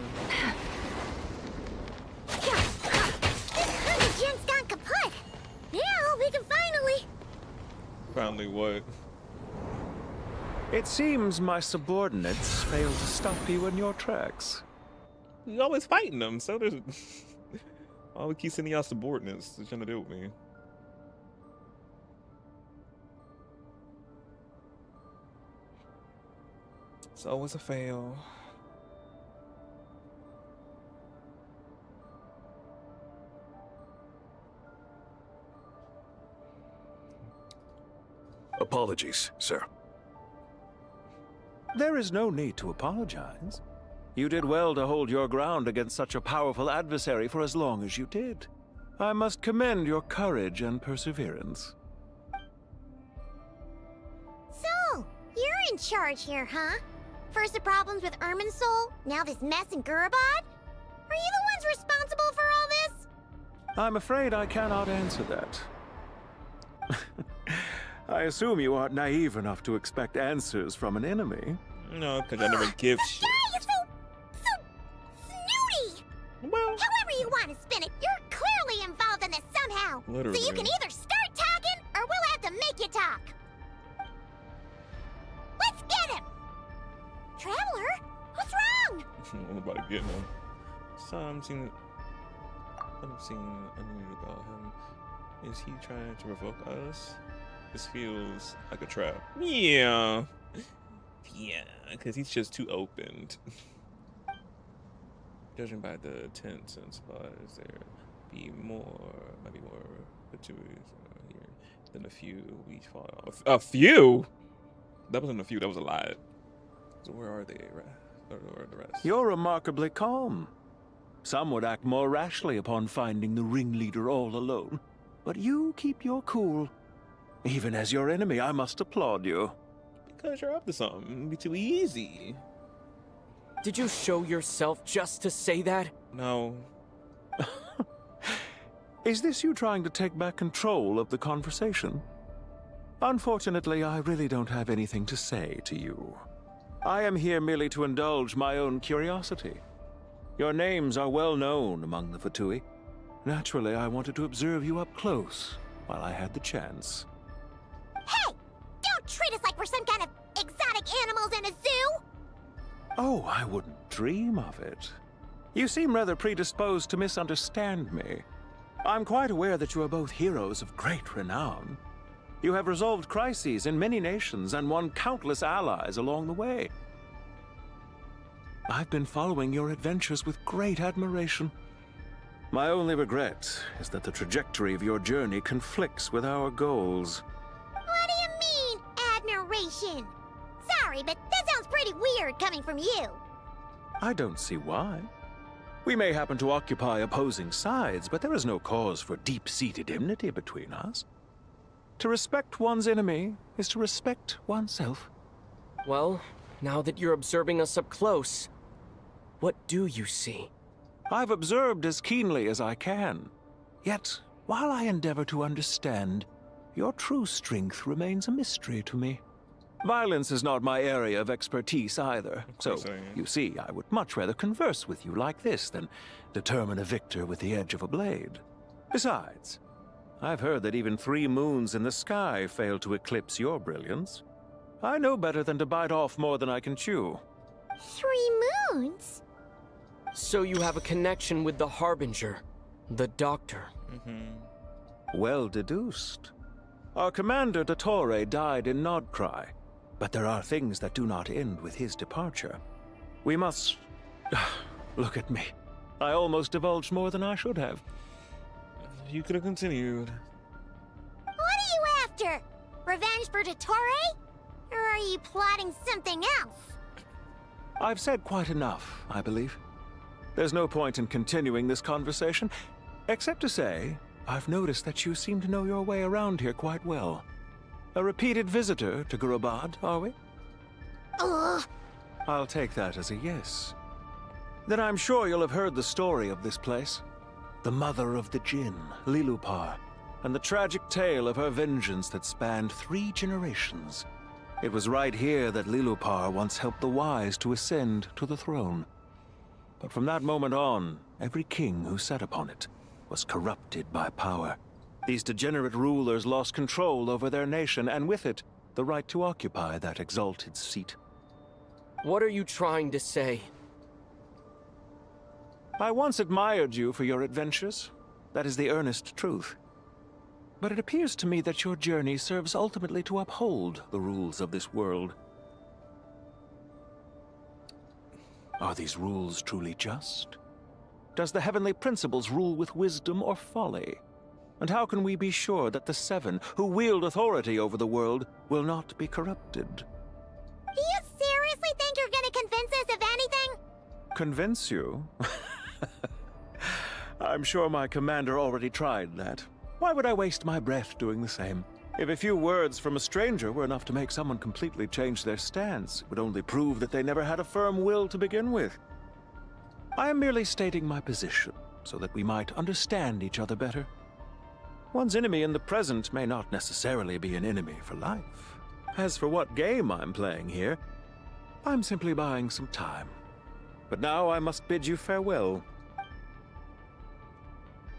This Jinn's gone kaput. Now we can finally... Finally what? It seems my subordinates failed to stop you in your tracks. You're always fighting them, so there's... Why we keep sending y'all subordinates to trying to deal with me? It's always a fail. Apologies, sir. There is no need to apologize. You did well to hold your ground against such a powerful adversary for as long as you did. I must commend your courage and perseverance. So, you're in charge here, huh? First the problems with Irminsul, now this mess in Gurabad? Are you the ones responsible for all this? I'm afraid I cannot answer that. I assume you aren't naive enough to expect answers from an enemy. No, because I never give shit. You're so snooty! Well, however you want to spin it, you're clearly involved in this somehow. Literally. So you can either start talking, or we'll have to make you talk. Let's get him! Traveler, what's wrong? I'm about to get him. Something unusual about him. Is he trying to provoke us? This feels like a trap. Yeah. Yeah, because he's just too opened. Judging by the tents and supplies, there might be more gratuities here than a few we fought off. A few? That wasn't a few, that was a lot. So where are they? Where are the rest? You're remarkably calm. Some would act more rashly upon finding the ringleader all alone. But you keep your cool. Even as your enemy, I must applaud you. Because you're up to something. It'd be too easy. Did you show yourself just to say that? No. Is this you trying to take back control of the conversation? Unfortunately, I really don't have anything to say to you. I am here merely to indulge my own curiosity. Your names are well known among the Fatui. Naturally, I wanted to observe you up close while I had the chance. Hey! Don't treat us like we're some kind of exotic animals in a zoo! Oh, I wouldn't dream of it. You seem rather predisposed to misunderstand me. I'm quite aware that you are both heroes of great renown. You have resolved crises in many nations and won countless allies along the way. I've been following your adventures with great admiration. My only regret is that the trajectory of your journey conflicts with our goals. What do you mean, admiration? Sorry, but that sounds pretty weird coming from you. I don't see why. We may happen to occupy opposing sides, but there is no cause for deep-seated enmity between us. To respect one's enemy is to respect oneself. Well, now that you're observing us up close, what do you see? I've observed as keenly as I can. Yet, while I endeavor to understand, your true strength remains a mystery to me. Violence is not my area of expertise either, so, you see, I would much rather converse with you like this than determine a victor with the edge of a blade. Besides, I've heard that even 3 moons in the sky fail to eclipse your brilliance. I know better than to bite off more than I can chew. 3 moons? So you have a connection with the Harbinger, the Doctor. Well deduced. Our commander, Dottore, died in Nodcry, but there are things that do not end with his departure. We must... Look at me. I almost divulged more than I should have. You could have continued. What are you after? Revenge for Dottore? Or are you plotting something else? I've said quite enough, I believe. There's no point in continuing this conversation, except to say, I've noticed that you seem to know your way around here quite well. A repeated visitor to Gurabad, are we? Ugh. I'll take that as a yes. Then I'm sure you'll have heard the story of this place. The mother of the Jinn, Lilupar, and the tragic tale of her vengeance that spanned 3 generations. It was right here that Lilupar once helped the wise to ascend to the throne. But from that moment on, every king who sat upon it was corrupted by power. These degenerate rulers lost control over their nation, and with it, the right to occupy that exalted seat. What are you trying to say? I once admired you for your adventures. That is the earnest truth. But it appears to me that your journey serves ultimately to uphold the rules of this world. Are these rules truly just? Does the heavenly principles rule with wisdom or folly? And how can we be sure that the 7 who wield authority over the world will not be corrupted? Do you seriously think you're gonna convince us of anything? Convince you? I'm sure my commander already tried that. Why would I waste my breath doing the same? If a few words from a stranger were enough to make someone completely change their stance, it would only prove that they never had a firm will to begin with. I am merely stating my position, so that we might understand each other better. One's enemy in the present may not necessarily be an enemy for life. As for what game I'm playing here, I'm simply buying some time. But now I must bid you farewell.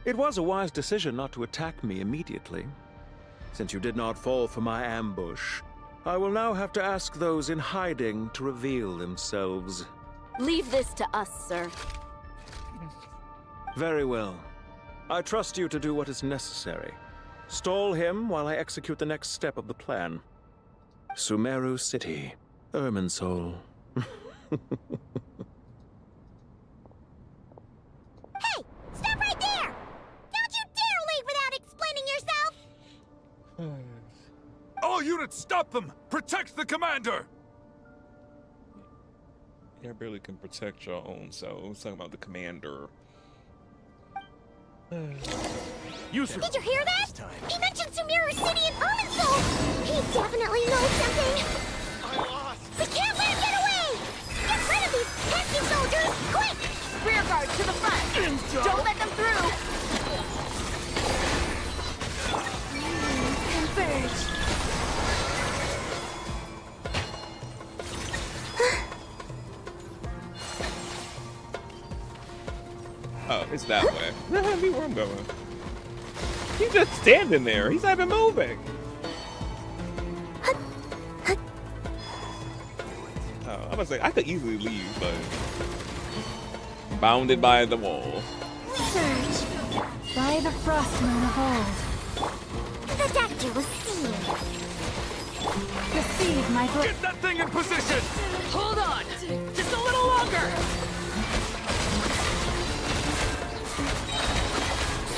It was a wise decision not to attack me immediately. Since you did not fall for my ambush, I will now have to ask those in hiding to reveal themselves. Leave this to us, sir. Very well. I trust you to do what is necessary. Stall him while I execute the next step of the plan. Sumeru City, Irminsul. Hey! Stop right there! Don't you dare leave without explaining yourself! All units, stop them! Protect the commander! You barely can protect your own selves. Talking about the commander. Did you hear that? He mentioned Sumeru City and Irminsul! He definitely knows something! We can't let him get away! Get rid of these pesky soldiers, quick! Rear guard to the front! Don't let them through! Converge! Oh, it's that way. That might be where I'm going. He's just standing there. He's not even moving. Oh, I'm gonna say I could easily leave, but bounded by the wall. Surge by the frost moon of old. The doctor will see you. Receive my Get that thing in position! Hold on! Just a little longer!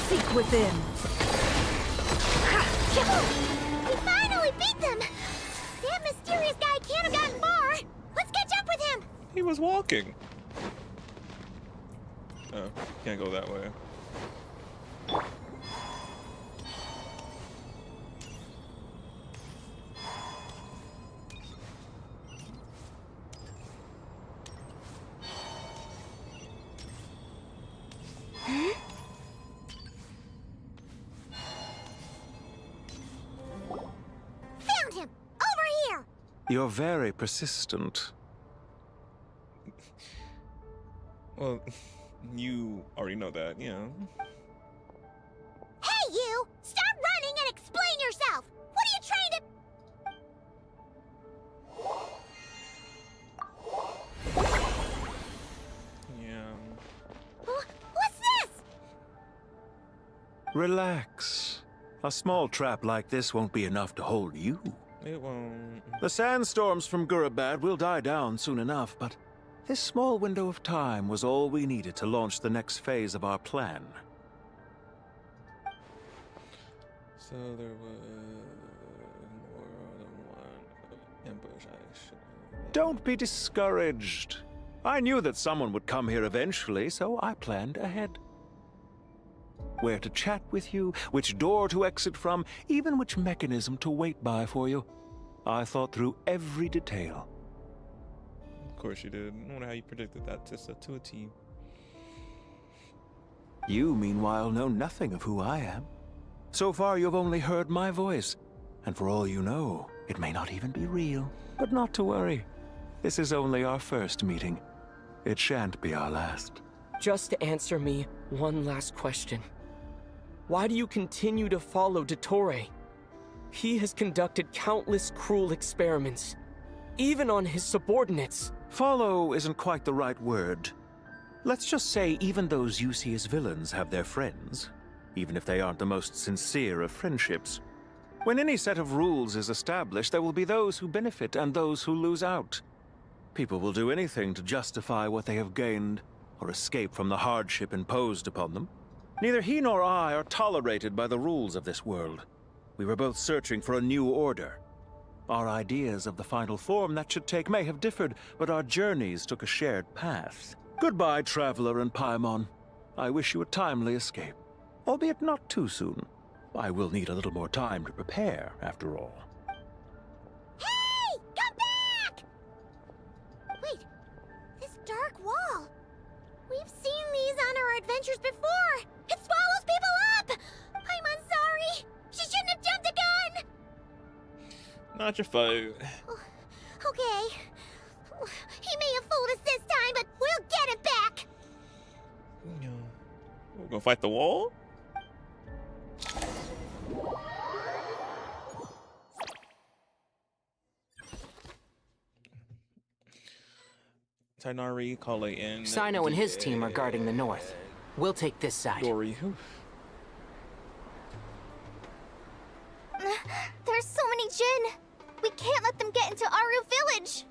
seek within. We finally beat them! That mysterious guy can't have gotten far! Let's catch up with him! He was walking. Oh, can't go that way. Found him! Over here! You're very persistent. Well, you already know that, you know. Hey, you! Stop running and explain yourself! What are you trying to... What's this? Relax. A small trap like this won't be enough to hold you. It won't. The sandstorms from Gurabad will die down soon enough, but this small window of time was all we needed to launch the next phase of our plan. So there was more than one ambush action. Don't be discouraged. I knew that someone would come here eventually, so I planned ahead. Where to chat with you, which door to exit from, even which mechanism to wait by for you. I thought through every detail. Of course you did. I wonder how you predicted that to a T. You, meanwhile, know nothing of who I am. So far, you've only heard my voice, and for all you know, it may not even be real. But not to worry. This is only our first meeting. It shan't be our last. Just answer me one last question. Why do you continue to follow Dottore? He has conducted countless cruel experiments, even on his subordinates. Follow isn't quite the right word. Let's just say even those you see as villains have their friends, even if they aren't the most sincere of friendships. When any set of rules is established, there will be those who benefit and those who lose out. People will do anything to justify what they have gained, or escape from the hardship imposed upon them. Neither he nor I are tolerated by the rules of this world. We were both searching for a new order. Our ideas of the final form that should take may have differed, but our journeys took a shared path. Goodbye, Traveler and Paimon. I wish you a timely escape, albeit not too soon. I will need a little more time to prepare, after all. Hey! Come back! Wait, this dark wall. We've seen these on our adventures before. It swallows people up! I'm sorry. She shouldn't have jumped a gun! Not your fault. Okay. He may have fooled us this time, but we'll get him back! We're gonna fight the wall? Tainari, Kale, and Sino and his team are guarding the north. We'll take this side. Dory. There's so many Jinn. We can't let them get into Aru Village.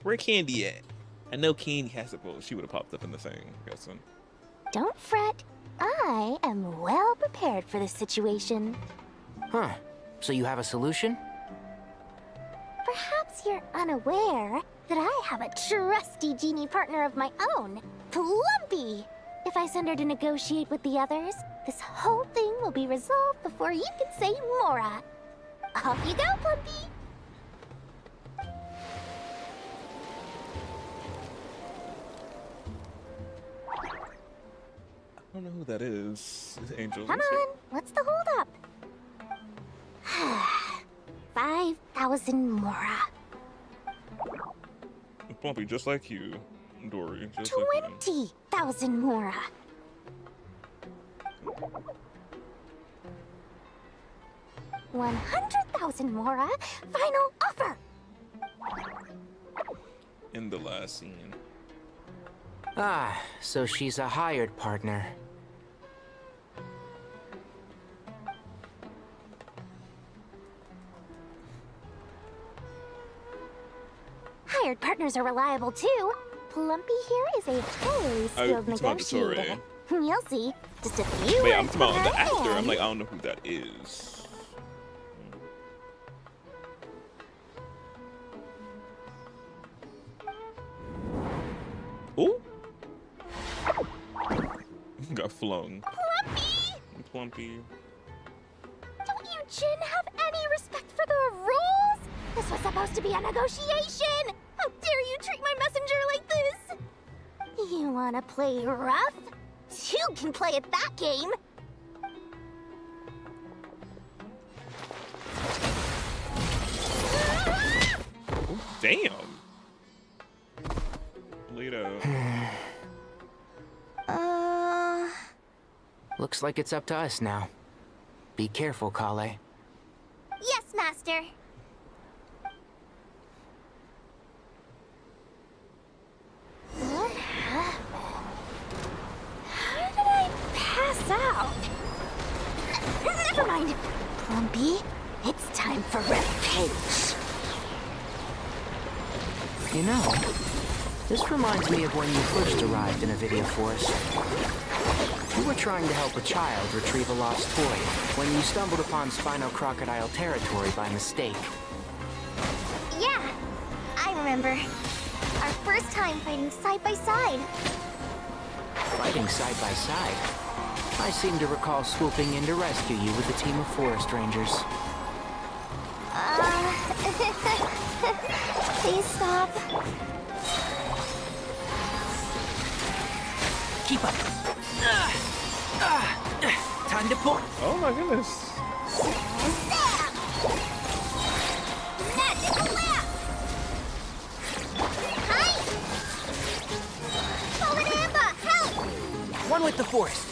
Where Candy at? I know Candy has to vote. She would have popped up in the thing, I'm guessing. Don't fret. I am well prepared for this situation. Huh. So you have a solution? Perhaps you're unaware that I have a trusty genie partner of my own, Plumpy. If I send her to negotiate with the others, this whole thing will be resolved before you can say Mora. Off you go, Plumpy. don't know who that is. Angel. Come on, what's the holdup? 5,000 Mora. Plumpy, just like you, Dory. Just like you. 20,000 Mora. 100,000 Mora. Final offer. In the last scene. Ah, so she's a hired partner. Hired partners are reliable too. Plumpy here is a totally skilled negotiator. You'll see. Just a few Wait, I'm words talking about from the her actor. I'm and- like, I don't know who that is. Ooh. Got flung. Plumpy. Don't you, Jin, have any respect for the rules? This was supposed to be a negotiation. How dare you treat my messenger like this? You wanna play rough? You can play at that game. Ooh, damn. Leto. Looks like it's up to us now. Be careful, Kale. Yes, Master. What happened? How did I pass out? Never mind. Plumpy, it's time for revenge. You know, this reminds me of when you first arrived in a video forest. You were trying to help a child retrieve a lost toy when you stumbled upon Spino Crocodile territory by mistake. Yeah, I remember. Our first time fighting side by side. Fighting side by side. I seem to recall swooping in to rescue you with a team of forest rangers. Please stop. Keep up. Time to pull. Oh my goodness. Magical lap. Hi. Fallen Amber, help! One with the forest.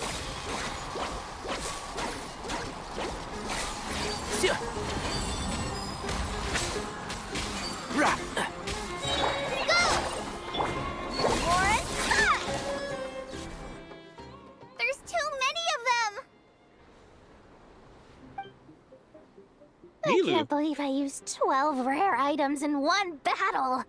Rah. Go! Warren, there's too many of them! I can't believe I used 12 rare items in one battle.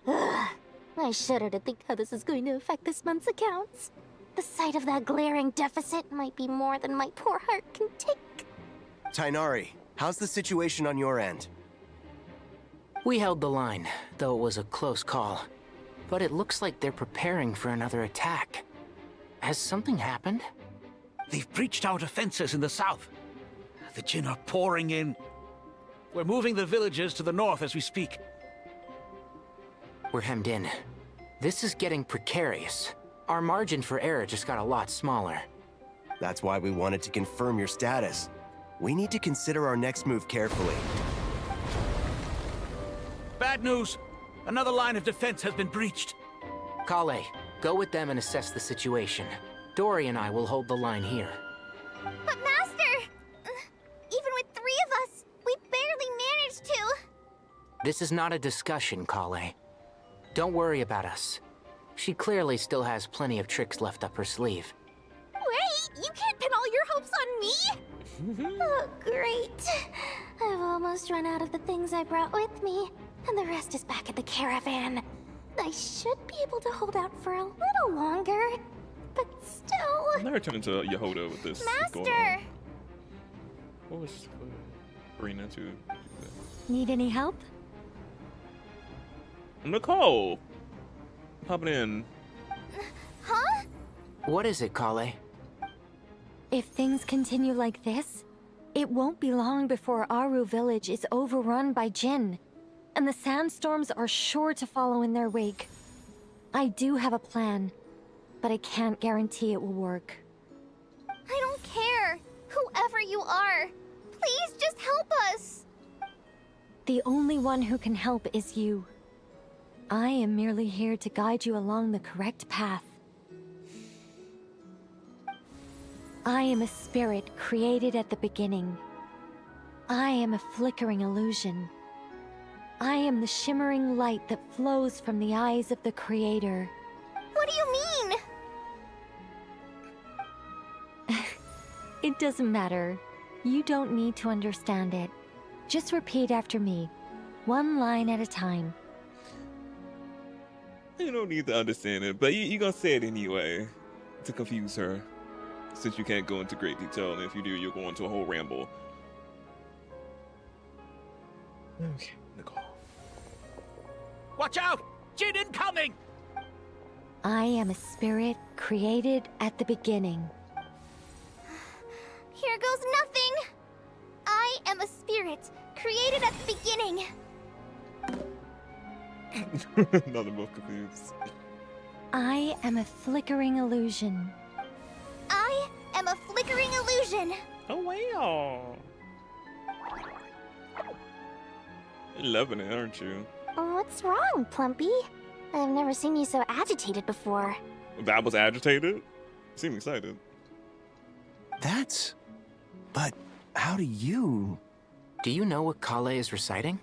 Ugh. I shudder to think how this is going to affect this month's accounts. The sight of that glaring deficit might be more than my poor heart can take. Tainari, how's the situation on your end? We held the line, though it was a close call. But it looks like they're preparing for another attack. Has something happened? They've breached our defenses in the south. The Jin are pouring in. We're moving the villagers to the north as we speak. We're hemmed in. This is getting precarious. Our margin for error just got a lot smaller. That's why we wanted to confirm your status. We need to consider our next move carefully. Bad news! Another line of defense has been breached. Kale, go with them and assess the situation. Dory and I will hold the line here. But Master! Even with 3 of us, we barely managed to. This is not a discussion, Kale. Don't worry about us. She clearly still has plenty of tricks left up her sleeve. Wait, you can't pin all your hopes on me! Oh, great. I've almost run out of the things I brought with me, and the rest is back at the caravan. I should be able to hold out for a little longer, but still... I've never turned into Yehoda with this going on. Master! What was Arena to do that? Need any help? Nicole! Popping in. Huh? What is it, Kale? If things continue like this, it won't be long before Aru village is overrun by Jin, and the sandstorms are sure to follow in their wake. I do have a plan, but I can't guarantee it will work. you are. Please just help us. The only one who can help is you. I am merely here to guide you along the correct path. I am a spirit created at the beginning. I am a flickering illusion. I am the shimmering light that flows from the eyes of the Creator. What do you mean? It doesn't matter. You don't need to understand it. Just repeat after me, one line at a time. You don't need to understand it, but you're gonna say it anyway to confuse her, since you can't go into great detail, and if you do, you'll go into a whole ramble. Okay, Nicole. Watch out! Jin incoming! I am a spirit created at the beginning. Here goes nothing. I am a spirit created at the beginning. Now they're both confused. I am a flickering illusion. I am a flickering illusion. Oh wow. You're loving it, aren't you? What's wrong, Plumpy? I've never seen you so agitated before. That was agitated? You seem excited. But how do you... Do you know what Kale is reciting?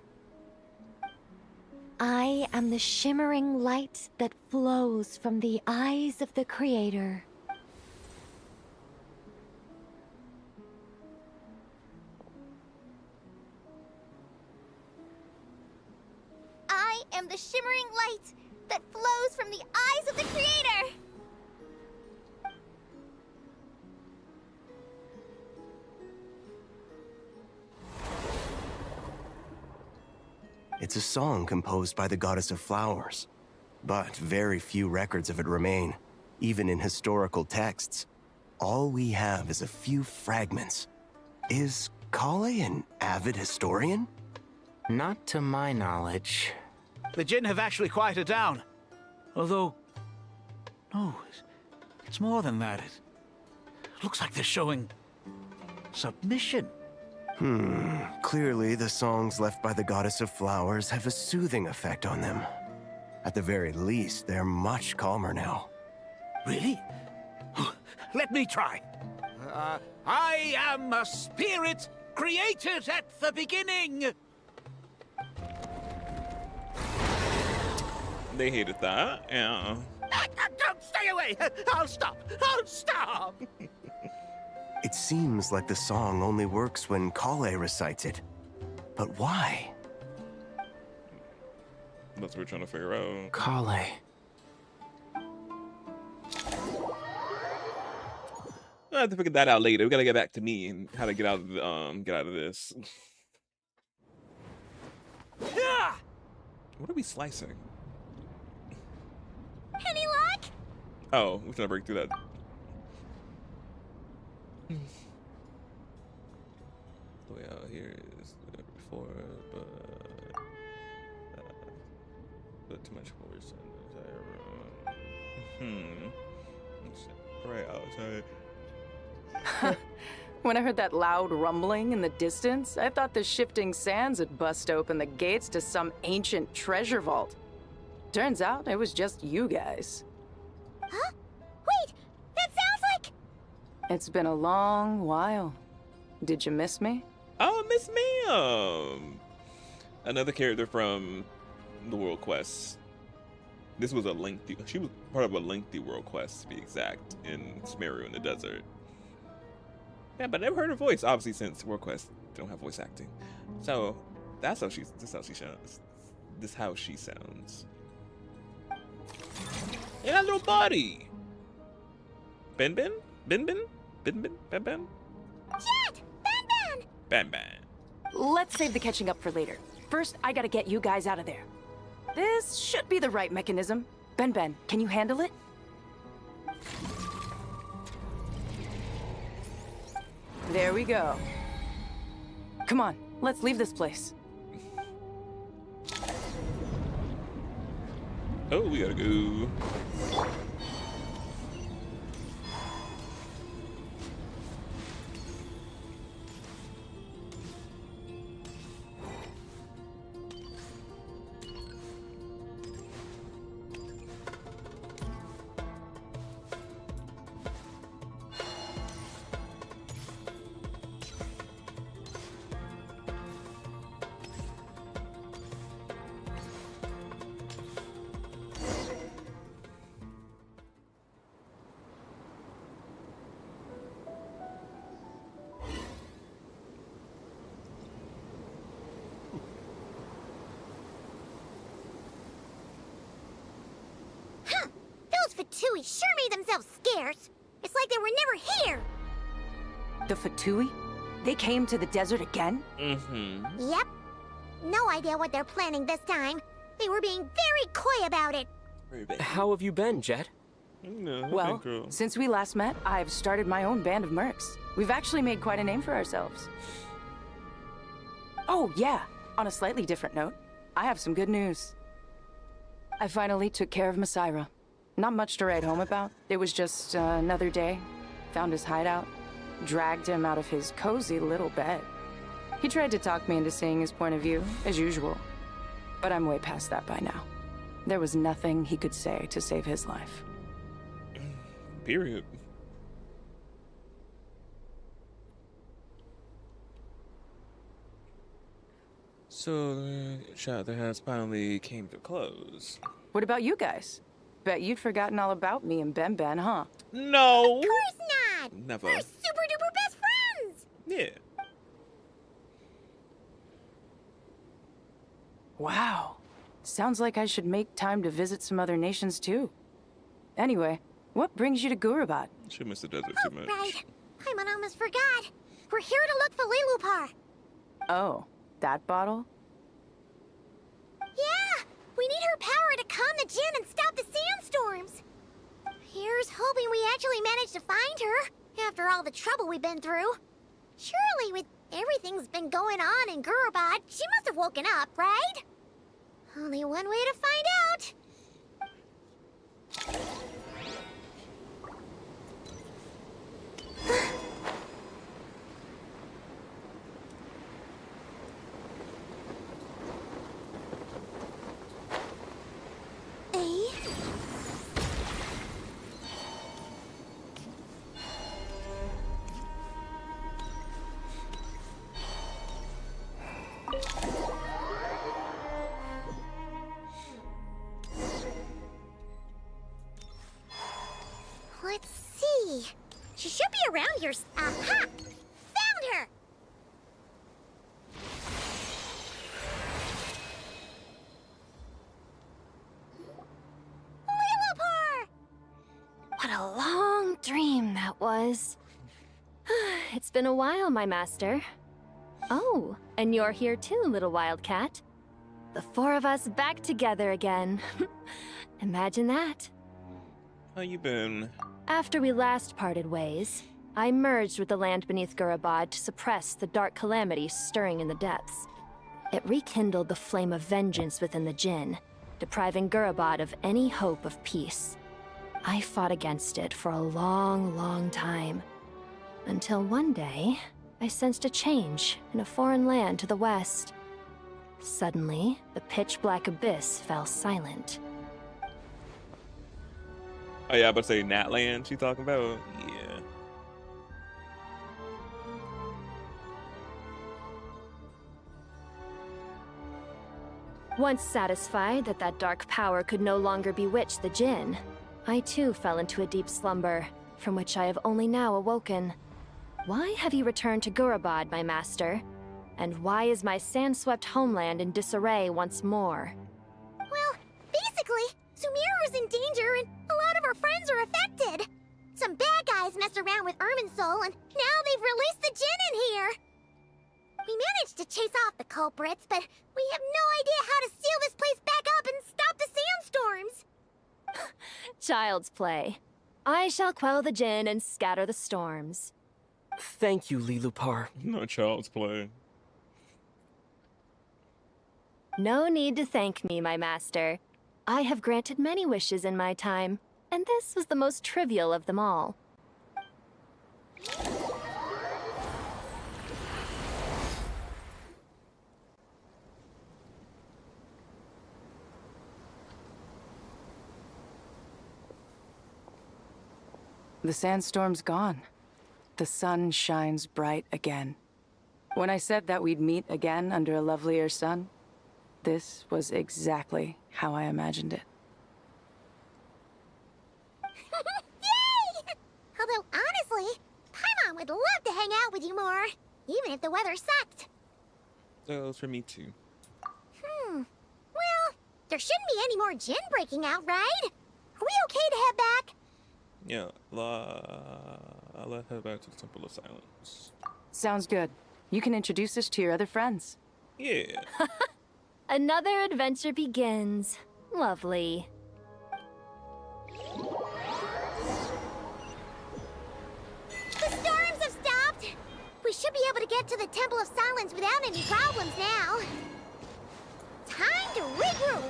I am the shimmering light that flows from the eyes of the Creator. I am the shimmering light that flows from the eyes of the Creator. It's a song composed by the goddess of flowers, but very few records of it remain, even in historical texts. All we have is a few fragments. Is Kale an avid historian? Not to my knowledge. The Jin have actually quieted down. Although... no, it's more than that. It looks like they're showing... submission. Clearly the songs left by the goddess of flowers have a soothing effect on them. At the very least, they're much calmer now. Really? Let me try. I am a spirit created at the beginning. They hated that, yeah. Don't stay away! I'll stop! I'll stop! It seems like the song only works when Kale recites it. But why? That's what we're trying to figure out. Kale. We'll have to figure that out later. We gotta get back to me and how to get out of this. What are we slicing? Any luck? Oh, we're trying to break through that. The way out here is before, but too much horse in the entire room. Right outside. When I heard that loud rumbling in the distance, I thought the shifting sands had bust open the gates to some ancient treasure vault. Turns out it was just you guys. Huh? Wait, that sounds like... It's been a long while. Did you miss me? Oh, Miss Ma'am! Another character from the World Quest. This was she was part of a lengthy World Quest, to be exact, in Sumeru in the desert. Yeah, but I never heard her voice, obviously, since World Quest don't have voice acting. So, this is how she sounds. And that little body! Ben? Jet! Ben. Let's save the catching up for later. First, I gotta get you guys out of there. This should be the right mechanism. Ben, can you handle it? There we go. Come on, let's leave this place. Oh, we gotta go. Fatui sure made themselves scarce. It's like they were never here. The Fatui? They came to the desert again? Mm-hmm. Yep. No idea what they're planning this time. They were being very coy about it. How have you been, Jet? Well, since we last met, I've started my own band of mercs. We've actually made quite a name for ourselves. Oh, yeah. On a slightly different note, I have some good news. I finally took care of Masaira. Not much to write home about. It was just another day. Found his hideout. Dragged him out of his cozy little bed. He tried to talk me into seeing his point of view, as usual. But I'm way past that by now. There was nothing he could say to save his life. Period. So the chapter has finally came to close. What about you guys? Bet you'd forgotten all about me and Ben, huh? No. Of course not. Never. We're super duper best friends. Yeah. Wow. Sounds like I should make time to visit some other nations too. Anyway, what brings you to Gurabad? She missed the desert too much. Right. I almost forgot. We're here to look for Lilupar. Oh, that bottle? Yeah! We need her power to calm the Jinn and stop the sandstorms. Here's hoping we actually manage to find her, after all the trouble we've been through. Surely with everything's been going on in Gurabad, she must have woken up, right? Only one way to find out. Let's see. She should be around here. Aha! Found her! Lilupar! What a long dream that was. It's been a while, my master. Oh, and you're here too, little wildcat. The four of us back together again. Imagine that. How you been? After we last parted ways, I merged with the land beneath Gurabad to suppress the dark calamity stirring in the depths. It rekindled the flame of vengeance within the Jinn, depriving Gurabad of any hope of peace. I fought against it for a long, long time. Until one day, I sensed a change in a foreign land to the west. Suddenly, the pitch-black abyss fell silent. Oh yeah, but say Natland she talking about? Yeah. Once satisfied that that dark power could no longer bewitch the Jinn, I too fell into a deep slumber, from which I have only now awoken. Why have you returned to Gurabad, my master? And why is my sand-swept homeland in disarray once more? Well, basically, Sumeru's in danger and a lot of our friends are affected. Some bad guys messed around with Irminsul and now they've released the Jinn in here. We managed to chase off the culprits, but we have no idea how to seal this place back up and stop the sandstorms. Child's play. I shall quell the Jinn and scatter the storms. Thank you, Lilupar. No child's play. No need to thank me, my master. I have granted many wishes in my time, and this was the most trivial of them all. The sandstorm's gone. The sun shines bright again. When I said that we'd meet again under a lovelier sun, this was exactly how I imagined it. Yay! Although, honestly, Paimon would love to hang out with you more, even if the weather sucked. That was for me too. Well, there shouldn't be any more Jinn breaking out, right? Are we okay to head back? Yeah, let's head back to the Temple of Silence. Sounds good. You can introduce us to your other friends. Yeah. Another adventure begins. Lovely. The storms have stopped! We should be able to get to the Temple of Silence without any problems now. Time to regroup!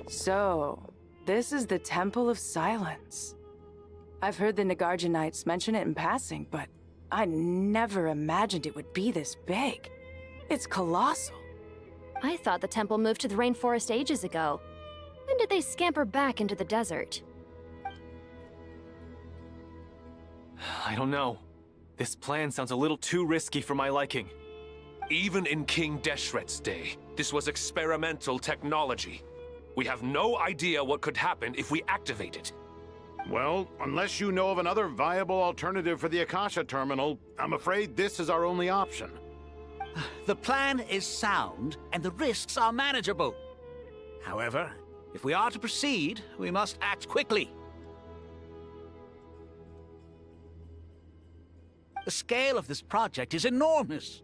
So, this is the Temple of Silence. I've heard the Nagarjanites mention it in passing, but I never imagined it would be this big. It's colossal. I thought the temple moved to the rainforest ages ago. When did they scamper back into the desert? I don't know. This plan sounds a little too risky for my liking. Even in King Deshret's day, this was experimental technology. We have no idea what could happen if we activate it. Well, unless you know of another viable alternative for the Akasha terminal, I'm afraid this is our only option. The plan is sound, and the risks are manageable. However, if we are to proceed, we must act quickly. The scale of this project is enormous.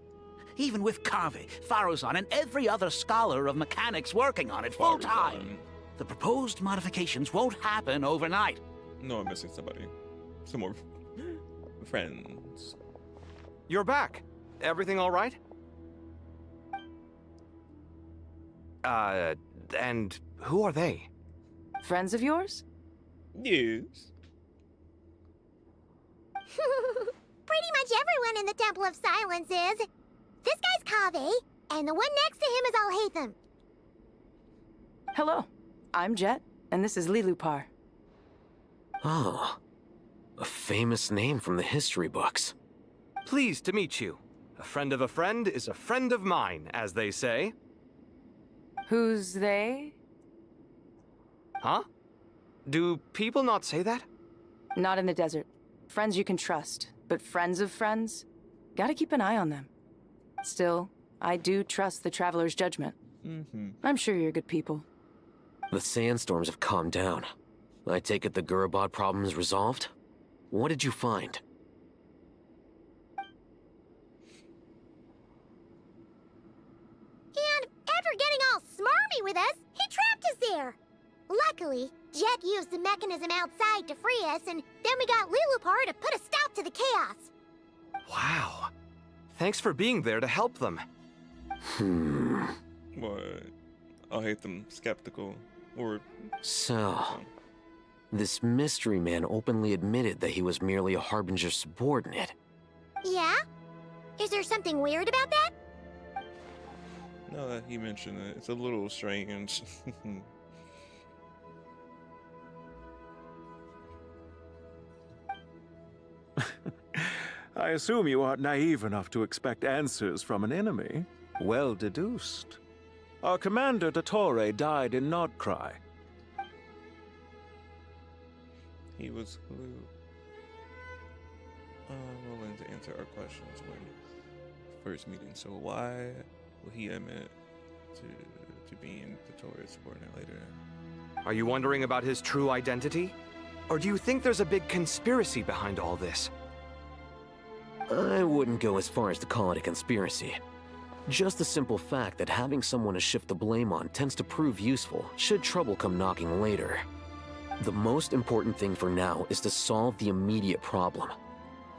Even with Kave, Faruzan, and every other scholar of mechanics working on it full-time, the proposed modifications won't happen overnight. No, I'm missing somebody. Some more friends. You're back. Everything all right? And who are they? Friends of yours? Yes. Pretty much everyone in the Temple of Silence is. This guy's Kave, and the one next to him is Alhaitham. Hello, I'm Jet, and this is Lilupar. Oh, a famous name from the history books. Pleased to meet you. A friend of a friend is a friend of mine, as they say. Who's they? Huh? Do people not say that? Not in the desert. Friends you can trust, but friends of friends? Gotta keep an eye on them. Still, I do trust the Traveler's judgment. I'm sure you're good people. The sandstorms have calmed down. I take it the Gurabad problem is resolved? What did you find? And after getting all smarmy with us, he trapped us there. Luckily, Jet used the mechanism outside to free us, and then we got Lilupar to put a stop to the chaos. Wow. Thanks for being there to help them. What? I hate them skeptical. Or... So... This mystery man openly admitted that he was merely a Harbinger subordinate. Yeah? Is there something weird about that? Now that he mentioned it, it's a little strange. I assume you aren't naive enough to expect answers from an enemy. Well deduced. Our commander, Dottore, died in Nodcry. He was willing to answer our questions when first meeting. So why will he admit to being Dottore's subordinate later? Are you wondering about his true identity? Or do you think there's a big conspiracy behind all this? I wouldn't go as far as to call it a conspiracy. Just the simple fact that having someone to shift the blame on tends to prove useful should trouble come knocking later. The most important thing for now is to solve the immediate problem.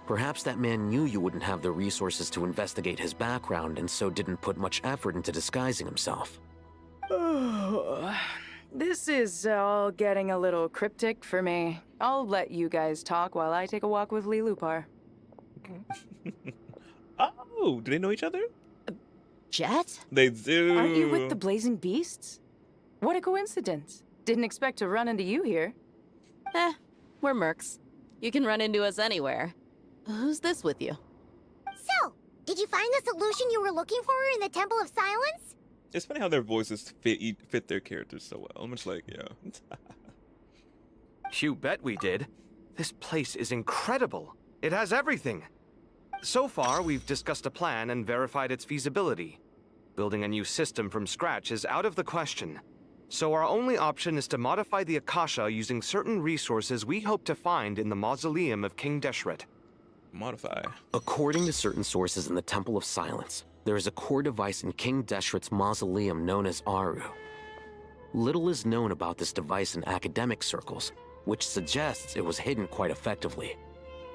Perhaps that man knew you wouldn't have the resources to investigate his background and so didn't put much effort into disguising himself. This is all getting a little cryptic for me. I'll let you guys talk while I take a walk with Lilupar. Oh, do they know each other? Jet? They do. Aren't you with the Blazing Beasts? What a coincidence. Didn't expect to run into you here. We're mercs. You can run into us anywhere. Who's this with you? So, Did you find the solution you were looking for in the Temple of Silence? It's funny how their voices fit their characters so well. I'm just like, yeah. You bet we did. This place is incredible. It has everything. So far, we've discussed a plan and verified its feasibility. Building a new system from scratch is out of the question. So our only option is to modify the Akasha using certain resources we hope to find in the mausoleum of King Deshret. Modify. According to certain sources in the Temple of Silence, there is a core device in King Deshret's mausoleum known as Aru. Little is known about this device in academic circles, which suggests it was hidden quite effectively.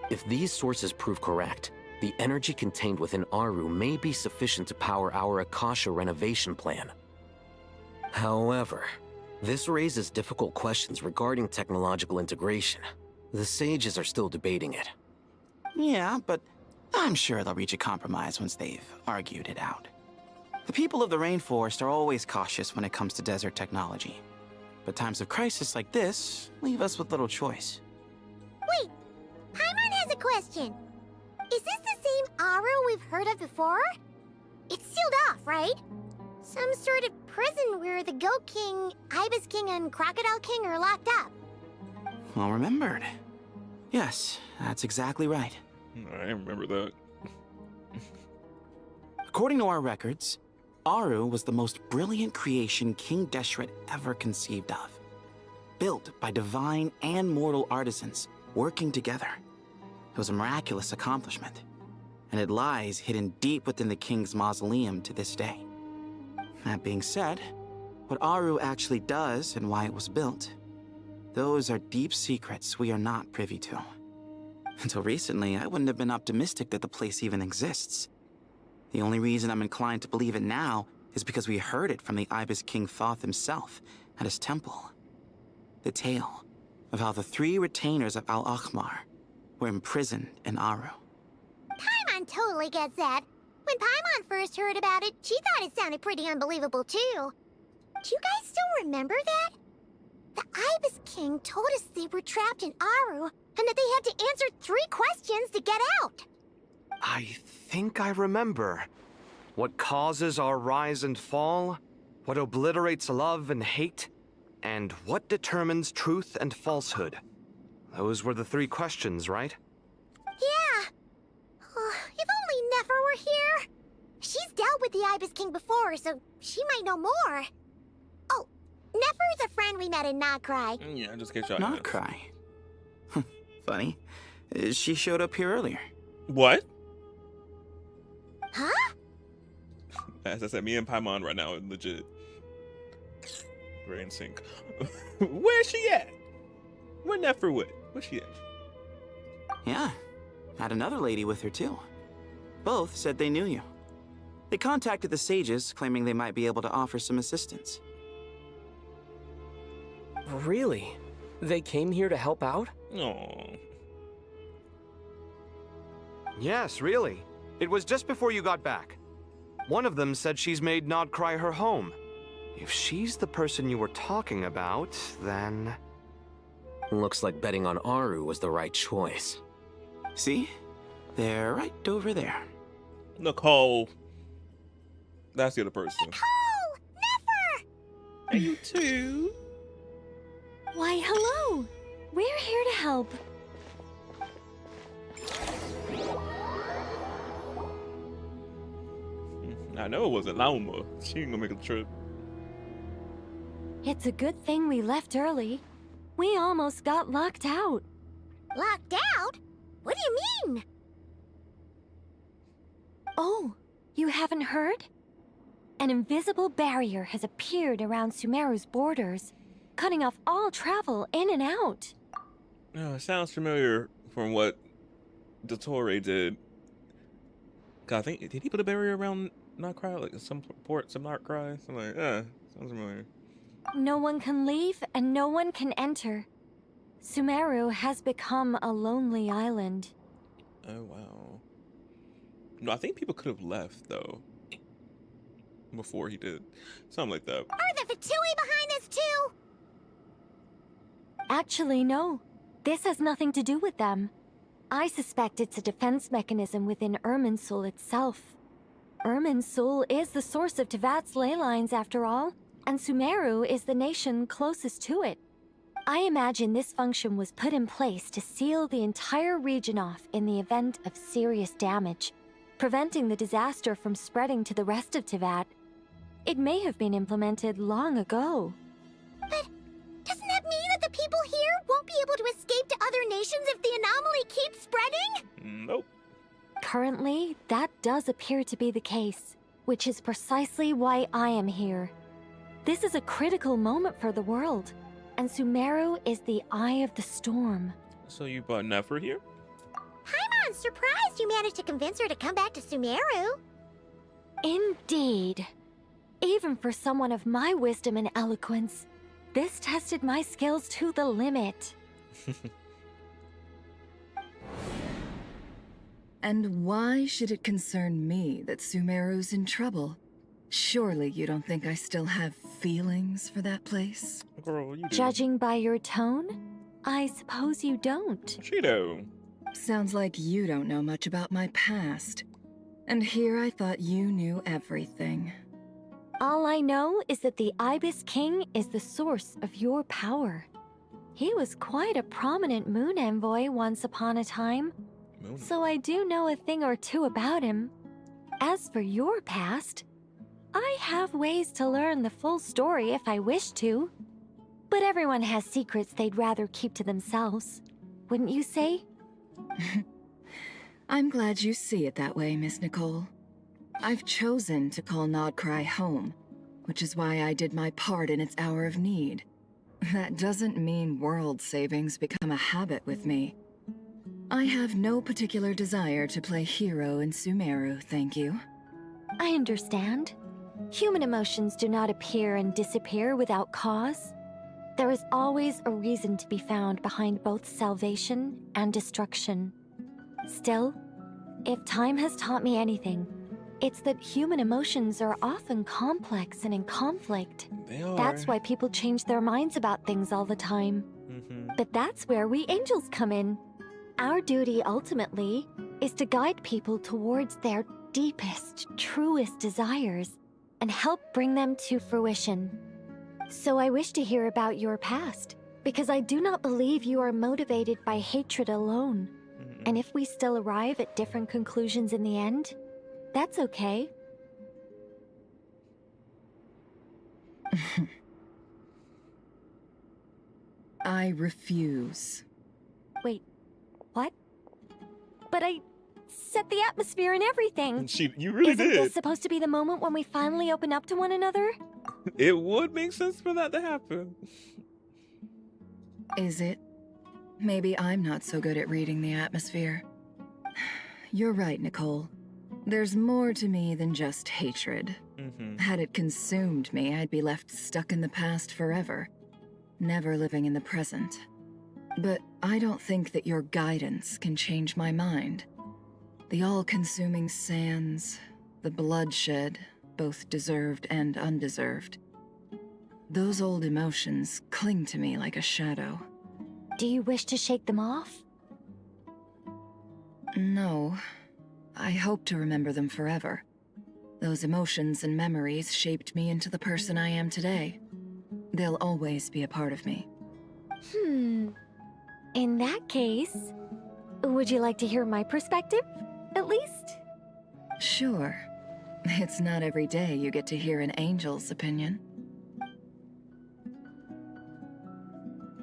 If these sources prove correct, the energy contained within Aru may be sufficient to power our Akasha renovation plan. However, this raises difficult questions regarding technological integration. The sages are still debating it. Yeah, but I'm sure they'll reach a compromise once they've argued it out. The people of the rainforest are always cautious when it comes to desert technology. But times of crisis like this leave us with little choice. Wait, Paimon has a question. Is this the same Aru we've heard of before? It's sealed off, right? Some sort of prison where the Goat King, Ibis King, and Crocodile King are locked up. Well remembered. Yes, that's exactly right. I remember that. According to our records, Aru was the most brilliant creation King Deshret ever conceived of. Built by divine and mortal artisans working together. It was a miraculous accomplishment, and it lies hidden deep within the king's mausoleum to this day. That being said, what Aru actually does and why it was built, those are deep secrets we are not privy to. Until recently, I wouldn't have been optimistic that the place even exists. The only reason I'm inclined to believe it now is because we heard it from the Ibis King Thoth himself at his temple. The tale of how the 3 retainers of Al-Akhmar were imprisoned in Aru. Paimon totally gets that. When Paimon first heard about it, she thought it sounded pretty unbelievable too. Do you guys still remember that? The Ibis King told us they were trapped in Aru and that they had to answer 3 questions to get out. I think I remember. What causes our rise and fall? What obliterates love and hate? And what determines truth and falsehood? Those were the 3 questions, right? Yeah. If only Nefer were here. She's dealt with the Ibis King before, so she might know more. Oh, Nefer's a friend we met in Notcry. Yeah, just get shot. Notcry? Funny. She showed up here earlier. What? Huh? As I said, me and Paimon right now are legit. We're in sync. Where's she at? Where Nefer with? Where's she at? Yeah. Had another lady with her too. Both said they knew you. They contacted the sages, claiming they might be able to offer some assistance. Really? They came here to help out? Oh. Yes, really. It was just before you got back. One of them said she's made Notcry her home. If she's the person you were talking about, then... Looks like betting on Aru was the right choice. See? They're right over there. Nicole. That's the other person. Nicole! Nefer! And you too. Why, hello. We're here to help. I know it wasn't Lauma. She ain't gonna make a trip. It's a good thing we left early. We almost got locked out. Locked out? What do you mean? Oh, you haven't heard? An invisible barrier has appeared around Sumeru's borders, cutting off all travel in and out. Oh, it sounds familiar from what Dottore did. God, I think, did he put a barrier around Notcry? Like some port, some Notcry? Something like, sounds familiar. No one can leave and no one can enter. Sumeru has become a lonely island. Oh, wow. No, I think people could have left, though. Before he did. Something like that. Are the Fatui behind this too? Actually, no. This has nothing to do with them. I suspect it's a defense mechanism within Irminsul itself. Irminsul is the source of Tevat's ley lines, after all, and Sumeru is the nation closest to it. I imagine this function was put in place to seal the entire region off in the event of serious damage, preventing the disaster from spreading to the rest of Tevat. It may have been implemented long ago. But doesn't that mean that the people here won't be able to escape to other nations if the anomaly keeps spreading? Nope. Currently, that does appear to be the case, which is precisely why I am here. This is a critical moment for the world, and Sumeru is the eye of the storm. So you brought Nefer here? Paimon's surprised you managed to convince her to come back to Sumeru. Indeed. Even for someone of my wisdom and eloquence, this tested my skills to the limit. And why should it concern me that Sumeru's in trouble? Surely you don't think I still have feelings for that place? Girl, you do. Judging by your tone, I suppose you don't. She do. Sounds like you don't know much about my past. And here I thought you knew everything. All I know is that the Ibis King is the source of your power. He was quite a prominent moon envoy once upon a time, so I do know a thing or two about him. As for your past, I have ways to learn the full story if I wish to. But everyone has secrets they'd rather keep to themselves, wouldn't you say? I'm glad you see it that way, Miss Nicole. I've chosen to call Nodcry home, which is why I did my part in its hour of need. That doesn't mean world savings become a habit with me. I have no particular desire to play hero in Sumeru, thank you. I understand. Human emotions do not appear and disappear without cause. There is always a reason to be found behind both salvation and destruction. Still, if time has taught me anything, it's that human emotions are often complex and in conflict. They are. That's why people change their minds about things all the time. But that's where we angels come in. Our duty, ultimately, is to guide people towards their deepest, truest desires and help bring them to fruition. So I wish to hear about your past, because I do not believe you are motivated by hatred alone. And if we still arrive at different conclusions in the end, that's okay. I refuse. Wait, what? But I set the atmosphere and everything. You really Isn't did. this supposed to be the moment when we finally open up to one another? It would make sense for that to happen. Is it? Maybe I'm not so good at reading the atmosphere. You're right, Nicole. There's more to me than just hatred. Had it consumed me, I'd be left stuck in the past forever, never living in the present. But I don't think that your guidance can change my mind. The all-consuming sands, the bloodshed, both deserved and undeserved. Those old emotions cling to me like a shadow. Do you wish to shake them off? No. I hope to remember them forever. Those emotions and memories shaped me into the person I am today. They'll always be a part of me. In that case, would you like to hear my perspective, at least? Sure. It's not every day you get to hear an angel's opinion.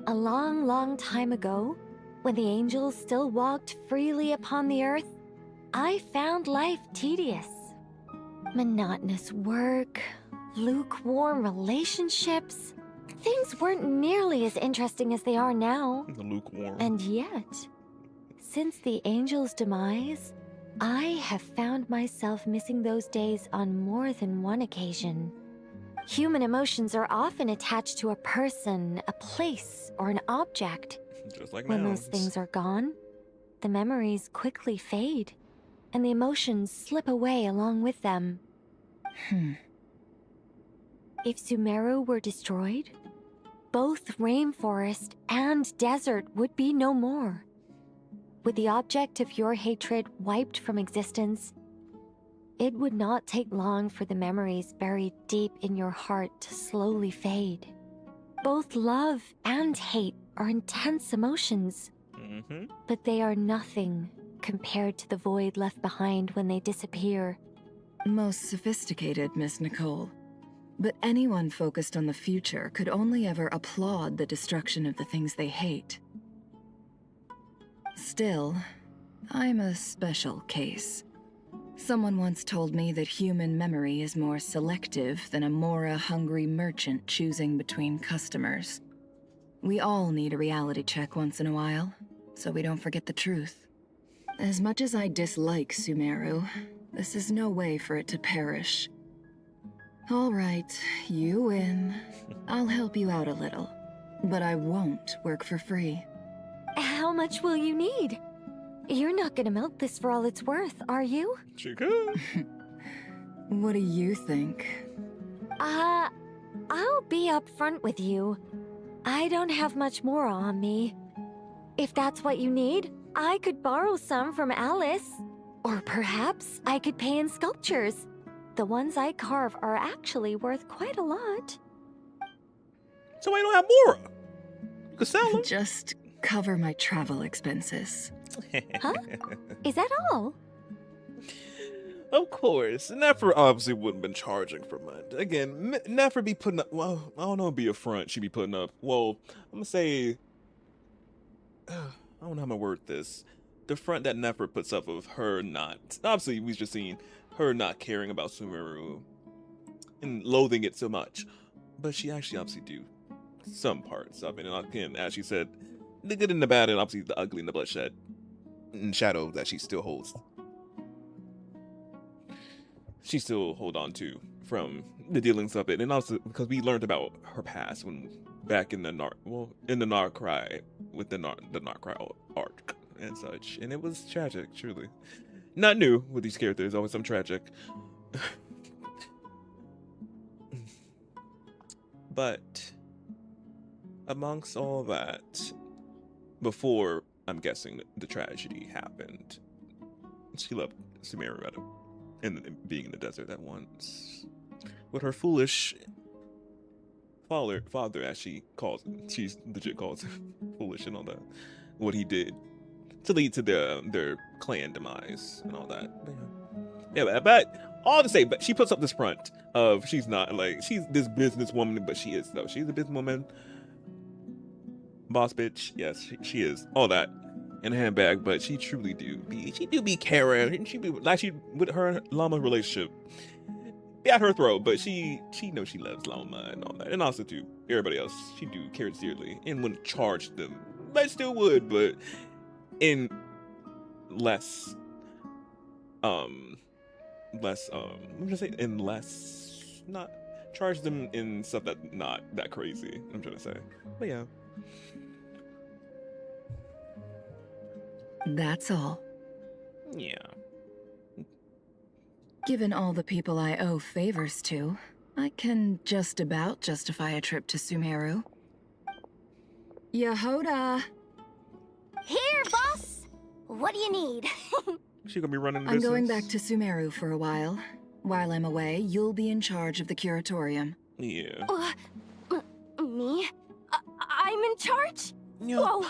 A long, long time ago, when the angels still walked freely upon the earth, I found life tedious. Monotonous work, lukewarm relationships. Things weren't nearly as interesting as they are now. The lukewarm. And yet, since the angels' demise, I have found myself missing those days on more than one occasion. Human emotions are often attached to a person, a place, or an object. Just like When nouns. those things are gone, the memories quickly fade, and the emotions slip away along with them. If Sumeru were destroyed, both rainforest and desert would be no more. with the object of your hatred wiped from existence, it would not take long for the memories buried deep in your heart to slowly fade. Both love and hate are intense emotions, but they are nothing compared to the void left behind when they disappear. Most sophisticated, Miss Nicole. But anyone focused on the future could only ever applaud the destruction of the things they hate. Still, I'm a special case. Someone once told me that human memory is more selective than a Mora-hungry merchant choosing between customers. We all need a reality check once in a while, so we don't forget the truth. As much as I dislike Sumeru, this is no way for it to perish. All right, you win. I'll help you out a little, but I won't work for free. How much will you need? You're not gonna milk this for all it's worth, are you? She could. What do you think? I'll be upfront with you. I don't have much more on me. If that's what you need, I could borrow some from Alice. Or perhaps I could pay in sculptures. The ones I carve are actually worth quite a lot. So I don't have more. You could sell them. Just cover my travel expenses. Huh? Is that all? Of course. Nefer obviously wouldn't have been charging for much. Again, Nefer be putting up, well, I don't know, be a front she'd be putting up. Well, I'm gonna say, I don't know how I'm gonna word this. The front that Nefer puts up of her not, obviously we've just seen her not caring about Sumeru and loathing it so much. But she actually obviously do some parts of it. And again, as she said, the good and the bad, and obviously the ugly and the bloodshed and shadow that she still holds. She still hold on to from the dealings of it, and also because we learned about her past when back in the Narcry with the Narcry arc and such, and it was tragic, truly. Not new with these characters, always some tragic. But amongst all that, before I'm guessing the tragedy happened, she loved Sumeru and being in the desert at once. With her foolish father, as she calls him, she legit calls him foolish and all that, what he did to lead to their clan demise and all that. But all to say, but she puts up this front of she's not like, she's this businesswoman, but she is though. She's a businesswoman, boss bitch. Yes, she is all that in a handbag, but she truly do be caring, and she be like, she with her Llama relationship be at her throat, but she knows she loves Llama and all that, and also to everybody else she do care dearly and wouldn't charge them, but still would, but in less I'm gonna say in less, not charge them in stuff that not that crazy, I'm trying to say, but yeah. That's all. Yeah. Given all the people I owe favors to, I can just about justify a trip to Sumeru. Yehoda! Here, boss! What do you need? She gonna be running the I'm business? going back to Sumeru for a while. While I'm away, you'll be in charge of the curatorium. Yeah. Me? I'm in charge? Yeah. Whoa.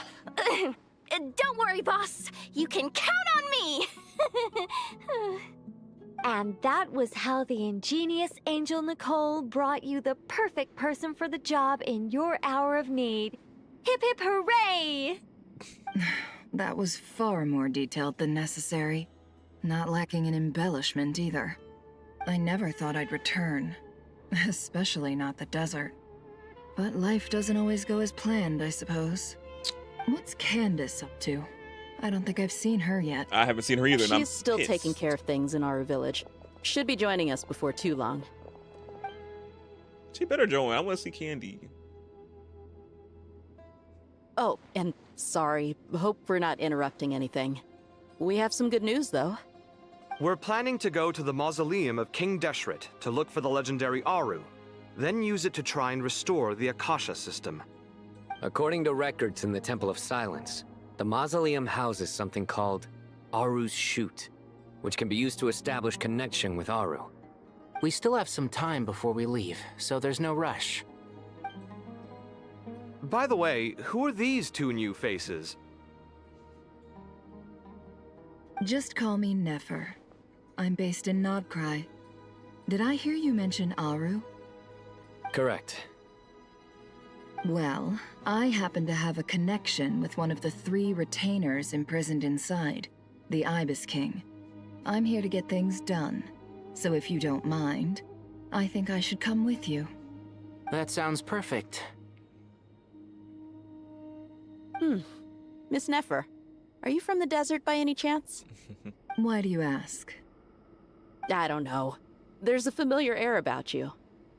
Don't worry, boss. You can count on me. And that was how the ingenious Angel Nicole brought you the perfect person for the job in your hour of need. Hip hip hooray! That was far more detailed than necessary. Not lacking in embellishment either. I never thought I'd return. Especially not the desert. But life doesn't always go as planned, I suppose. What's Candace up to? I don't think I've seen her yet. I haven't seen her either, and I'm She's still pissed. taking care of things in our village. Should be joining us before too long. She better join. I want to see Candy. Oh, and sorry. Hope we're not interrupting anything. We have some good news, though. We're planning to go to the mausoleum of King Deshret to look for the legendary Aru, then use it to try and restore the Akasha system. According to records in the Temple of Silence, The mausoleum houses something called Aru's Chute, which can be used to establish connection with Aru. We still have some time before we leave, so there's no rush. By the way, who are these two new faces? Just call me Nefer. I'm based in Nodcry. Did I hear you mention Aru? Correct. Well, I happen to have a connection with one of the 3 retainers imprisoned inside, the Ibis King. I'm here to get things done, so if you don't mind, I think I should come with you. That sounds perfect. Miss Nefer, are you from the desert by any chance? Why do you ask? I don't know. There's a familiar air about you.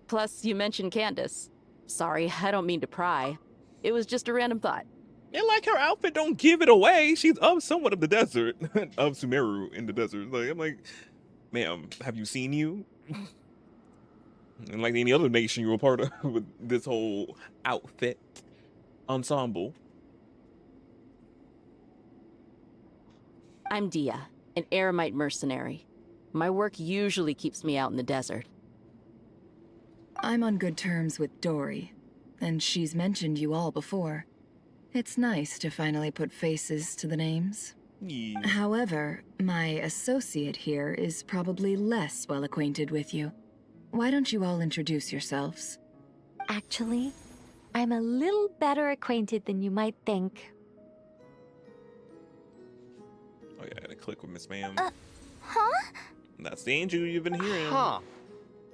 Plus, you mentioned Candace. Sorry, I don't mean to pry. It was just a random thought. And like her outfit don't give it away. She's of somewhat of the desert, of Sumeru in the desert. Like I'm like, ma'am, have you seen you? And like any other nation you were part of with this whole outfit ensemble. I'm Dia, an Eremite mercenary. My work usually keeps me out in the desert. I'm on good terms with Dory, and she's mentioned you all before. It's nice to finally put faces to the names. Yeah. However, my associate here is probably less well acquainted with you. Why don't you all introduce yourselves? Actually, I'm a little better acquainted than you might think. Oh yeah, I gotta click with Miss Ma'am. Huh? That's the angel you've been hearing. Huh.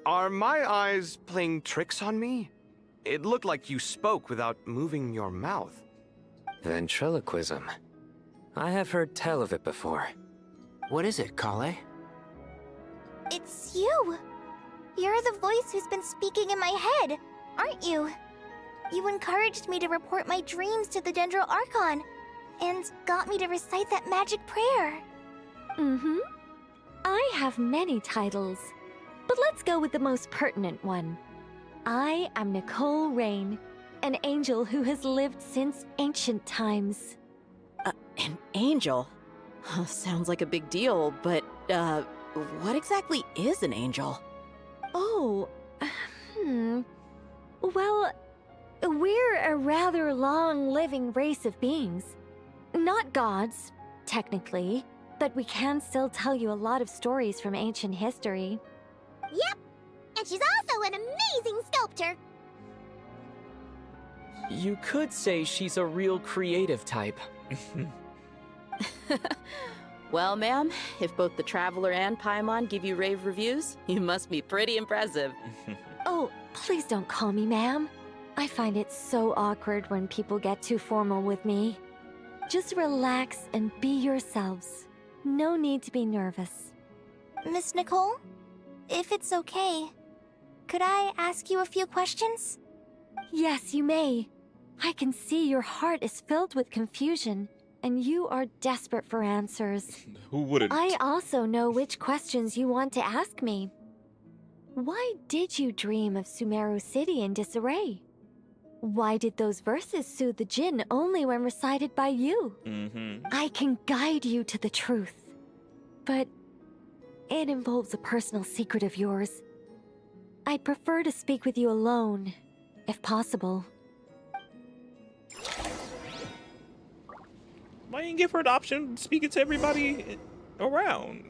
Are my eyes playing tricks on me? It looked like you spoke without moving your mouth. Ventriloquism. I have heard tell of it before. What is it, Kale? It's you! You're the voice who's been speaking in my head, aren't you? You encouraged me to report my dreams to the Dendro Archon, and got me to recite that magic prayer. Mm-hmm. I have many titles, but let's go with the most pertinent one. I am Nicole Rain, an angel who has lived since ancient times. An angel? Sounds like a big deal, but, what exactly is an angel? Oh, Well, we're a rather long-living race of beings. Not gods, technically, but we can still tell you a lot of stories from ancient history. Yep, and she's also an amazing sculptor. You could say she's a real creative type. Well, ma'am, if both the Traveler and Paimon give you rave reviews, you must be pretty impressive. Oh, please don't call me ma'am. I find it so awkward when people get too formal with me. Just relax and be yourselves. No need to be nervous. Miss Nicole, if it's okay, could I ask you a few questions? Yes, you may. I can see your heart is filled with confusion, and you are desperate for answers. Who wouldn't? I also know which questions you want to ask me. Why did you dream of Sumeru City in disarray? Why did those verses soothe the djinn only when recited by you? I can guide you to the truth, but it involves a personal secret of yours. I'd prefer to speak with you alone, if possible. Why didn't you give her the option of speaking to everybody around?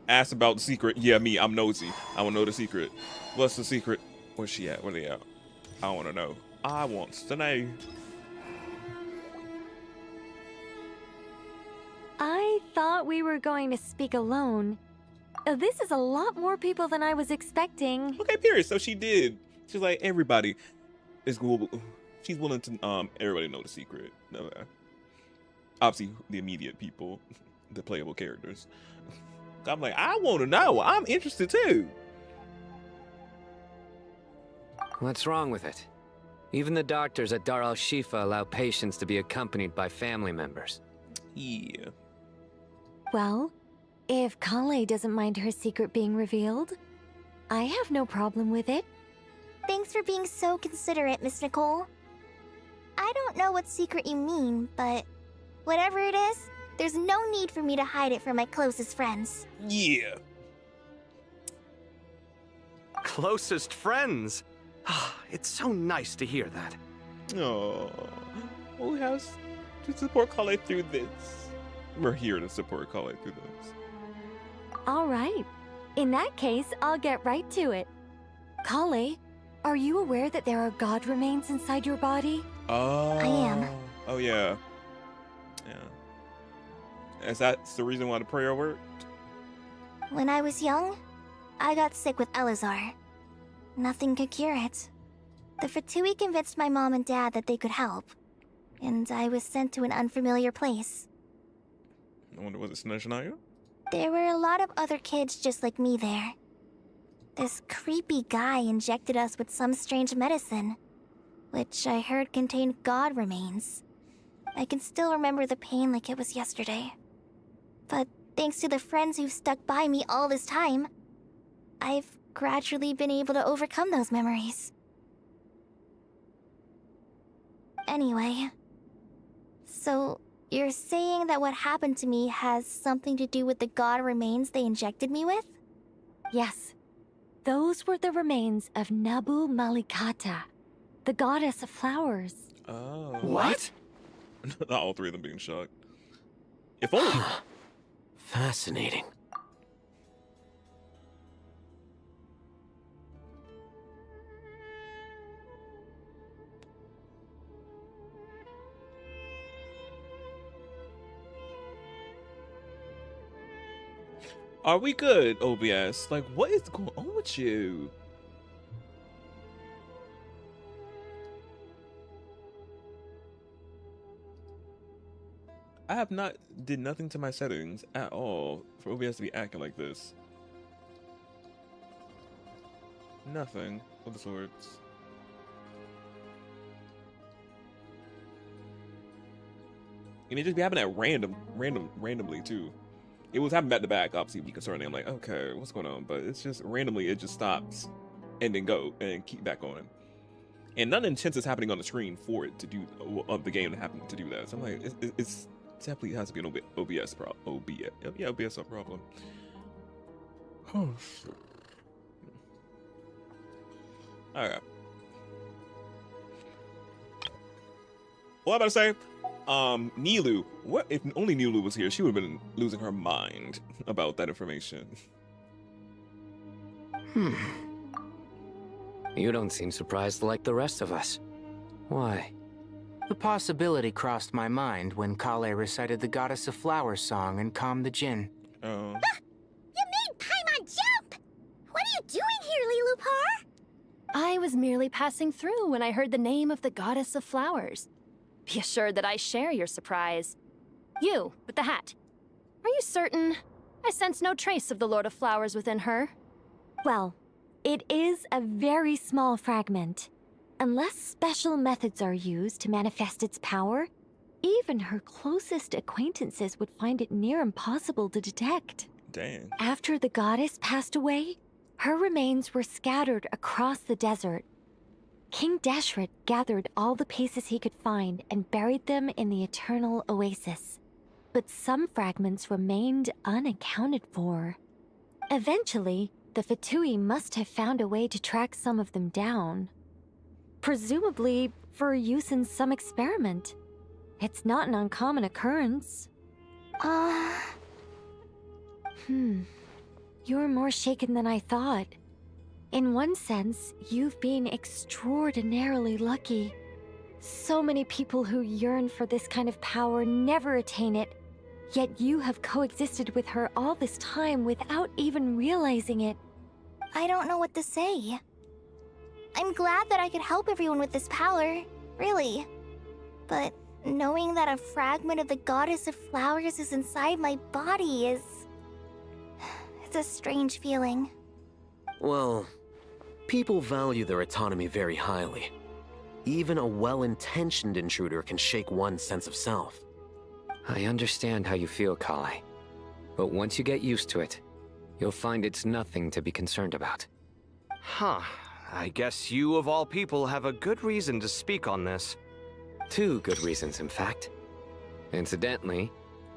Ask about the secret. Yeah, me, I'm nosy. I want to know the secret. What's the secret? Where's she at? Where they at? I want to know. I want to know. I thought we were going to speak alone. This is a lot more people than I was expecting. Okay, period. So she did. She's like, everybody is cool. She's willing to everybody know the secret. No, obviously the immediate people, the playable characters. I'm like, I want to know. I'm interested too. What's wrong with it? Even the doctors at Dar al-Shifa allow patients to be accompanied by family members. Yeah. Well, if Kale doesn't mind her secret being revealed, I have no problem with it. Thanks for being so considerate, Miss Nicole. I don't know what secret you mean, but Whatever it is, there's no need for me to hide it from my closest friends. Yeah. Closest friends? It's so nice to hear that. Oh, who has to support Kale through this? We're here to support Kale through this. All right. In that case, I'll get right to it. Kale, are you aware that there are god remains inside your body? Oh. I am. Oh, yeah. Yeah. Is that the reason why the prayer worked? When I was young, I got sick with Elazar. Nothing could cure it. The Fatui convinced my mom and dad that they could help, and I was sent to an unfamiliar place. I wonder, was it Snezhnaya? There were a lot of other kids just like me there. This creepy guy injected us with some strange medicine, which I heard contained god remains. I can still remember the pain like it was yesterday. But thanks to the friends who've stuck by me all this time, I've gradually been able to overcome those memories. Anyway, so you're saying that what happened to me has something to do with the god remains they injected me with? Yes. Those were the remains of Nabu Malikata, the goddess of flowers. Oh. What? Not all three of them being shocked. If only. Fascinating. Are we good, OBS? Like, what is going on with you? I have not did nothing to my settings at all for OBS to be acting like this. Nothing of the sorts. And it just be happening at randomly too. It was happening back to back, obviously be concerning. I'm like, okay, what's going on? But it's just randomly, it just stops and then go and keep back going. And nothing intense is happening on the screen for it to do, of the game to happen to do that. So I'm like, it's definitely has to be an OBS problem. Yeah, OBS a problem. Oh, shit. All right. What am I about to say? Nilu. What if only Nilu was here? She would have been losing her mind about that information. You don't seem surprised like the rest of us. Why? The possibility crossed my mind when Kale recited the Goddess of Flowers song and calmed the Djinn. Oh. You made Paimon jump! What are you doing here, Lilupar? I was merely passing through when I heard the name of the Goddess of Flowers. Be assured that I share your surprise. You, with the hat. Are you certain? I sense no trace of the Lord of Flowers within her. Well, it is a very small fragment. Unless special methods are used to manifest its power, even her closest acquaintances would find it near impossible to detect. Dang. After the goddess passed away, her remains were scattered across the desert. King Deshret gathered all the pieces he could find and buried them in the Eternal Oasis. But some fragments remained unaccounted for. Eventually, the Fatui must have found a way to track some of them down. Presumably for use in some experiment. It's not an uncommon occurrence. You're more shaken than I thought. In one sense, you've been extraordinarily lucky. So many people who yearn for this kind of power never attain it, yet you have coexisted with her all this time without even realizing it. I don't know what to say. I'm glad that I could help everyone with this power, really. But knowing that a fragment of the Goddess of Flowers is inside my body is... it's a strange feeling. Well, people value their autonomy very highly. Even a well-intentioned intruder can shake one's sense of self. I understand how you feel, Kale. But once you get used to it, you'll find it's nothing to be concerned about. Huh. I guess you, of all people, have a good reason to speak on this. 2 good reasons, in fact. Incidentally,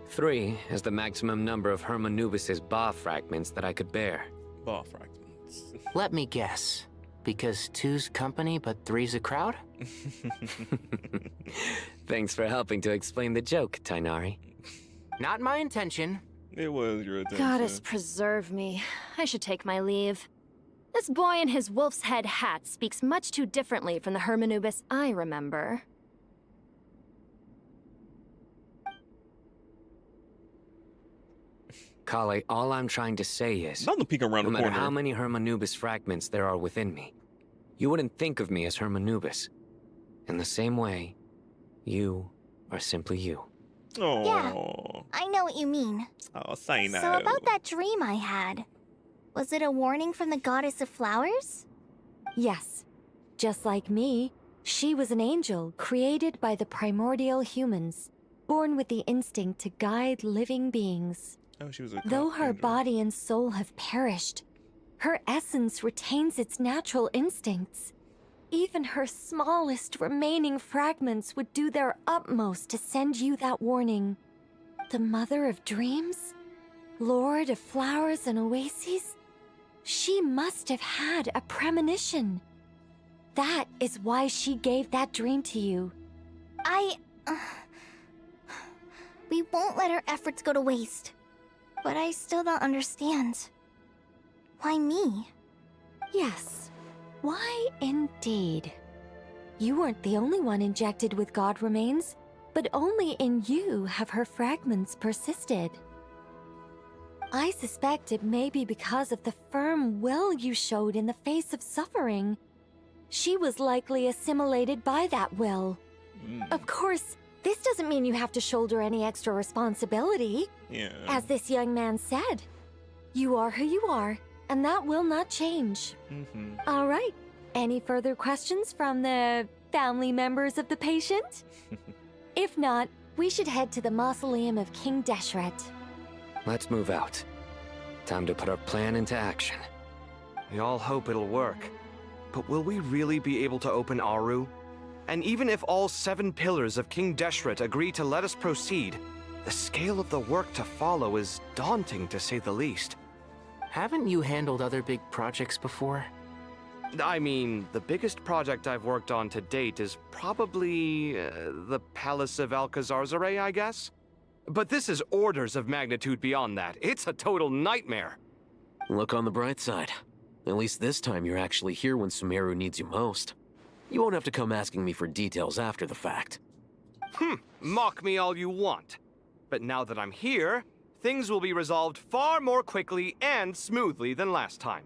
3 is the maximum number of Hermanubis's Ba fragments that I could bear. Ba fragments. Let me guess. Because 2's company, but 3's a crowd? Thanks for helping to explain the joke, Tainari. Not my intention. It was your intention. Goddess preserve me. I should take my leave. This boy in his wolf's head hat speaks much too differently from the Hermanubis I remember. Kale, all I'm trying to say is, Not the peek around no the matter corner. how many Hermanubis fragments there are within me, you wouldn't think of me as Hermanubis. In the same way, you are simply you. Oh. Yeah, I know what you mean. Oh, say no. So about that dream I had, was it a warning from the goddess of flowers? Yes. Just like me, she was an angel created by the primordial humans, born with the instinct to guide living beings. Oh, she was a Though cop her angel. body and soul have perished, her essence retains its natural instincts. Even her smallest remaining fragments would do their utmost to send you that warning. The mother of dreams? Lord of flowers and oases? She must have had a premonition. That is why she gave that dream to you. We won't let our efforts go to waste. But I still don't understand. Why me? Yes. Why indeed? You weren't the only one injected with god remains, but only in you have her fragments persisted. I suspect it may be because of the firm will you showed in the face of suffering. She was likely assimilated by that will. Of course, this doesn't mean you have to shoulder any extra responsibility. Yeah. As this young man said, you are who you are, and that will not change. All right. Any further questions from the family members of the patient? If not, we should head to the mausoleum of King Deshret. Let's move out. Time to put our plan into action. We all hope it'll work. But will we really be able to open Aru? And even if all 7 pillars of King Deshret agree to let us proceed, the scale of the work to follow is daunting, to say the least. Haven't you handled other big projects before? I mean, the biggest project I've worked on to date is probably the Palace of Alcazarzaray, I guess? But this is orders of magnitude beyond that. It's a total nightmare. Look on the bright side. At least this time you're actually here when Sumeru needs you most. You won't have to come asking me for details after the fact. Mock me all you want. But now that I'm here, things will be resolved far more quickly and smoothly than last time.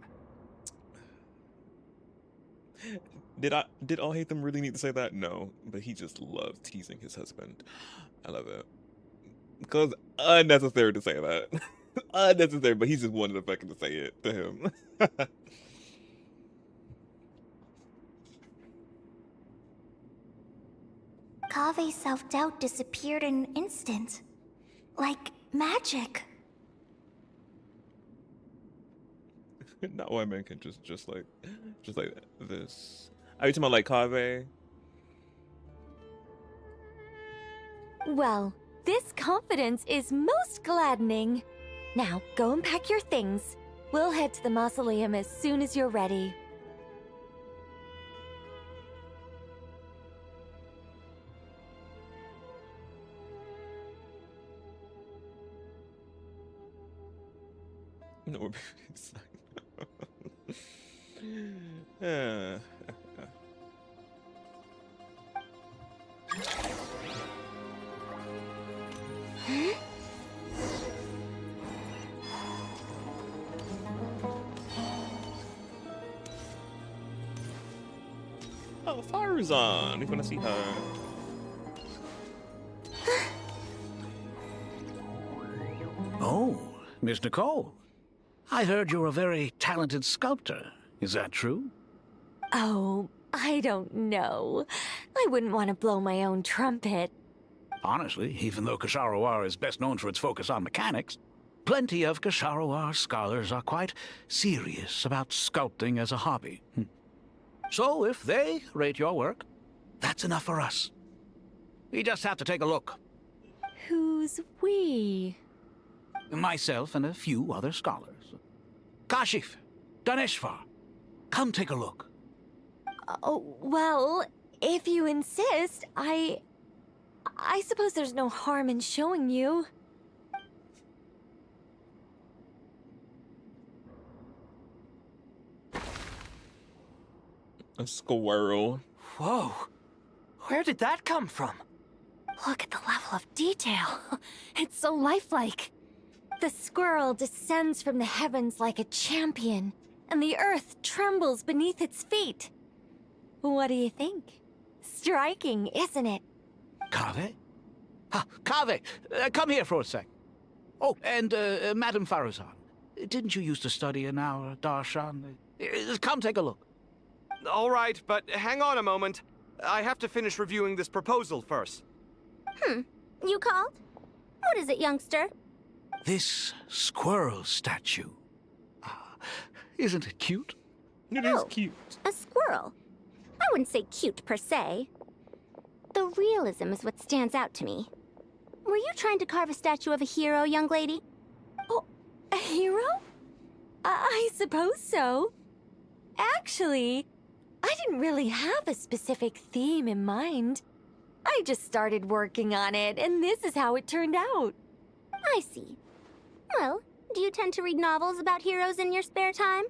Did All Hate Them really need to say that? No, but he just loves teasing his husband. I love it. Because unnecessary to say that. Unnecessary, but he just wanted the fucking to say it to him. Kave's self-doubt disappeared in an instant. Like magic. Not why men can just like this. Are you talking about like Kave? Well, this confidence is most gladdening. Now, go and pack your things. We'll head to the mausoleum as soon as you're ready. No, we're Oh, fire is on. We want to see her. Oh, Miss Nicole. I heard you're a very talented sculptor. Is that true? Oh, I don't know. I wouldn't want to blow my own trumpet. Honestly, even though Kasharawar is best known for its focus on mechanics, plenty of Kasharawar scholars are quite serious about sculpting as a hobby. So if they rate your work, that's enough for us. We just have to take a look. who's we? Myself and a few other scholars. Kashif, Daneshvar, come take a look. Oh, well, if you insist, I suppose there's no harm in showing you. A squirrel. Whoa. Where did that come from? Look at the level of detail. It's so lifelike. The squirrel descends from the heavens like a champion, and the earth trembles beneath its feet. What do you think? Striking, isn't it? Kaveh? Kaveh, come here for a sec. Oh, and Madame Faruzan, didn't you used to study in our darshan? Come take a look. All right, but hang on a moment. I have to finish reviewing this proposal first. You called? What is it, youngster? This squirrel statue. Isn't it cute? It is cute. A squirrel. I wouldn't say cute per se. The realism is what stands out to me. Were you trying to carve a statue of a hero, young lady? Oh, a hero? I suppose so. Actually, I didn't really have a specific theme in mind. I just started working on it, and this is how it turned out. I see. Well, do you tend to read novels about heroes in your spare time?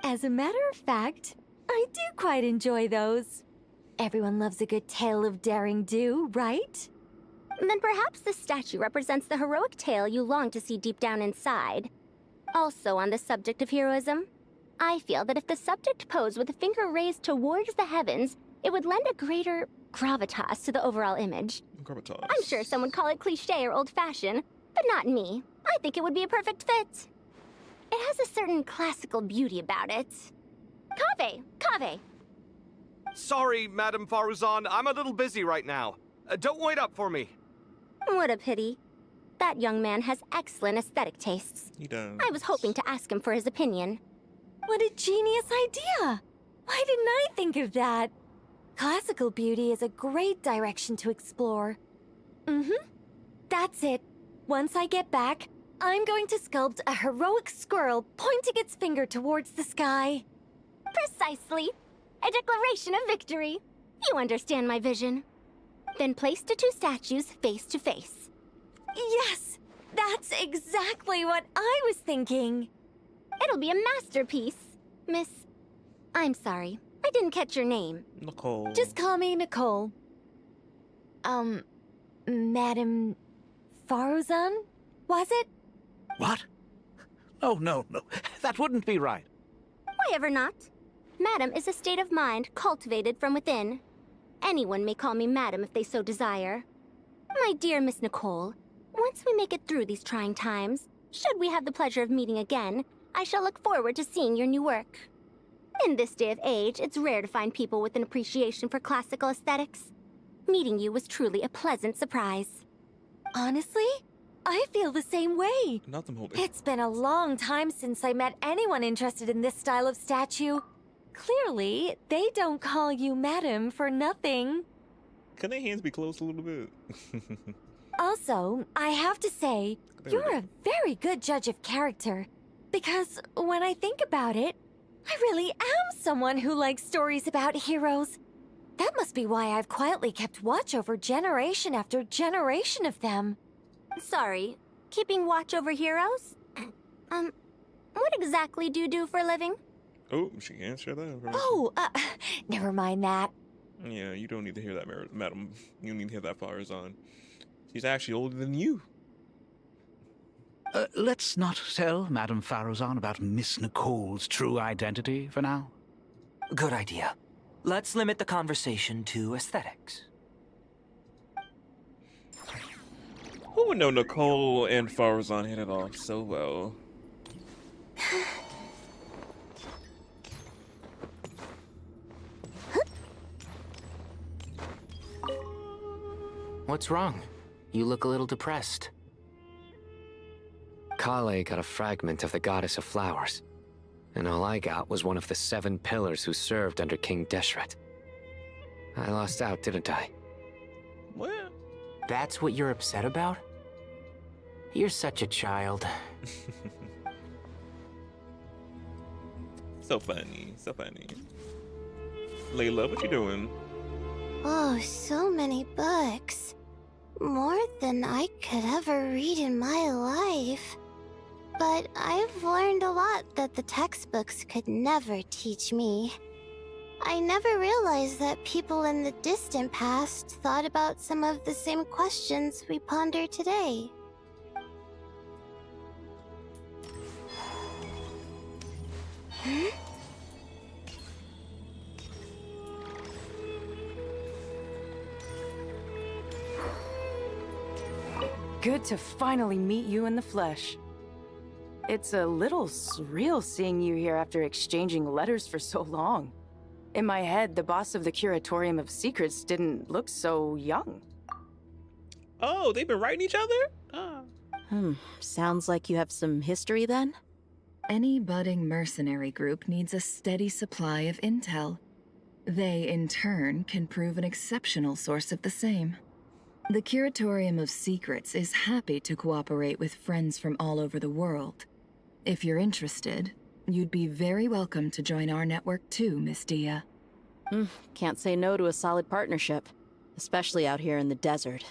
As a matter of fact, I do quite enjoy those. Everyone loves a good tale of daring do, right? Then perhaps this statue represents the heroic tale you long to see deep down inside. Also on the subject of heroism, I feel that if the subject posed with a finger raised towards the heavens, it would lend a greater gravitas to the overall image. Gravitas. I'm sure some would call it cliché or old-fashioned, but not me. I think it would be a perfect fit. It has a certain classical beauty about it. Kaveh! Sorry, Madame Faruzan, I'm a little busy right now. Don't wait up for me. What a pity. That young man has excellent aesthetic tastes. He does. I was hoping to ask him for his opinion. What a genius idea! Why didn't I think of that? Classical beauty is a great direction to explore. That's it. Once I get back, I'm going to sculpt a heroic squirrel pointing its finger towards the sky. Precisely. A declaration of victory. You understand my vision. Then place the two statues face to face. Yes! That's exactly what I was thinking. It'll be a masterpiece. Miss... I'm sorry. I didn't catch your name. Nicole. Just call me Nicole. Madame Faruzan? Was it? What? Oh, no. That wouldn't be right. Why ever not? Madam is a state of mind cultivated from within. Anyone may call me Madam if they so desire. My dear Miss Nicole, once we make it through these trying times, should we have the pleasure of meeting again, I shall look forward to seeing your new work. In this day of age, it's rare to find people with an appreciation for classical aesthetics. Meeting you was truly a pleasant surprise. Honestly, I feel the same way. Not the moment. It's been a long time since I met anyone interested in this style of statue. Clearly, they don't call you Madam for nothing. Can their hands be close a little bit? Also, I have to say, you're a very good judge of character. Because when I think about it, I really am someone who likes stories about heroes. That must be why I've quietly kept watch over generation after generation of them. Sorry, keeping watch over heroes? What exactly do you do for a living? Oh, she can't share that. Right? Oh, never mind that. Yeah, you don't need to hear that, madam. You don't need to hear that Faruzan. She's actually older than you. Let's not tell Madame Faruzan about Miss Nicole's true identity for now. Good idea. Let's limit the conversation to aesthetics. Who would know Nicole and Faruzan hit it off so well? What's wrong? You look a little depressed. Kale got a fragment of the Goddess of Flowers, and all I got was one of the 7 pillars who served under King Deshret. I lost out, didn't I? What? That's what you're upset about? You're such a child. So funny, so funny. Layla, what you doing? Oh, so many books. More than I could ever read in my life. But I've learned a lot that the textbooks could never teach me. I never realized that people in the distant past thought about some of the same questions we ponder today. Good to finally meet you in the flesh. It's a little surreal seeing you here after exchanging letters for so long. In my head, the boss of the Curatorium of Secrets didn't look so young. Oh, they've been writing each other? Sounds like you have some history then? Any budding mercenary group needs a steady supply of intel. They, in turn, can prove an exceptional source of the same. The Curatorium of Secrets is happy to cooperate with friends from all over the world. If you're interested, you'd be very welcome to join our network too, Miss Dia. Can't say no to a solid partnership, especially out here in the desert.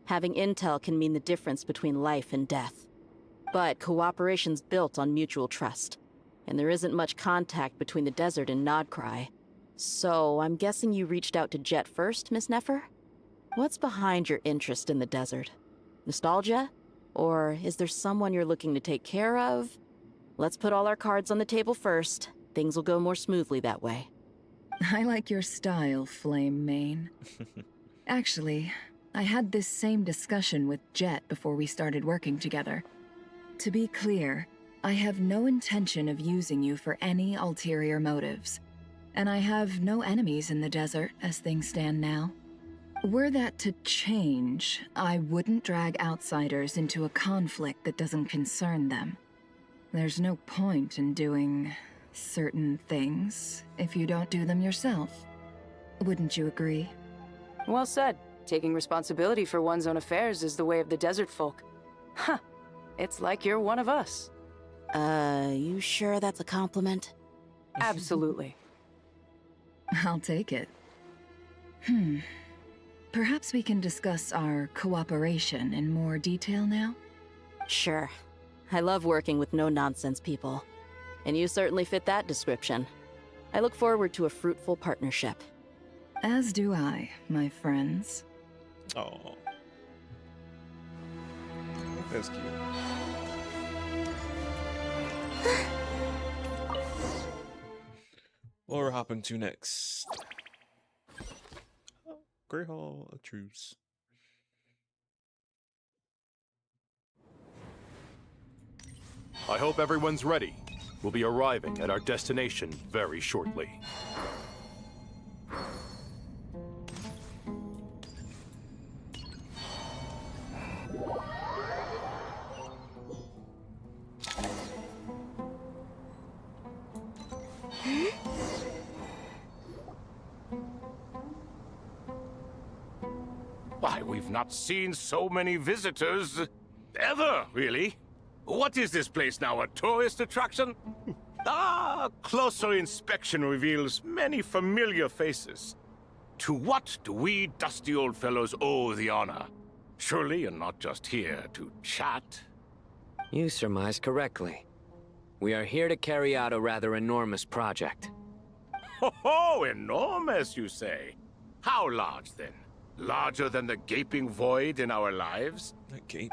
Having intel can mean the difference between life and death. But cooperation's built on mutual trust, and there isn't much contact between the desert and Nodcry. So I'm guessing you reached out to Jet first, Miss Nefer? What's behind your interest in the desert? Nostalgia? Or is there someone you're looking to take care of? Let's put all our cards on the table first. Things will go more smoothly that way. I like your style, Flame Mane. Actually, I had this same discussion with Jet before we started working together. To be clear, I have no intention of using you for any ulterior motives. And I have no enemies in the desert as things stand now. Were that to change, I wouldn't drag outsiders into a conflict that doesn't concern them. There's no point in doing certain things if you don't do them yourself. Wouldn't you agree? Well said. Taking responsibility for one's own affairs is the way of the desert folk. Huh. It's like you're one of us. You sure that's a compliment? Absolutely. I'll take it. Perhaps we can discuss our cooperation in more detail now? Sure. I love working with no-nonsense people. And you certainly fit that description. I look forward to a fruitful partnership. As do I, my friends. Oh. That's cute. What we're hopping to next? Oh, Great Hall of Truce. I hope everyone's ready. We'll be arriving at our destination very shortly. Why, we've not seen so many visitors ever, really. What is this place now, a tourist attraction? Closer inspection reveals many familiar faces. To what do we dusty old fellows owe the honor? Surely you're not just here to chat. You surmise correctly. We are here to carry out a rather enormous project. Ho, enormous, you say? How large, then? Larger than the gaping void in our lives?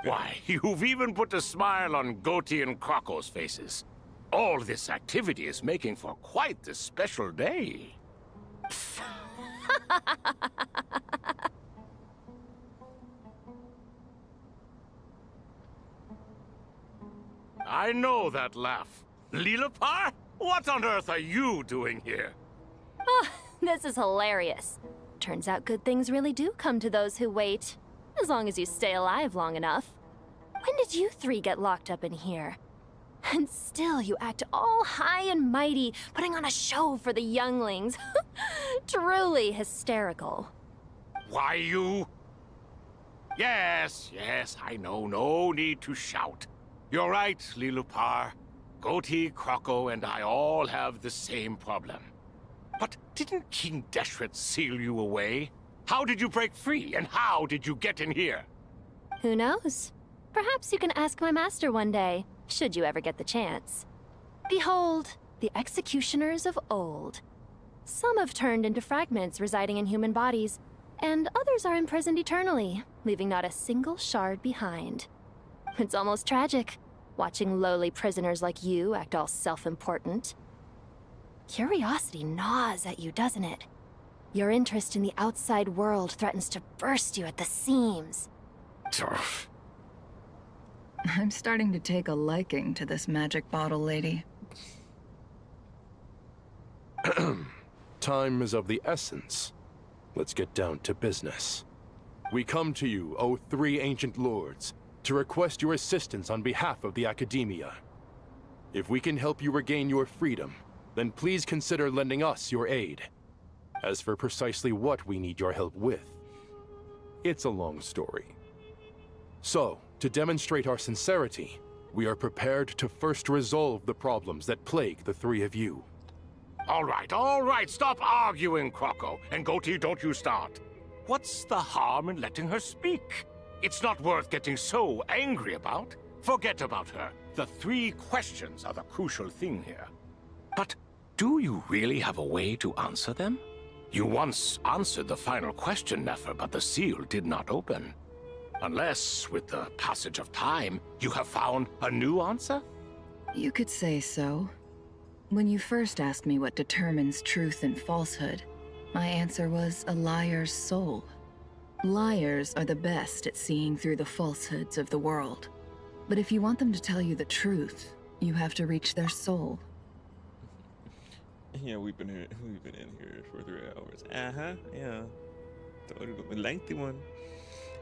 Why, you've even put a smile on Goatee and Crocco's faces. All this activity is making for quite the special day. I know that laugh. Lilipar? What on earth are you doing here? Oh, this is hilarious. Turns out good things really do come to those who wait. As long as you stay alive long enough. When did you three get locked up in here? And still you act all high and mighty, putting on a show for the younglings. Truly hysterical. Why, you... Yes, I know. No need to shout. You're right, Lilupar. Goatee, Croco, and I all have the same problem. But didn't King Deshret seal you away? How did you break free, and how did you get in here? Who knows? Perhaps you can ask my master one day, should you ever get the chance. Behold, the executioners of old. Some have turned into fragments residing in human bodies, and others are imprisoned eternally, leaving not a single shard behind. It's almost tragic, watching lowly prisoners like you act all self-important. Curiosity gnaws at you, doesn't it? Your interest in the outside world threatens to burst you at the seams. I'm starting to take a liking to this magic bottle lady. Time is of the essence. Let's get down to business. We come to you, O three ancient lords, to request your assistance on behalf of the Academia. If we can help you regain your freedom, then please consider lending us your aid. As for precisely what we need your help with, it's a long story. So, to demonstrate our sincerity, we are prepared to first resolve the problems that plague the three of you. All right, stop arguing, Croco. And Goatee, don't you start. What's the harm in letting her speak? It's not worth getting so angry about. Forget about her. The three questions are the crucial thing here. But do you really have a way to answer them? You once answered the final question, Nefer, but the seal did not open. Unless, with the passage of time, you have found a new answer? You could say so. When you first asked me what determines truth and falsehood, my answer was a liar's soul. Liars are the best at seeing through the falsehoods of the world. But if you want them to tell you the truth, you have to reach their soul. Yeah, we've been in here for 3 hours. Yeah. A lengthy one.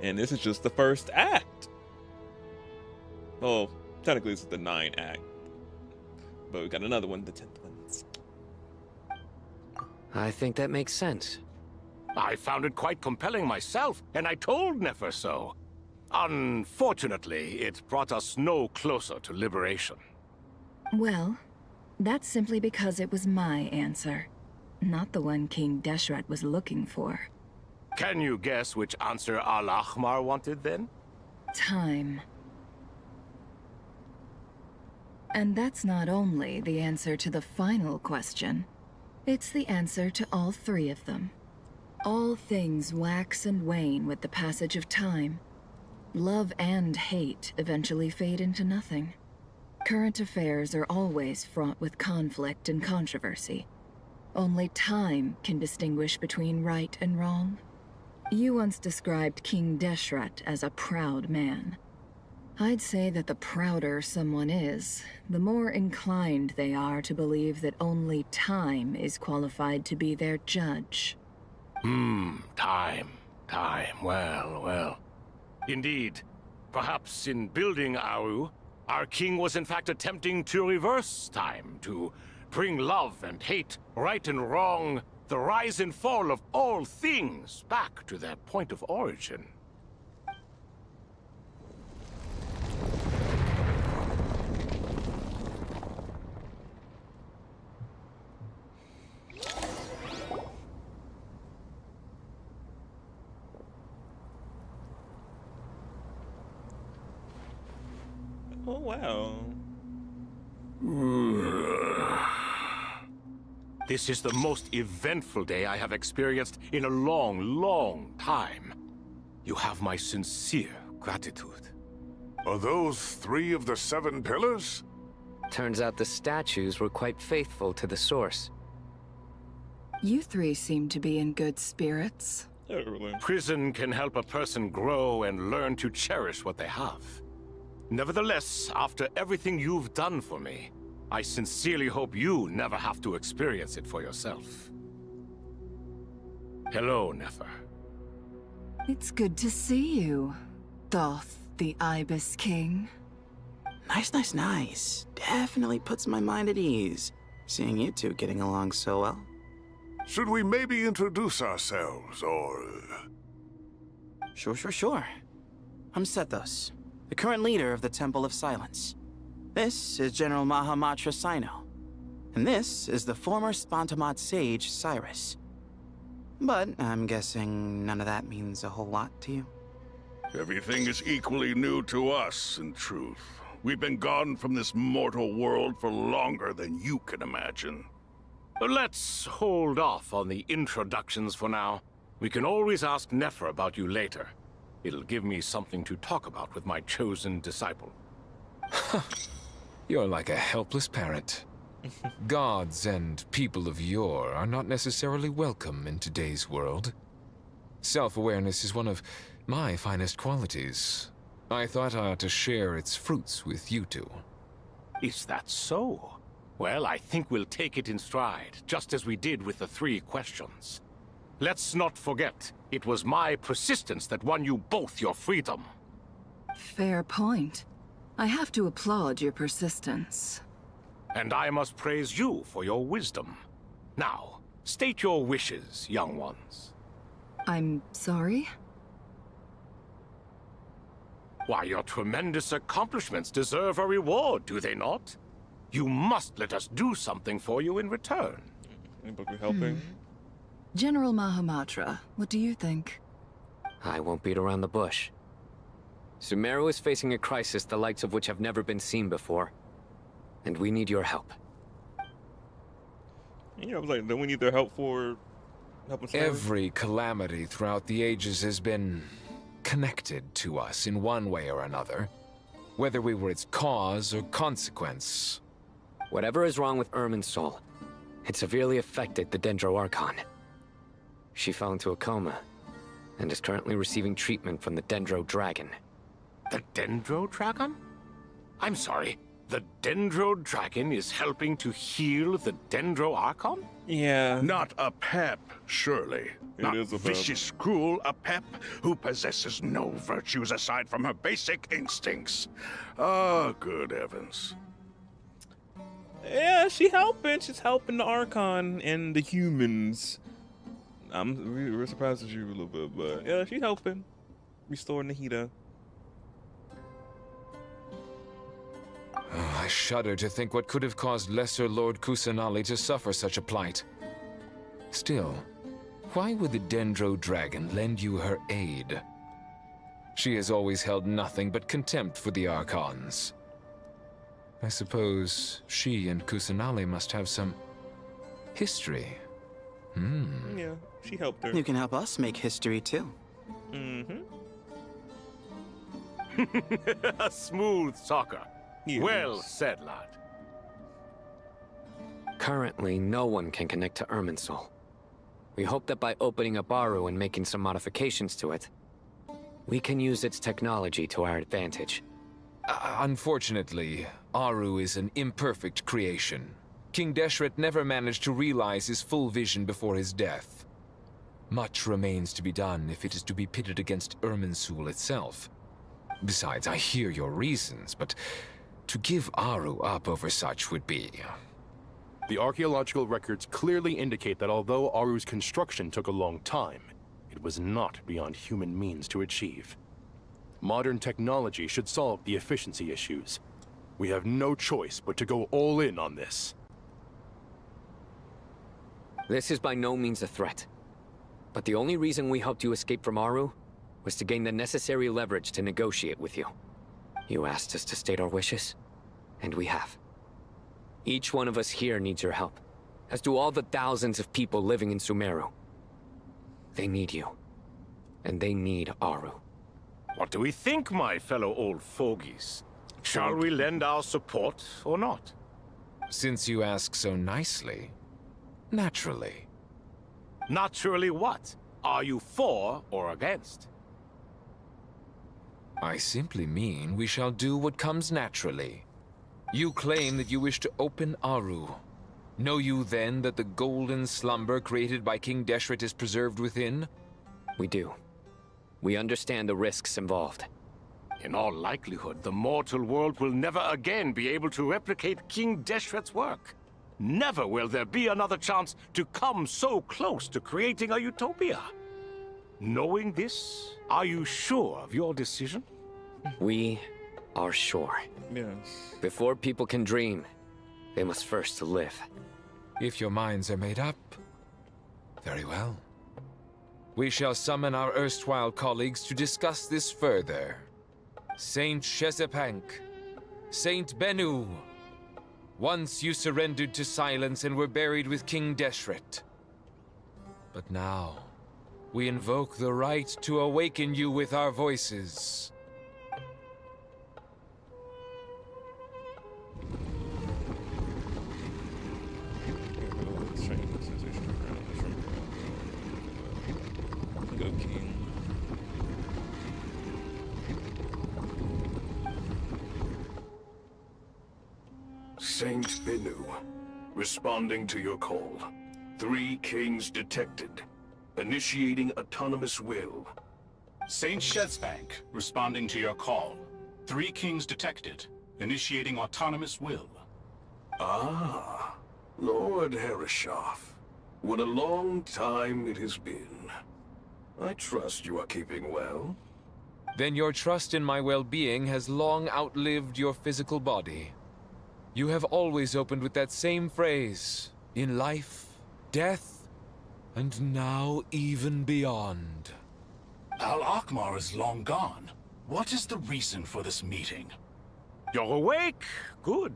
And this is just the first act. Well, technically this is the 9th act. But we got another one, the 10th one. I think that makes sense. I found it quite compelling myself, and I told Nefer so. Unfortunately, it brought us no closer to liberation. Well, that's simply because it was my answer, not the one King Deshret was looking for. Can you guess which answer Al-Ahmar wanted then? Time. And that's not only the answer to the final question. It's the answer to all three of them. All things wax and wane with the passage of time. Love and hate eventually fade into nothing. Current affairs are always fraught with conflict and controversy. Only time can distinguish between right and wrong. You once described King Deshret as a proud man. I'd say that the prouder someone is, the more inclined they are to believe that only time is qualified to be their judge. Time. Well. Indeed. Perhaps in building Aru, our king was in fact attempting to reverse time, to bring love and hate, right and wrong, the rise and fall of all things back to their point of origin. Oh, wow. This is the most eventful day I have experienced in a long time. You have my sincere gratitude. Are those 3 of the 7 pillars? Turns out the statues were quite faithful to the source. You three seem to be in good spirits. Prison can help a person grow and learn to cherish what they have. Nevertheless, after everything you've done for me, I sincerely hope you never have to experience it for yourself. Hello, Nefer. It's good to see you, Thoth, the Ibis King. Nice. Definitely puts my mind at ease, seeing you two getting along so well. Should we maybe introduce ourselves, or... Sure. I'm Sethos, the current leader of the Temple of Silence. This is General Mahamatra Sino. And this is the former Spantamot sage, Cyrus. But I'm guessing none of that means a whole lot to you. Everything is equally new to us, in truth. We've been gone from this mortal world for longer than you can imagine. Let's hold off on the introductions for now. We can always ask Nefer about you later. It'll give me something to talk about with my chosen disciple. You're like a helpless parent. Gods and people of yore are not necessarily welcome in today's world. Self-awareness is one of my finest qualities. I thought I ought to share its fruits with you two. Is that so? Well, I think we'll take it in stride, just as we did with the 3 questions. Let's not forget, it was my persistence that won you both your freedom. Fair point. I have to applaud your persistence. And I must praise you for your wisdom. Now, state your wishes, young ones. I'm sorry? Why, your tremendous accomplishments deserve a reward, do they not? You must let us do something for you in return. Anybody helping? General Mahamatra, what do you think? I won't beat around the bush. Sumeru is facing a crisis the likes of which have never been seen before. And we need your help. Yeah, I was like, don't we need their help for helping Sumeru? Every calamity throughout the ages has been connected to us in one way or another, whether we were its cause or consequence. Whatever is wrong with Irminsul, it severely affected the Dendro Archon. She fell into a coma, and is currently receiving treatment from the Dendro Dragon. The Dendro Dragon? I'm sorry, the Dendro Dragon is helping to heal the Dendro Archon? Yeah. Not a pep, surely. Not is a pep. vicious, cruel, a pep who possesses no virtues aside from her basic instincts. Oh, good heavens. Yeah, she's helping the Archon and the humans. We're surprised at you a little bit, but yeah, she's helping. Restoring the Hida. I shudder to think what could have caused Lesser Lord Kusanali to suffer such a plight. Still, why would the Dendro Dragon lend you her aid? She has always held nothing but contempt for the Archons. I suppose she and Kusanali must have some history. Yeah, she helped her. You can help us make history too. A smooth talker. Yes. Well said, lad. Currently, no one can connect to Irminsul. We hope that by opening up Aru and making some modifications to it, we can use its technology to our advantage. Unfortunately, Aru is an imperfect creation. King Deshret never managed to realize his full vision before his death. Much remains to be done if it is to be pitted against Irminsul itself. Besides, I hear your reasons, but to give Aru up over such would be... The archaeological records clearly indicate that although Aru's construction took a long time, it was not beyond human means to achieve. Modern technology should solve the efficiency issues. We have no choice but to go all in on this. This is by no means a threat. But the only reason we helped you escape from Aru was to gain the necessary leverage to negotiate with you. You asked us to state our wishes, and we have. Each one of us here needs your help, as do all the thousands of people living in Sumeru. They need you, and they need Aru. What do we think, my fellow old fogies? Shall we lend our support or not? Since you ask so nicely, naturally. Naturally what? Are you for or against? I simply mean we shall do what comes naturally. You claim that you wish to open Aru. Know you then that the golden slumber created by King Deshret is preserved within? We do. We understand the risks involved. In all likelihood, the mortal world will never again be able to replicate King Deshret's work. Never will there be another chance to come so close to creating a utopia. Knowing this, are you sure of your decision? We are sure. Yes. Before people can dream, they must first live. If your minds are made up, very well. We shall summon our erstwhile colleagues to discuss this further. Saint Chesapank, Saint Bennu, once you surrendered to silence and were buried with King Deshret. But now, we invoke the right to awaken you with our voices. Go King. Saint Bennu, responding to your call. 3 kings detected. Initiating autonomous will. Saint Chesapank, responding to your call. 3 kings detected. Initiating autonomous will. Ah, Lord Herreshoff. What a long time it has been. I trust you are keeping well. Then your trust in my well-being has long outlived your physical body. You have always opened with that same phrase, in life, death, and now even beyond. Al-Akmar is long gone. What is the reason for this meeting? You're awake? Good.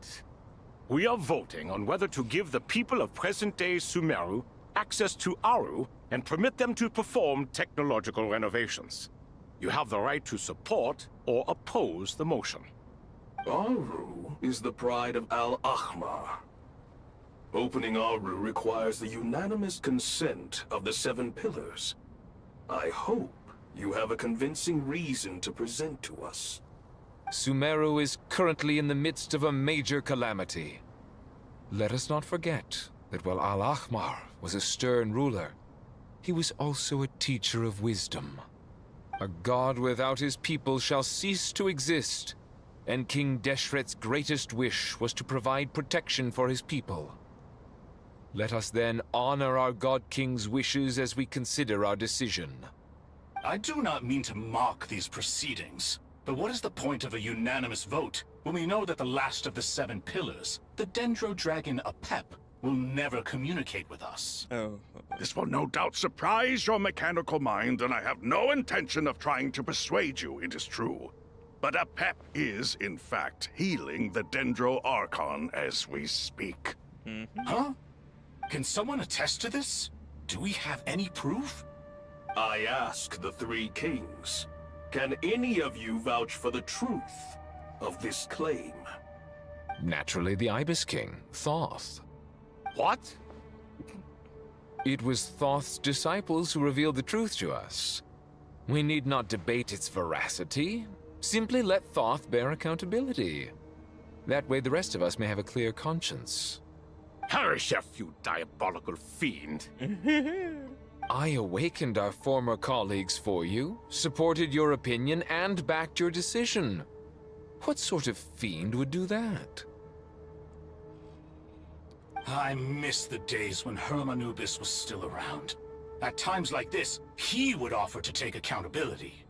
We are voting on whether to give the people of present-day Sumeru access to Aru and permit them to perform technological renovations. You have the right to support or oppose the motion. Aru is the pride of Al-Ahmar. Opening Aru requires the unanimous consent of the 7 pillars. I hope you have a convincing reason to present to us. Sumeru is currently in the midst of a major calamity. Let us not forget that while Al-Ahmar was a stern ruler, he was also a teacher of wisdom. A god without his people shall cease to exist, and King Deshret's greatest wish was to provide protection for his people. Let us then honor our God King's wishes as we consider our decision. I do not mean to mock these proceedings, but what is the point of a unanimous vote when we know that the last of the 7 pillars, the Dendro Dragon Apep, will never communicate with us? This will no doubt surprise your mechanical mind, and I have no intention of trying to persuade you it is true. But Apep is, in fact, healing the Dendro Archon as we speak. Huh? Can someone attest to this? Do we have any proof? I ask the 3 kings. Can any of you vouch for the truth of this claim? Naturally, the Ibis King, Thoth. What? It was Thoth's disciples who revealed the truth to us. We need not debate its veracity. Simply let Thoth bear accountability. That way the rest of us may have a clear conscience. Herreshoff, you diabolical fiend. I awakened our former colleagues for you, supported your opinion, and backed your decision. What sort of fiend would do that? I miss the days when Hermanubis was still around. At times like this, he would offer to take accountability.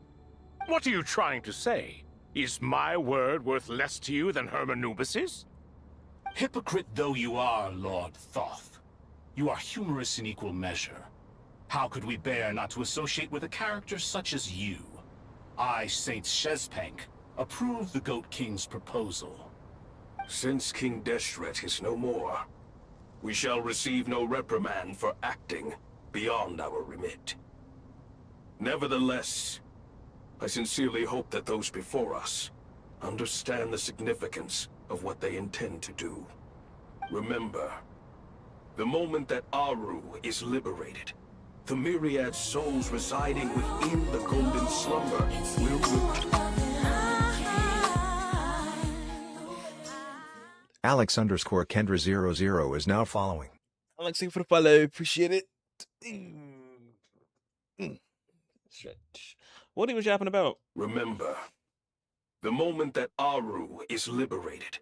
What are you trying to say? Is my word worth less to you than Hermanubis's? Hypocrite though you are, Lord Thoth, you are humorous in equal measure. How could we bear not to associate with a character such as you? I, Saint Chesapank, approve the Goat King's proposal. Since King Deshret is no more, we shall receive no reprimand for acting beyond our remit. Nevertheless, I sincerely hope that those before us understand the significance of what they intend to do. Remember, the moment that Aru is liberated, the myriad souls residing within the Golden Slumber will Alex_Kendra00 is now following. Alex, thank you for the follow. Appreciate it. Stretch. What he was yapping about? Remember, the moment that Aru is liberated,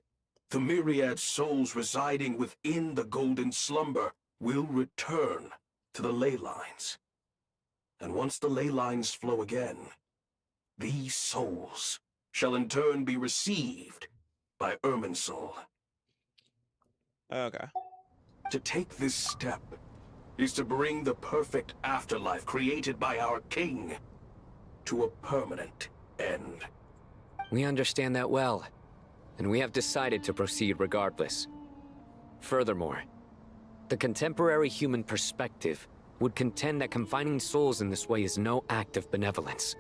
the myriad souls residing within the Golden Slumber will return to the ley lines. And once the ley lines flow again, these souls shall in turn be received by Irminsul. Okay. To take this step is to bring the perfect afterlife created by our king to a permanent end. We understand that well, and we have decided to proceed regardless. Furthermore, the contemporary human perspective would contend that confining souls in this way is no act of benevolence.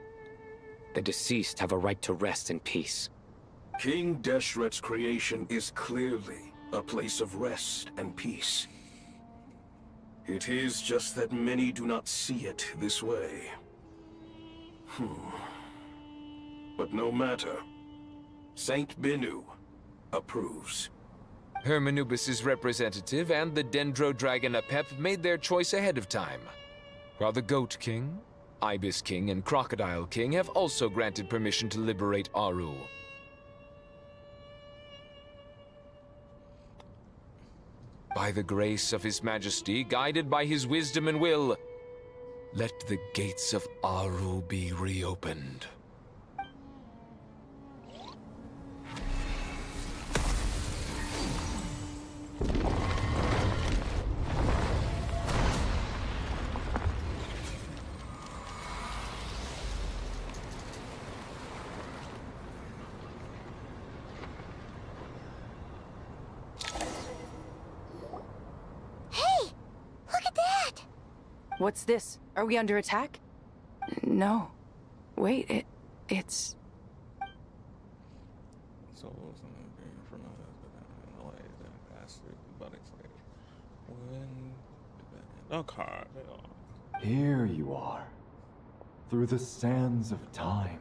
The deceased have a right to rest in peace. King Deshret's creation is clearly a place of rest and peace. It is just that many do not see it this way. But no matter. Saint Binu approves. Hermanubis' representative and the Dendro Dragon Apep made their choice ahead of time, while the Goat King, Ibis King, and Crocodile King have also granted permission to liberate Aru. By the grace of His Majesty, guided by his wisdom and will, let the gates of Aru be reopened. What's this? Are we under attack? No. Wait, it's... Okay. Here you are. Through the sands of time.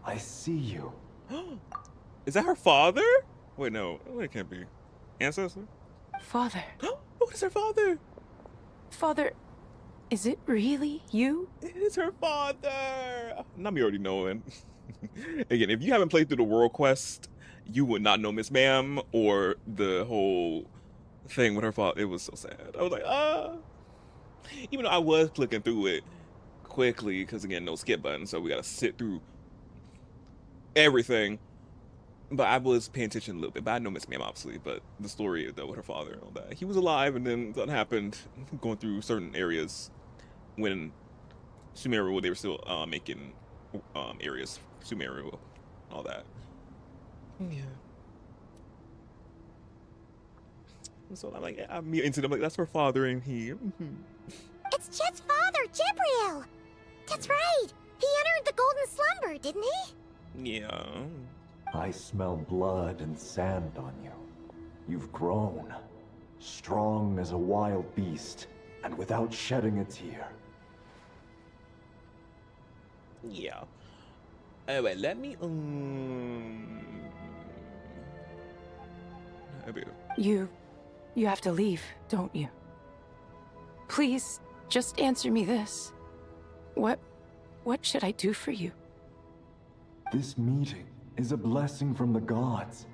I see you. Is that her father? Wait, no. It can't be. Ancestor? Father. What is her father? Father, is it really you? It is her father. Not me already knowing. Again, if you haven't played through the World Quest, you would not know Miss Ma'am or the whole thing with her father. It was so sad. I was like, Even though I was clicking through it quickly, because again, no skip button, so we gotta sit through everything. But I was paying attention a little bit. But I know Miss Ma'am, obviously. But the story, though, with her father and all that. He was alive, and then something happened, going through certain areas when Sumeru, they were still making areas, Sumeru, all that. Yeah. So I'm like, I'm into them, like, that's her father in here. It's Jet's father, Jibriel! That's right! He entered the Golden Slumber, didn't he? Yeah. I smell blood and sand on you. You've grown, strong as a wild beast, and without shedding a tear. Yeah. Anyway, let me You have to leave, don't you? Please, just answer me this. What should I do for you? This meeting is a blessing from the gods.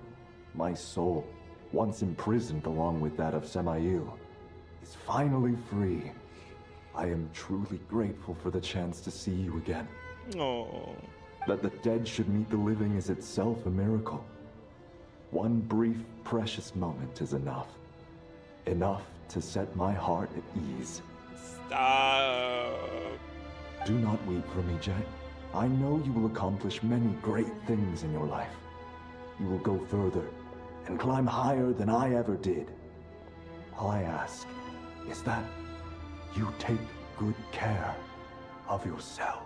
My soul, once imprisoned along with that of Samael, is finally free. I am truly grateful for the chance to see you again. Oh. That the dead should meet the living is itself a miracle. One brief, precious moment is enough. Enough to set my heart at ease. Stop. Do not weep for me, Jet. I know you will accomplish many great things in your life. You will go further and climb higher than I ever did. All I ask is that you take good care of yourself.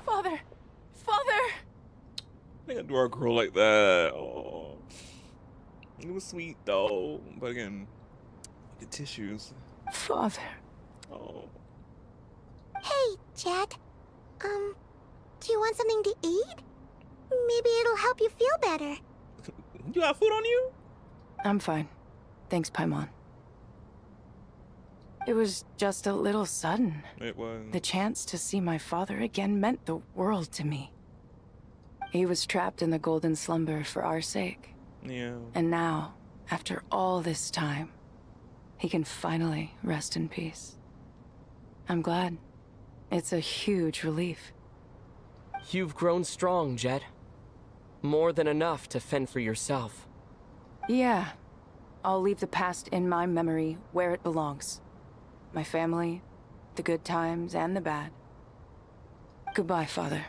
Father! Father! They gonna do our girl like that. Oh. It was sweet though. But again, the tissues. Father. Oh. Hey, Jet. Do you want something to eat? Maybe it'll help you feel better. You got food on you? I'm fine. Thanks, Paimon. It was just a little sudden. It was. The chance to see my father again meant the world to me. He was trapped in the Golden Slumber for our sake. Yeah. And now, After all this time, he can finally rest in peace. I'm glad. It's a huge relief. You've grown strong, Jet. More than enough to fend for yourself. Yeah. I'll leave the past in my memory where it belongs. My family, the good times and the bad. Goodbye, Father.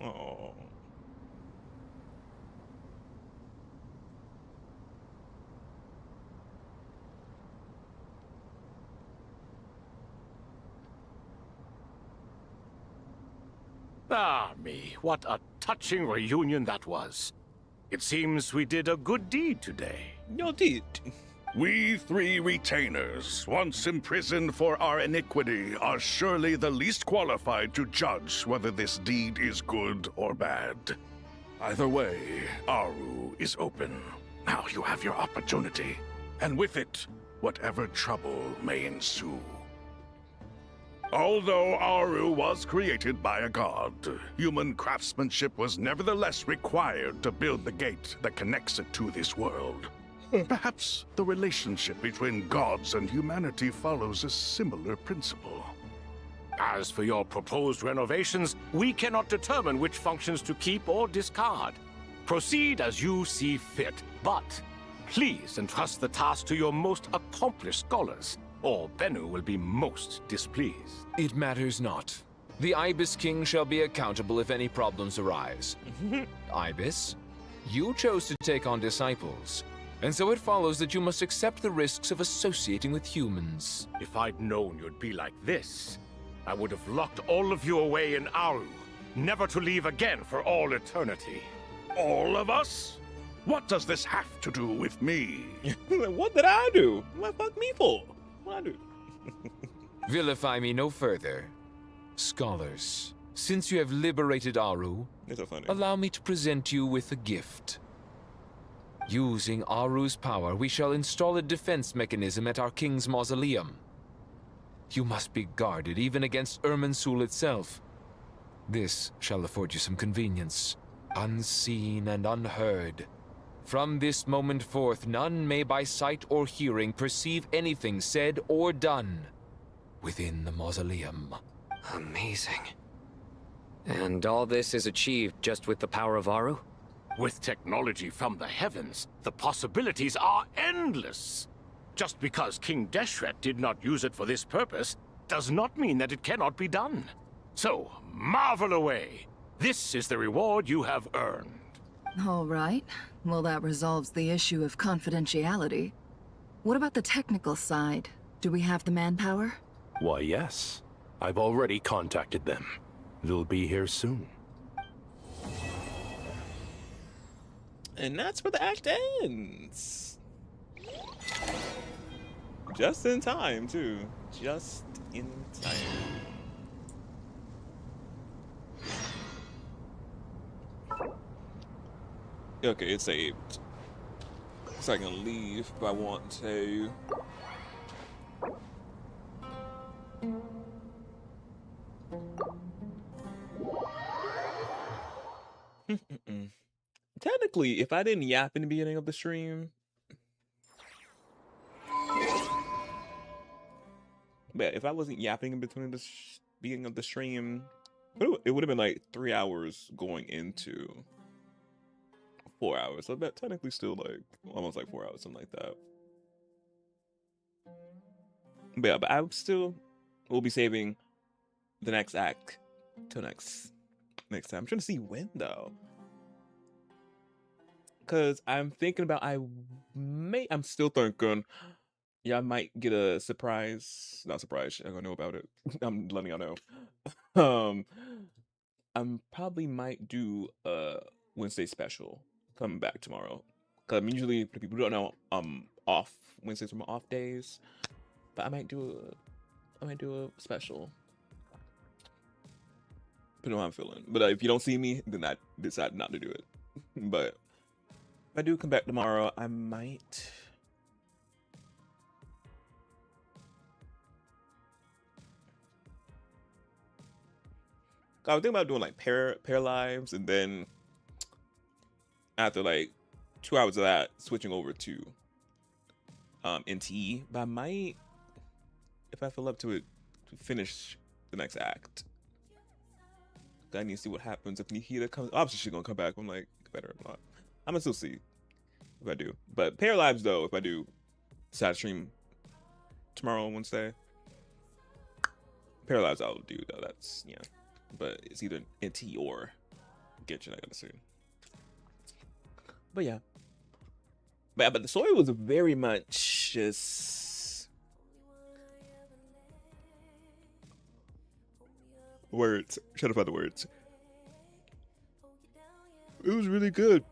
Oh. Ah, me, what a touching reunion that was. It seems we did a good deed today. No deed. We three retainers, once imprisoned for our iniquity, are surely the least qualified to judge whether this deed is good or bad. Either way, Aru is open. Now you have your opportunity, and with it, whatever trouble may ensue. Although Aru was created by a god, human craftsmanship was nevertheless required to build the gate that connects it to this world. Perhaps the relationship between gods and humanity follows a similar principle. As for your proposed renovations, we cannot determine which functions to keep or discard. Proceed as you see fit, but please entrust the task to your most accomplished scholars, or Bennu will be most displeased. It matters not. The Ibis King shall be accountable if any problems arise. Ibis, you chose to take on disciples, and so it follows that you must accept the risks of associating with humans. If I'd known you'd be like this, I would have locked all of you away in Aru, never to leave again for all eternity. All of us? What does this have to do with me? What did I do? What fuck me for? What did I do? Vilify me no further. Scholars, since you have liberated Aru, so funny. Allow me to present you with a gift. Using Aru's power, we shall install a defense mechanism at our king's mausoleum. You must be guarded even against Irminsul itself. This shall afford you some convenience, unseen and unheard. From this moment forth, none may by sight or hearing perceive anything said or done within the mausoleum. Amazing. And all this is achieved just with the power of Aru? With technology from the heavens, the possibilities are endless. Just because King Deshret did not use it for this purpose does not mean that it cannot be done. So, marvel away. This is the reward you have earned. All right. Well, that resolves the issue of confidentiality. What about the technical side? Do we have the manpower? Why, yes. I've already contacted them. They'll be here soon. And that's where the act ends. Just in time, too. Just in time. Okay, it's saved. So I can leave if I want to. Technically, if I didn't yap in the beginning of the stream, but if I wasn't yapping in between the beginning of the stream, it would have been like 3 hours going into 4 hours. So that technically still like almost like 4 hours, something like that. But yeah, but I still will be saving the next act till next time. I'm trying to see when though. Cause I'm thinking about I'm still thinking, yeah, I might get a surprise. Not surprise, I don't know about it. I'm letting y'all know. I'm probably might do a Wednesday special coming back tomorrow. Cause I'm usually, for people who don't know, off Wednesdays are my off days. But I might do a special. Depending on how I'm feeling. But if you don't see me, then I decide not to do it. But if I do come back tomorrow, I might. I was thinking about doing like pair lives, and then after like 2 hours of that, switching over to NTE. But I might, if I feel up to it, to finish the next act. I need to see what happens if Nikita comes. Obviously, she's gonna come back. I'm like, better or not. I'm gonna still see if I do. But Pair Lives, though, if I do side stream tomorrow on Wednesday, Pair Lives I'll do though. That's yeah. But it's either NT or Genshin. I gotta see. But yeah. But the story was very much just words. Trying to find the words. It was really good.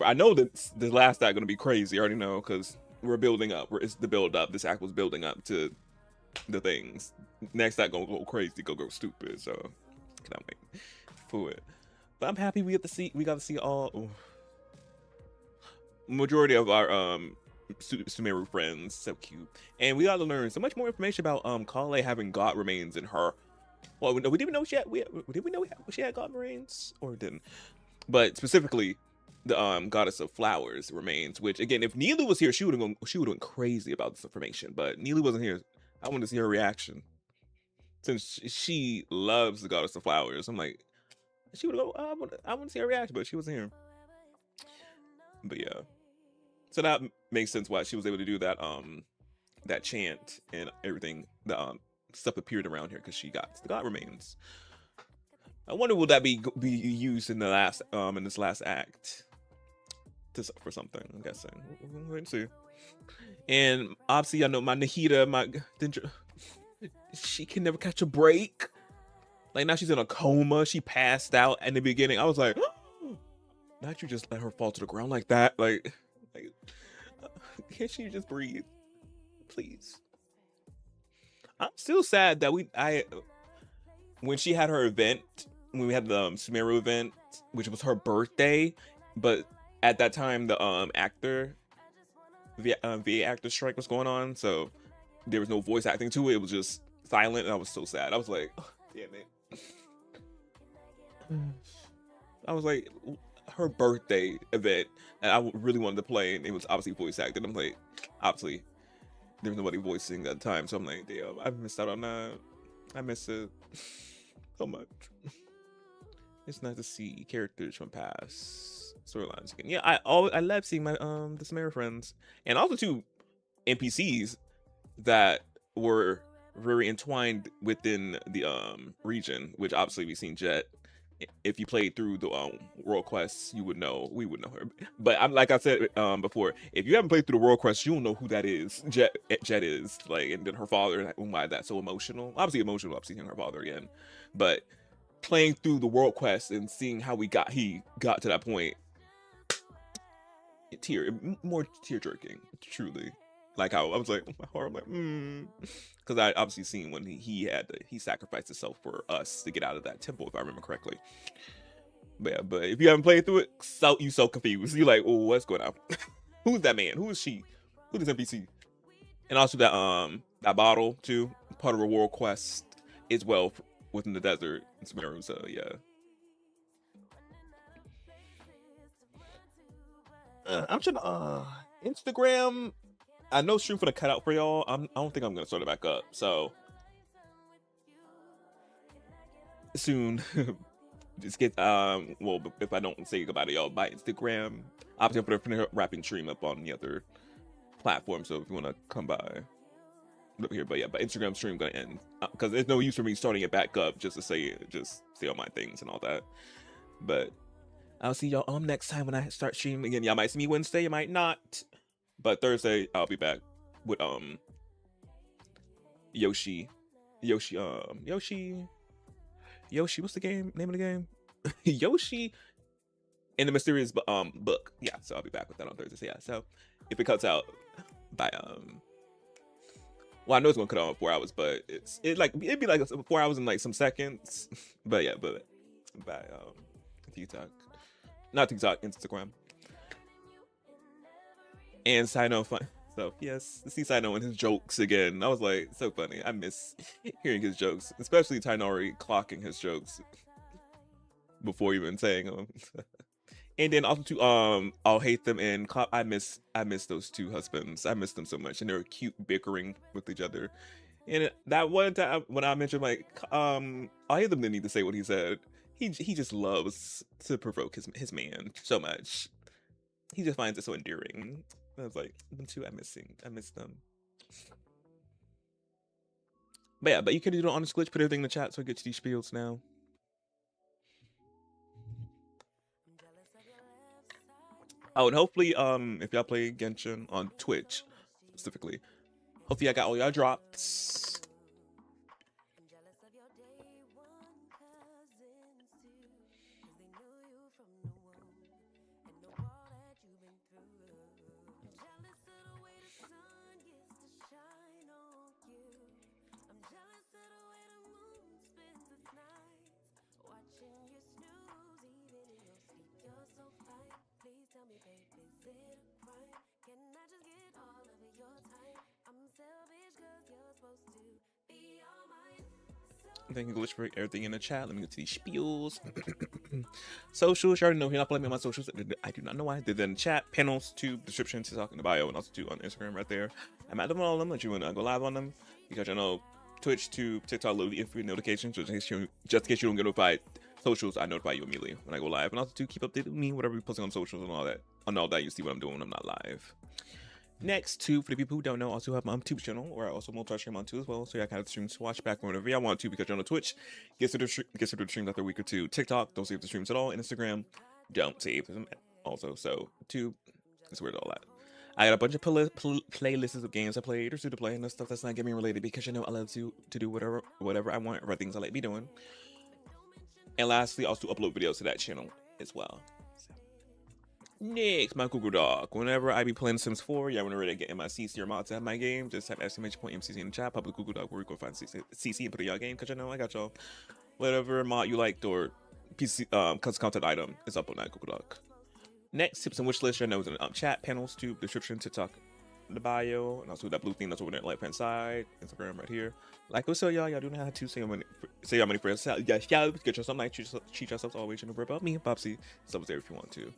I know that the last act gonna be crazy. I already know because we're building up. It's the build up. This act was building up to the things. Next act gonna go crazy, go stupid. So cannot wait for it. But I'm happy we got to see all majority of our Sumeru friends. So cute, and we got to learn so much more information about Kale having god remains in her. Well, we didn't even know she had. Did we know she had god remains or didn't? But specifically, the goddess of flowers remains. Which again, if Neely was here, she would have gone crazy about this information. But Neely wasn't here. I wanted to see her reaction since she loves the goddess of flowers. I'm like, she would go. I want to see her reaction, but she wasn't here. But yeah, so that makes sense why she was able to do that. That chant and everything. The stuff appeared around here because she got the god remains. I wonder will that be used in the last in this last act for something. I'm guessing. We'll wait and see. And obviously, I know my Nahida, she can never catch a break. Like now she's in a coma. She passed out in the beginning. I was like, not you just let her fall to the ground like that. Like can't she just breathe, please? I'm still sad that when she had her event, when we had the Sumeru event, which was her birthday, but at that time the VA actor strike was going on, so there was no voice acting to it. It was just silent, and I was so sad. I was like, oh, damn it. I was like, her birthday event, and I really wanted to play, and it was obviously voice acted. I'm like, obviously, there was nobody voicing at the time, so I'm like, damn, I missed out on that. I miss it so much. It's nice to see characters from past storylines again. Yeah, I love seeing my the Sumeru friends, and also too NPCs that were very entwined within the region, which obviously we've seen Jet. If you played through the World Quests, we would know her. But I'm like I said before, if you haven't played through the World Quests, you'll know who that is. Jet is like, and then her father, and why that's so emotional. Obviously seeing her father again, but playing through the World Quest and seeing how he got to that point, more tear jerking, truly. Like how I was like, my heart, I'm like, because I obviously seen when he sacrificed himself for us to get out of that temple, if I remember correctly. But yeah, but if you haven't played through it, you so confused. You're like, oh, what's going on? Who's that man? Who is she? Who's this NPC? And also that bottle too, part of a world quest as well within the desert in Sumeru. So yeah. I'm trying to Instagram. I know stream for the cutout for y'all. I don't think I'm gonna start it back up. So soon, just get well, if I don't say goodbye to y'all by Instagram, obviously I'm gonna wrapping stream up on the other platform. So if you wanna come by over here, but yeah, but Instagram stream gonna end because there's no use for me starting it back up just to say all my things and all that. But I'll see y'all next time when I start streaming again. Y'all might see me Wednesday, you might not. But Thursday I'll be back with Yoshi. What's the name of the game? Yoshi in the Mysterious Book. Yeah, so I'll be back with that on Thursday. So yeah, so if it cuts out by well, I know it's gonna cut out in 4 hours, but it'd be like 4 hours and like some seconds. But yeah, by TikTok, not TikTok, Instagram. And Sino fun. So yes, to see Sino and his jokes again. I was like, so funny. I miss hearing his jokes, especially Tainori clocking his jokes before even saying them. And then also too, I'll hate them and I miss those two husbands. I miss them so much, and they're cute bickering with each other. And that one time when I mentioned like, I hate them didn't need to say what he said. He just loves to provoke his man so much. He just finds it so endearing. And I was like, them two, I miss them. But yeah, but you can do it on this glitch. Put everything in the chat so I get to these spiels now. Oh, and hopefully, if y'all play Genshin on Twitch, specifically, hopefully I got all y'all drops. Thank you, Glitch, for everything in the chat. Let me get to these spiels. Socials, you already know. You're not following me on my socials. I do not know why. They're in the chat, panels, tube, description, TikTok in the bio, and also too on Instagram right there. I'm active on all of them. Let you want to go live on them because I know Twitch, Tube, TikTok, little info notifications. Just in case you don't get notified. Socials, I notify you immediately when I go live, and also to keep updated with me, whatever we posting on socials and all that. On all that, you see what I'm doing when I'm not live. Next, too, for the people who don't know, I also have my YouTube channel where I also multi-stream on too as well. So y'all can have streams to watch back whenever y'all want to, because you're on Twitch. Gets to the streams after a week or two. TikTok, don't save the streams at all. And Instagram, don't save them also. So YouTube, that's where it's all at. I got a bunch of playlists of games I played or to play and stuff that's not gaming related, because you know I love to do whatever I want, or things I like be doing. And lastly, also upload videos to that channel as well. Next, my Google Doc. Whenever I be playing Sims 4, y'all want to get in my CC or mod to have my game, just type !MCC in the chat, public Google Doc, where you go find CC and put in y'all game, because you know I got y'all. Whatever mod you liked or PC custom content item is up on that Google Doc. Next, tips and wish list, y'all know is in the chat, panels, tube, description, TikTok, the bio, and also that blue thing that's over there on the left hand side, Instagram right here. Like I was telling y'all do not have to say how many friends. Yeah, get yourself nice, treat yourselves always, you know, about me and Popsy. Stuff there if you want to.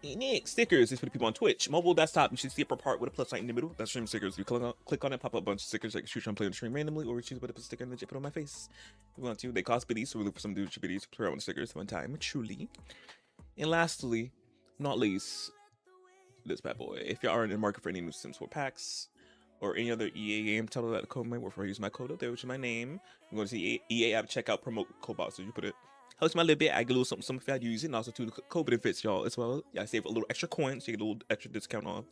Next, stickers is for the people on Twitch. Mobile desktop, you should see upper part with a plus sign in the middle. That's stream stickers. You click on it, pop up a bunch of stickers like choose on play on the stream randomly, or choose to put a sticker and legit put on my face. If you want to. They cost biddies, so we look for some dudes with biddies to play around with stickers one time, truly. And lastly, not least, this bad boy. If y'all are in the market for any new Sims 4 packs or any other EA game, tell me that the code might work for use my code up there, which is my name. I'm going to see EA app checkout promote code box, so you put it. Helps my little bit. I get a little something if I use it, and also to the code benefits y'all as well. Yeah, I save a little extra coins, so you get a little extra discount off.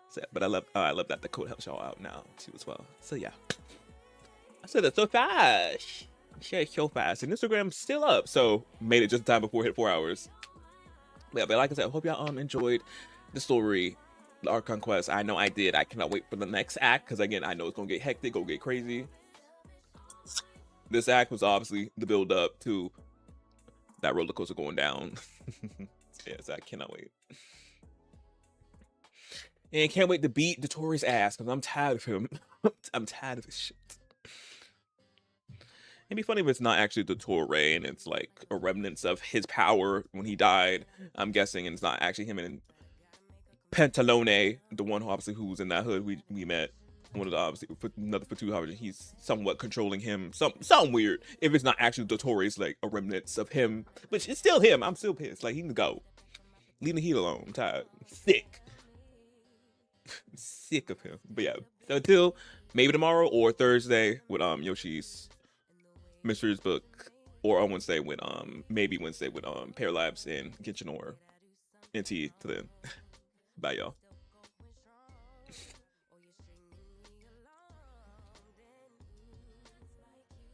So, but I love that the code helps y'all out now too as well. So yeah, I said that so fast. Share so fast, and Instagram's still up, so made it just in time before it hit 4 hours. Yeah, but like I said, I hope y'all enjoyed the story, the Archon quest. I know I did. I cannot wait for the next act, because again, I know it's gonna get hectic, gonna get crazy. This act was obviously the build up to that roller coaster going down. Yes, I cannot wait. And can't wait to beat Dottoro's ass, because I'm tired of him. I'm tired of his shit. It'd be funny if it's not actually Dottore and it's like a remnants of his power when he died, I'm guessing, and it's not actually him and Pantalone, the one who obviously who's in that hood we met. One of the obviously another Fatu, he's somewhat controlling him. Something weird. If it's not actually Dottoro's, like a remnants of him, which it's still him. I'm still pissed. Like he can go. Leave the heat alone. I'm tired. Sick. Sick of him. But yeah. So until maybe tomorrow or Thursday with Yoshi's Mysteries book, or on Wednesday with maybe Wednesday with Pair Labs and Genshin or NT to then. Bye y'all.